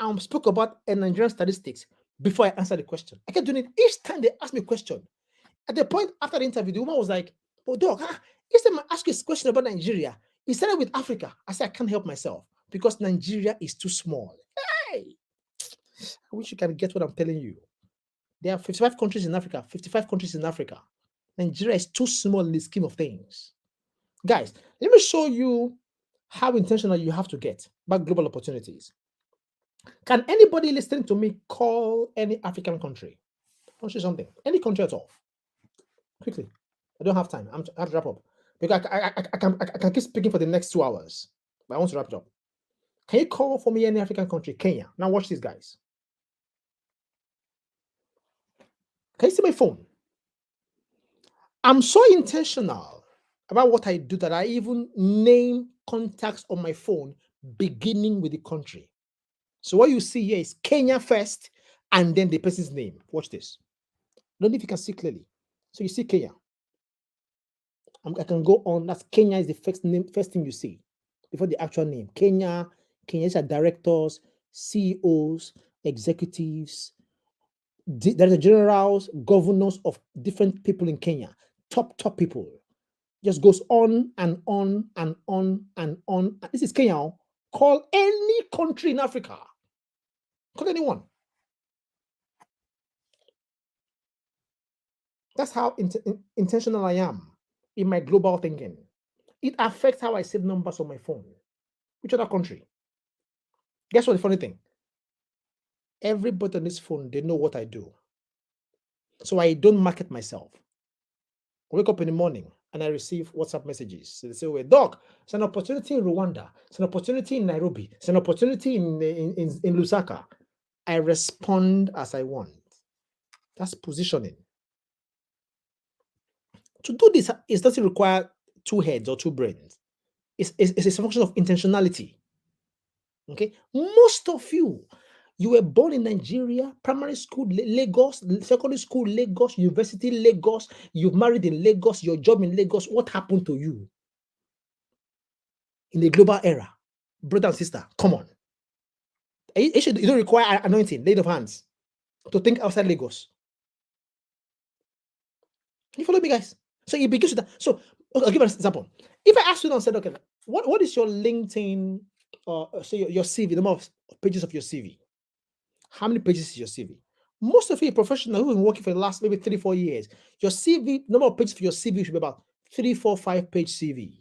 and spoke about a Nigerian statistics before I answered the question. I kept doing it each time they asked me a question. At the point after the interview, the woman was like, "Oh, dog, each time I ask you a question about Nigeria, he started with Africa." I said, "I can't help myself because Nigeria is too small." Hey, I wish you can get what I'm telling you. There are 55 countries in Africa, 55 countries in Africa. Nigeria is too small in the scheme of things. Guys, let me show you how intentional you have to get about global opportunities. Can anybody listening to me call any African country? I'll show you something. Any country at all. Quickly. I don't have time. I have to wrap up. Because I can keep speaking for the next 2 hours. But I want to wrap it up. Can you call for me any African country? Kenya. Now watch these guys. Can you see my phone? I'm so intentional about what I do that I even name contacts on my phone beginning with the country. So what you see here is Kenya first and then the person's name. Watch this. I don't know if you can see clearly. So you see Kenya. I can go on. That's Kenya is the first thing you see before the actual name. Kenya is directors, CEOs, executives. There are the generals, governors of different people in Kenya. Top people. Just goes on and on and on and on. This is Kenya. Call any country in Africa. Call anyone. That's how intentional I am in my global thinking. It affects how I save numbers on my phone. Which other country? Guess what the funny thing? Everybody on this phone, they know what I do. So I don't market myself. I wake up in the morning and I receive WhatsApp messages. So they say, "Well, Doc, it's an opportunity in Rwanda. It's an opportunity in Nairobi. It's an opportunity in Lusaka." I respond as I want. That's positioning. To do this, it doesn't require two heads or two brains. It's a function of intentionality. Okay, most of you were born in Nigeria, primary school Lagos, secondary school Lagos, university Lagos, you've married in Lagos, your job in Lagos. What happened to you in the global era? Brother and sister, come on. You don't require anointing, lay of hands to think outside Lagos. You follow me, guys? So it begins with that. So I'll give an example. If I ask you now and said, okay, what is your LinkedIn say your CV, the number of pages of your CV? How many pages is your CV? Most of you professionals who have been working for the last maybe 3-4 years, your CV, number of pages for your CV should be about 3-4-5 page CV.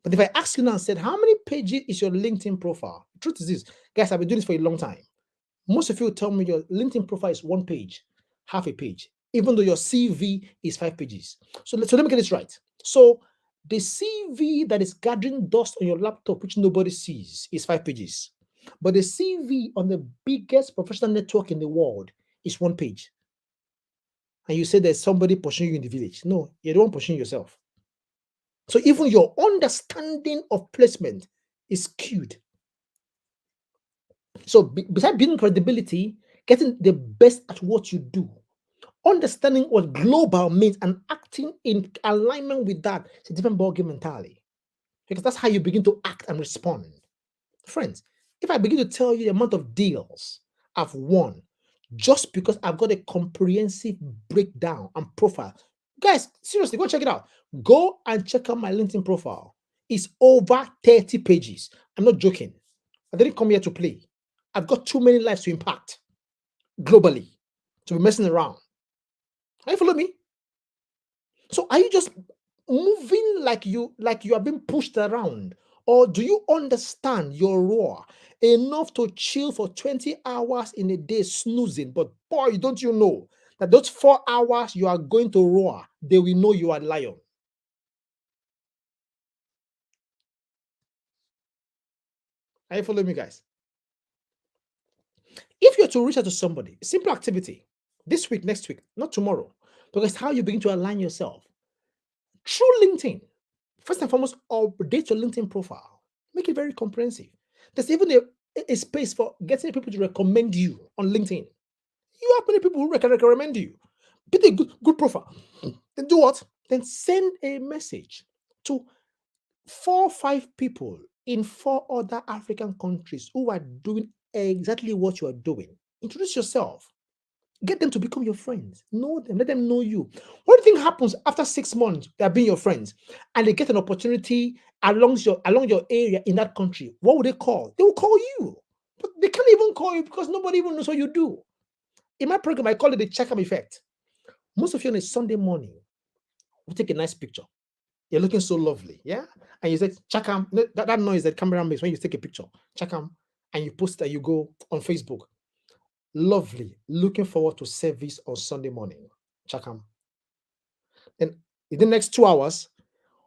But if I ask you now and said, how many pages is your LinkedIn profile? The truth is this, guys, I've been doing this for a long time. Most of you tell me your LinkedIn profile is 1 page, half a page, even though your CV is 5 pages. So let me get this right. So the CV that is gathering dust on your laptop, which nobody sees, is 5 pages. But the CV on the biggest professional network in the world is 1 page. And you say there's somebody pushing you in the village. No, you're the one pushing yourself. So even your understanding of placement is skewed. So besides building credibility, getting the best at what you do, understanding what global means and acting in alignment with that, it's a different ballgame entirely. Because that's how you begin to act and respond. Friends, if I begin to tell you the amount of deals I've won just because I've got a comprehensive breakdown and profile. Guys, seriously, go check it out. Go and check out my LinkedIn profile. It's over 30 pages. I'm not joking. I didn't come here to play. I've got too many lives to impact globally to be messing around. Are you follow me? So are you just moving like you are being pushed around? Or do you understand your role enough to chill for 20 hours in a day snoozing? But boy, don't you know that those 4 hours you are going to roar, they will know you are lion. Are you following me, guys? If you're to reach out to somebody, simple activity this week, next week, not tomorrow, because how you begin to align yourself through LinkedIn. First and foremost, update your LinkedIn profile. Make it very comprehensive. There's even a space for getting people to recommend you on LinkedIn. You have many people who can recommend you. Build a good profile. Then do what? Then send a message to 4 or 5 people in 4 other African countries who are doing exactly what you are doing. Introduce yourself. Get them to become your friends. Know them. Let them know you. What do you think happens after 6 months they are being your friends and they get an opportunity along your area in that country? What would they call? They will call you. But they can't even call you because nobody even knows what you do. In my program, I call it the check-up effect. Most of you on a Sunday morning will take a nice picture. You're looking so lovely, yeah? And you say, check-up, that noise that camera makes when you take a picture, check-up, and you post that you go on Facebook. Lovely. Looking forward to service on Sunday morning. Chakam. And in the next 2 hours,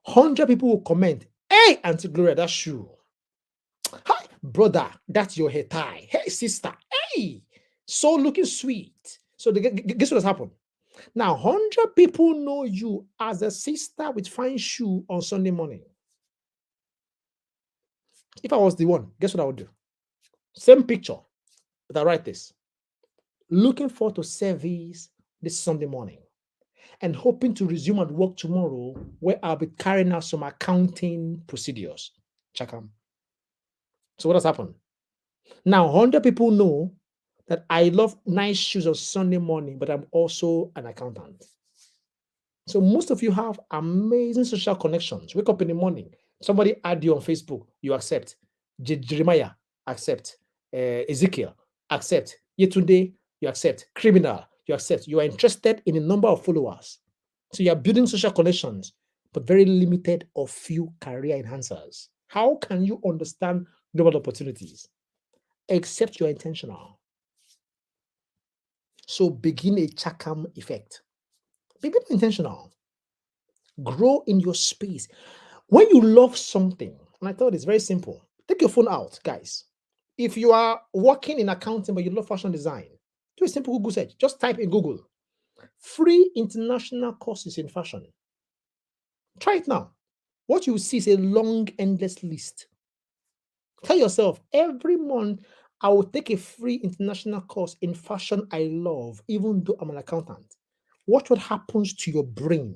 100 people will comment, hey, Auntie Gloria, that's shoe. Hi, brother, that's your hair tie. Hey, sister, hey, so looking sweet. So guess what has happened? Now, 100 people know you as a sister with fine shoe on Sunday morning. If I was the one, guess what I would do? Same picture, but I write this. Looking forward to service this Sunday morning and hoping to resume at work tomorrow where I'll be carrying out some accounting procedures. Chakam. So what has happened? Now, 100 people know that I love nice shoes on Sunday morning, but I'm also an accountant. So most of you have amazing social connections. Wake up in the morning, somebody add you on Facebook, you accept. Jeremiah, accept. Ezekiel, accept. Yetunde, you accept. Criminal, you accept. You are interested in a number of followers. So you are building social connections, but very limited or few career enhancers. How can you understand global opportunities? Except you're intentional. So begin a Chakam effect. Be intentional. Grow in your space. When you love something, and I thought it's very simple, take your phone out, guys. If you are working in accounting but you love fashion design, do a simple Google search. Just type in Google, free international courses in fashion. Try it now. What you will see is a long, endless list. Tell yourself, every month I will take a free international course in fashion I love, even though I'm an accountant. Watch what happens to your brain,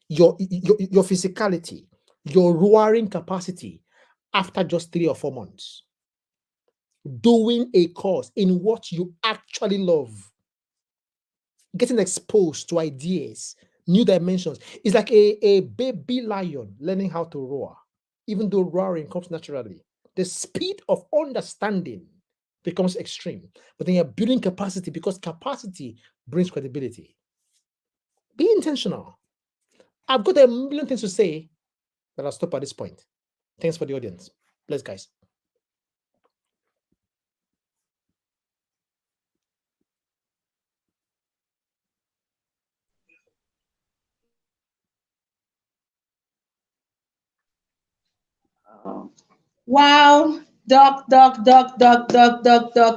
your physicality, your roaring capacity after just 3 or 4 months. Doing a course in what you actually love. Getting exposed to ideas, new dimensions. It's like a baby lion learning how to roar, even though roaring comes naturally. The speed of understanding becomes extreme, but then you're building capacity because capacity brings credibility. Be intentional. I've got a million things to say, but I'll stop at this point. Thanks for the audience. Bless, guys. Wow, doc.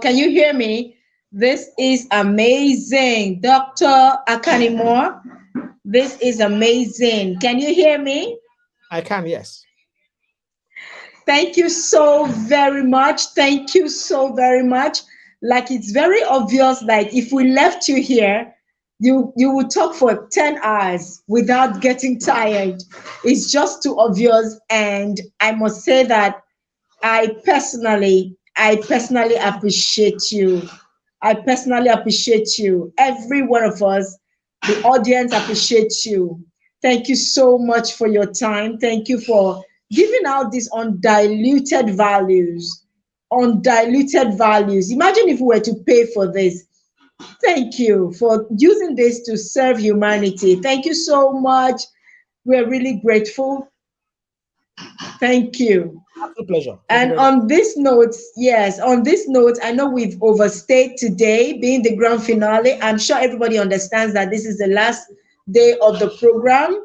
Can you hear me? This is amazing. Dr. Akanimore, this is amazing. Can you hear me? I can, yes. Thank you so very much. Thank you so very much. Like, it's very obvious, like if we left you here, you would talk for 10 hours without getting tired. It's just too obvious. And I must say that I personally appreciate you. I personally appreciate you. Every one of us, the audience appreciates you. Thank you so much for your time. Thank you for giving out these undiluted values. Undiluted values. Imagine if we were to pay for this. Thank you for using this to serve humanity. Thank you so much. We're really grateful. Thank you. Absolute pleasure. Thank you And very much. on this note, yes, on this note, I know we've overstayed today being the grand finale. I'm sure everybody understands that this is the last day of the program.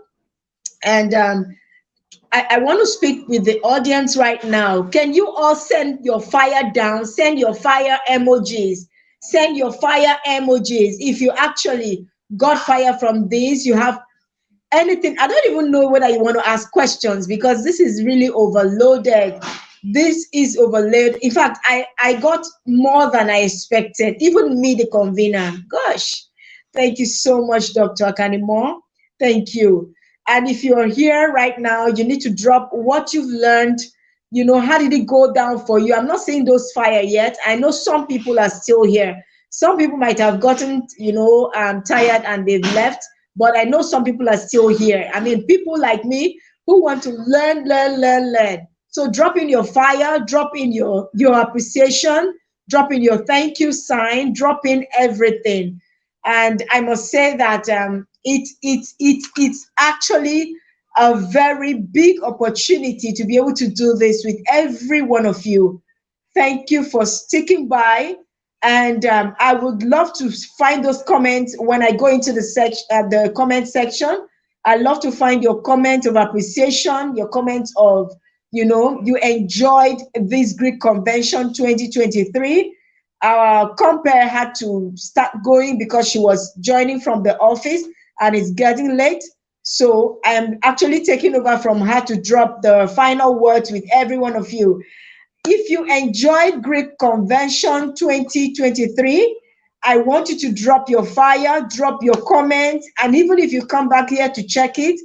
And I want to speak with the audience right now. Can you all send your fire down? Send your fire emojis. Send your fire emojis. If you actually got fire from this, you have anything. I don't even know whether you want to ask questions because this is really overloaded. This is overloaded. In fact, I got more than I expected. Even me, the convener. Gosh, thank you so much, Dr. Akanimo. Thank you. And if you're here right now, you need to drop what you've learned. You know, how did it go down for you? I'm not saying those fire yet. I know some people are still here. Some people might have gotten, tired and they've left, but I know some people are still here. I mean, people like me who want to learn, learn, learn, learn. So drop in your fire, drop in your appreciation, drop in your thank you sign, drop in everything. And I must say that it's actually a very big opportunity to be able to do this with every one of you. Thank you for sticking by. And I would love to find those comments when I go into the comment section. I love to find your comments of appreciation, your comments of, you enjoyed this GRIC convention 2023. Our compere had to start going because she was joining from the office and it's getting late. So I'm actually taking over from her to drop the final words with every one of you. If you enjoyed GRIC Convention 2023, I want you to drop your fire, drop your comments, and even if you come back here to check it,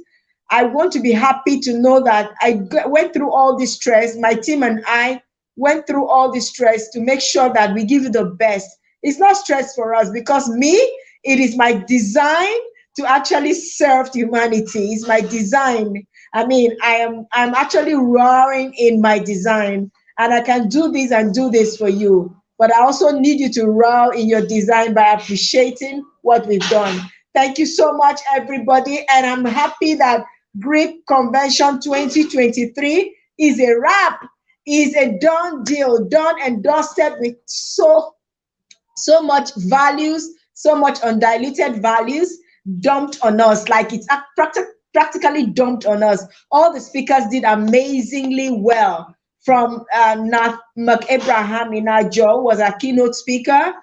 I want to be happy to know that I went through all this stress. My team and I went through all this stress to make sure that we give you the best. It's not stress for us because it is my design to actually serve humanity. It's my design. I mean, I'm actually roaring in my design. And I can do this and do this for you. But I also need you to roar in your design by appreciating what we've done. Thank you so much, everybody. And I'm happy that GRIC Convention 2023 is a wrap, is a done deal, done and dusted with so much values, so much undiluted values dumped on us. Like it's practically dumped on us. All the speakers did amazingly well. From Mark Abraham Inajo was our keynote speaker,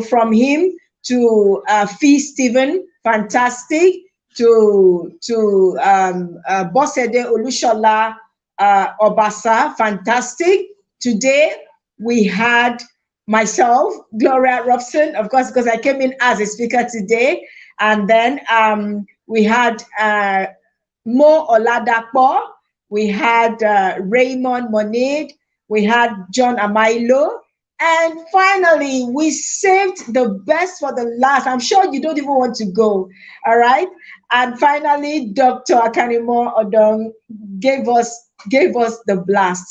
from him to Fee Stephen, fantastic, to Bosede Olushola Obasa, fantastic. Today we had myself, Gloria Robson, of course, because I came in as a speaker today, and then we had Mo Oladapo. We had Raymond Monade, we had John Amailo, and finally, we saved the best for the last. I'm sure you don't even want to go, all right? And finally, Dr. Akanimo Odong gave us the blast.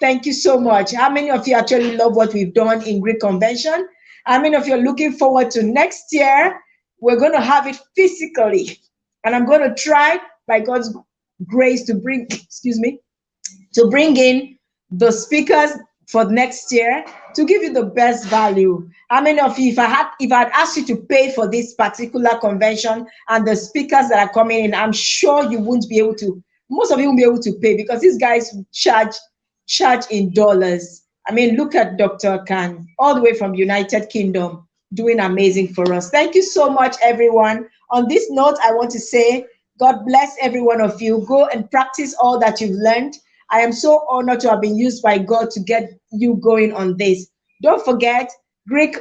Thank you so much. How many of you actually love what we've done in GRIC Convention? How many of you are looking forward to next year? We're going to have it physically, and I'm going to try, by God's grace, to bring in the speakers for next year to give you the best value. How many of you, if I had asked you to pay for this particular convention and the speakers that are coming in, I'm sure you won't be able to. Most of you won't be able to pay because these guys charge in dollars. I mean, look at Dr. Khan, all the way from United Kingdom, doing amazing for us. Thank you so much, everyone. On this note, I want to say, God bless every one of you. Go and practice all that you've learned. I am so honored to have been used by God to get you going on this. Don't forget, GRIC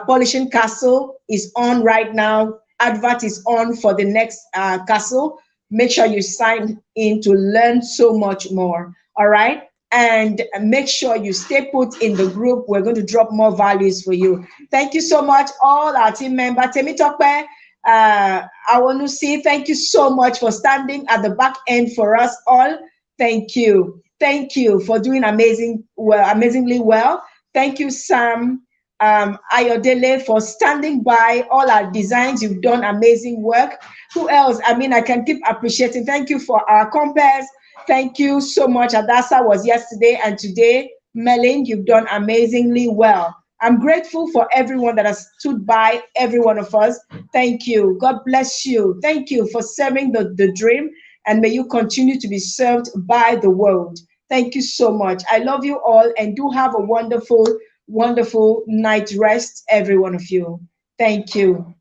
Polishing Castle is on right now. Advert is on for the next castle. Make sure you sign in to learn so much more. All right. and make sure you stay put in the group. We're going to drop more values for you. Thank you so much, all our team members. Temitope, I want to say thank you so much for standing at the back end for us all. Thank you. Thank you for doing amazingly well. Thank you, Sam Ayodele, for standing by all our designs. You've done amazing work. Who else? I mean, I can keep appreciating. Thank you for our compares. Thank you so much. Adasa was yesterday and today. Melin, you've done amazingly well. I'm grateful for everyone that has stood by every one of us. Thank you. God bless you. Thank you for serving the dream, and may you continue to be served by the world. Thank you so much. I love you all, and do have a wonderful, wonderful night rest, every one of you. Thank you.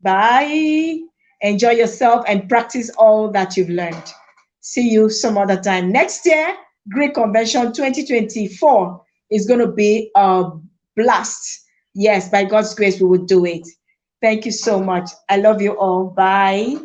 Bye. Enjoy yourself and practice all that you've learned. See you some other time. Next year, GRIC Convention 2024 is going to be a blast. Yes, by God's grace, we will do it. Thank you so much. I love you all. Bye.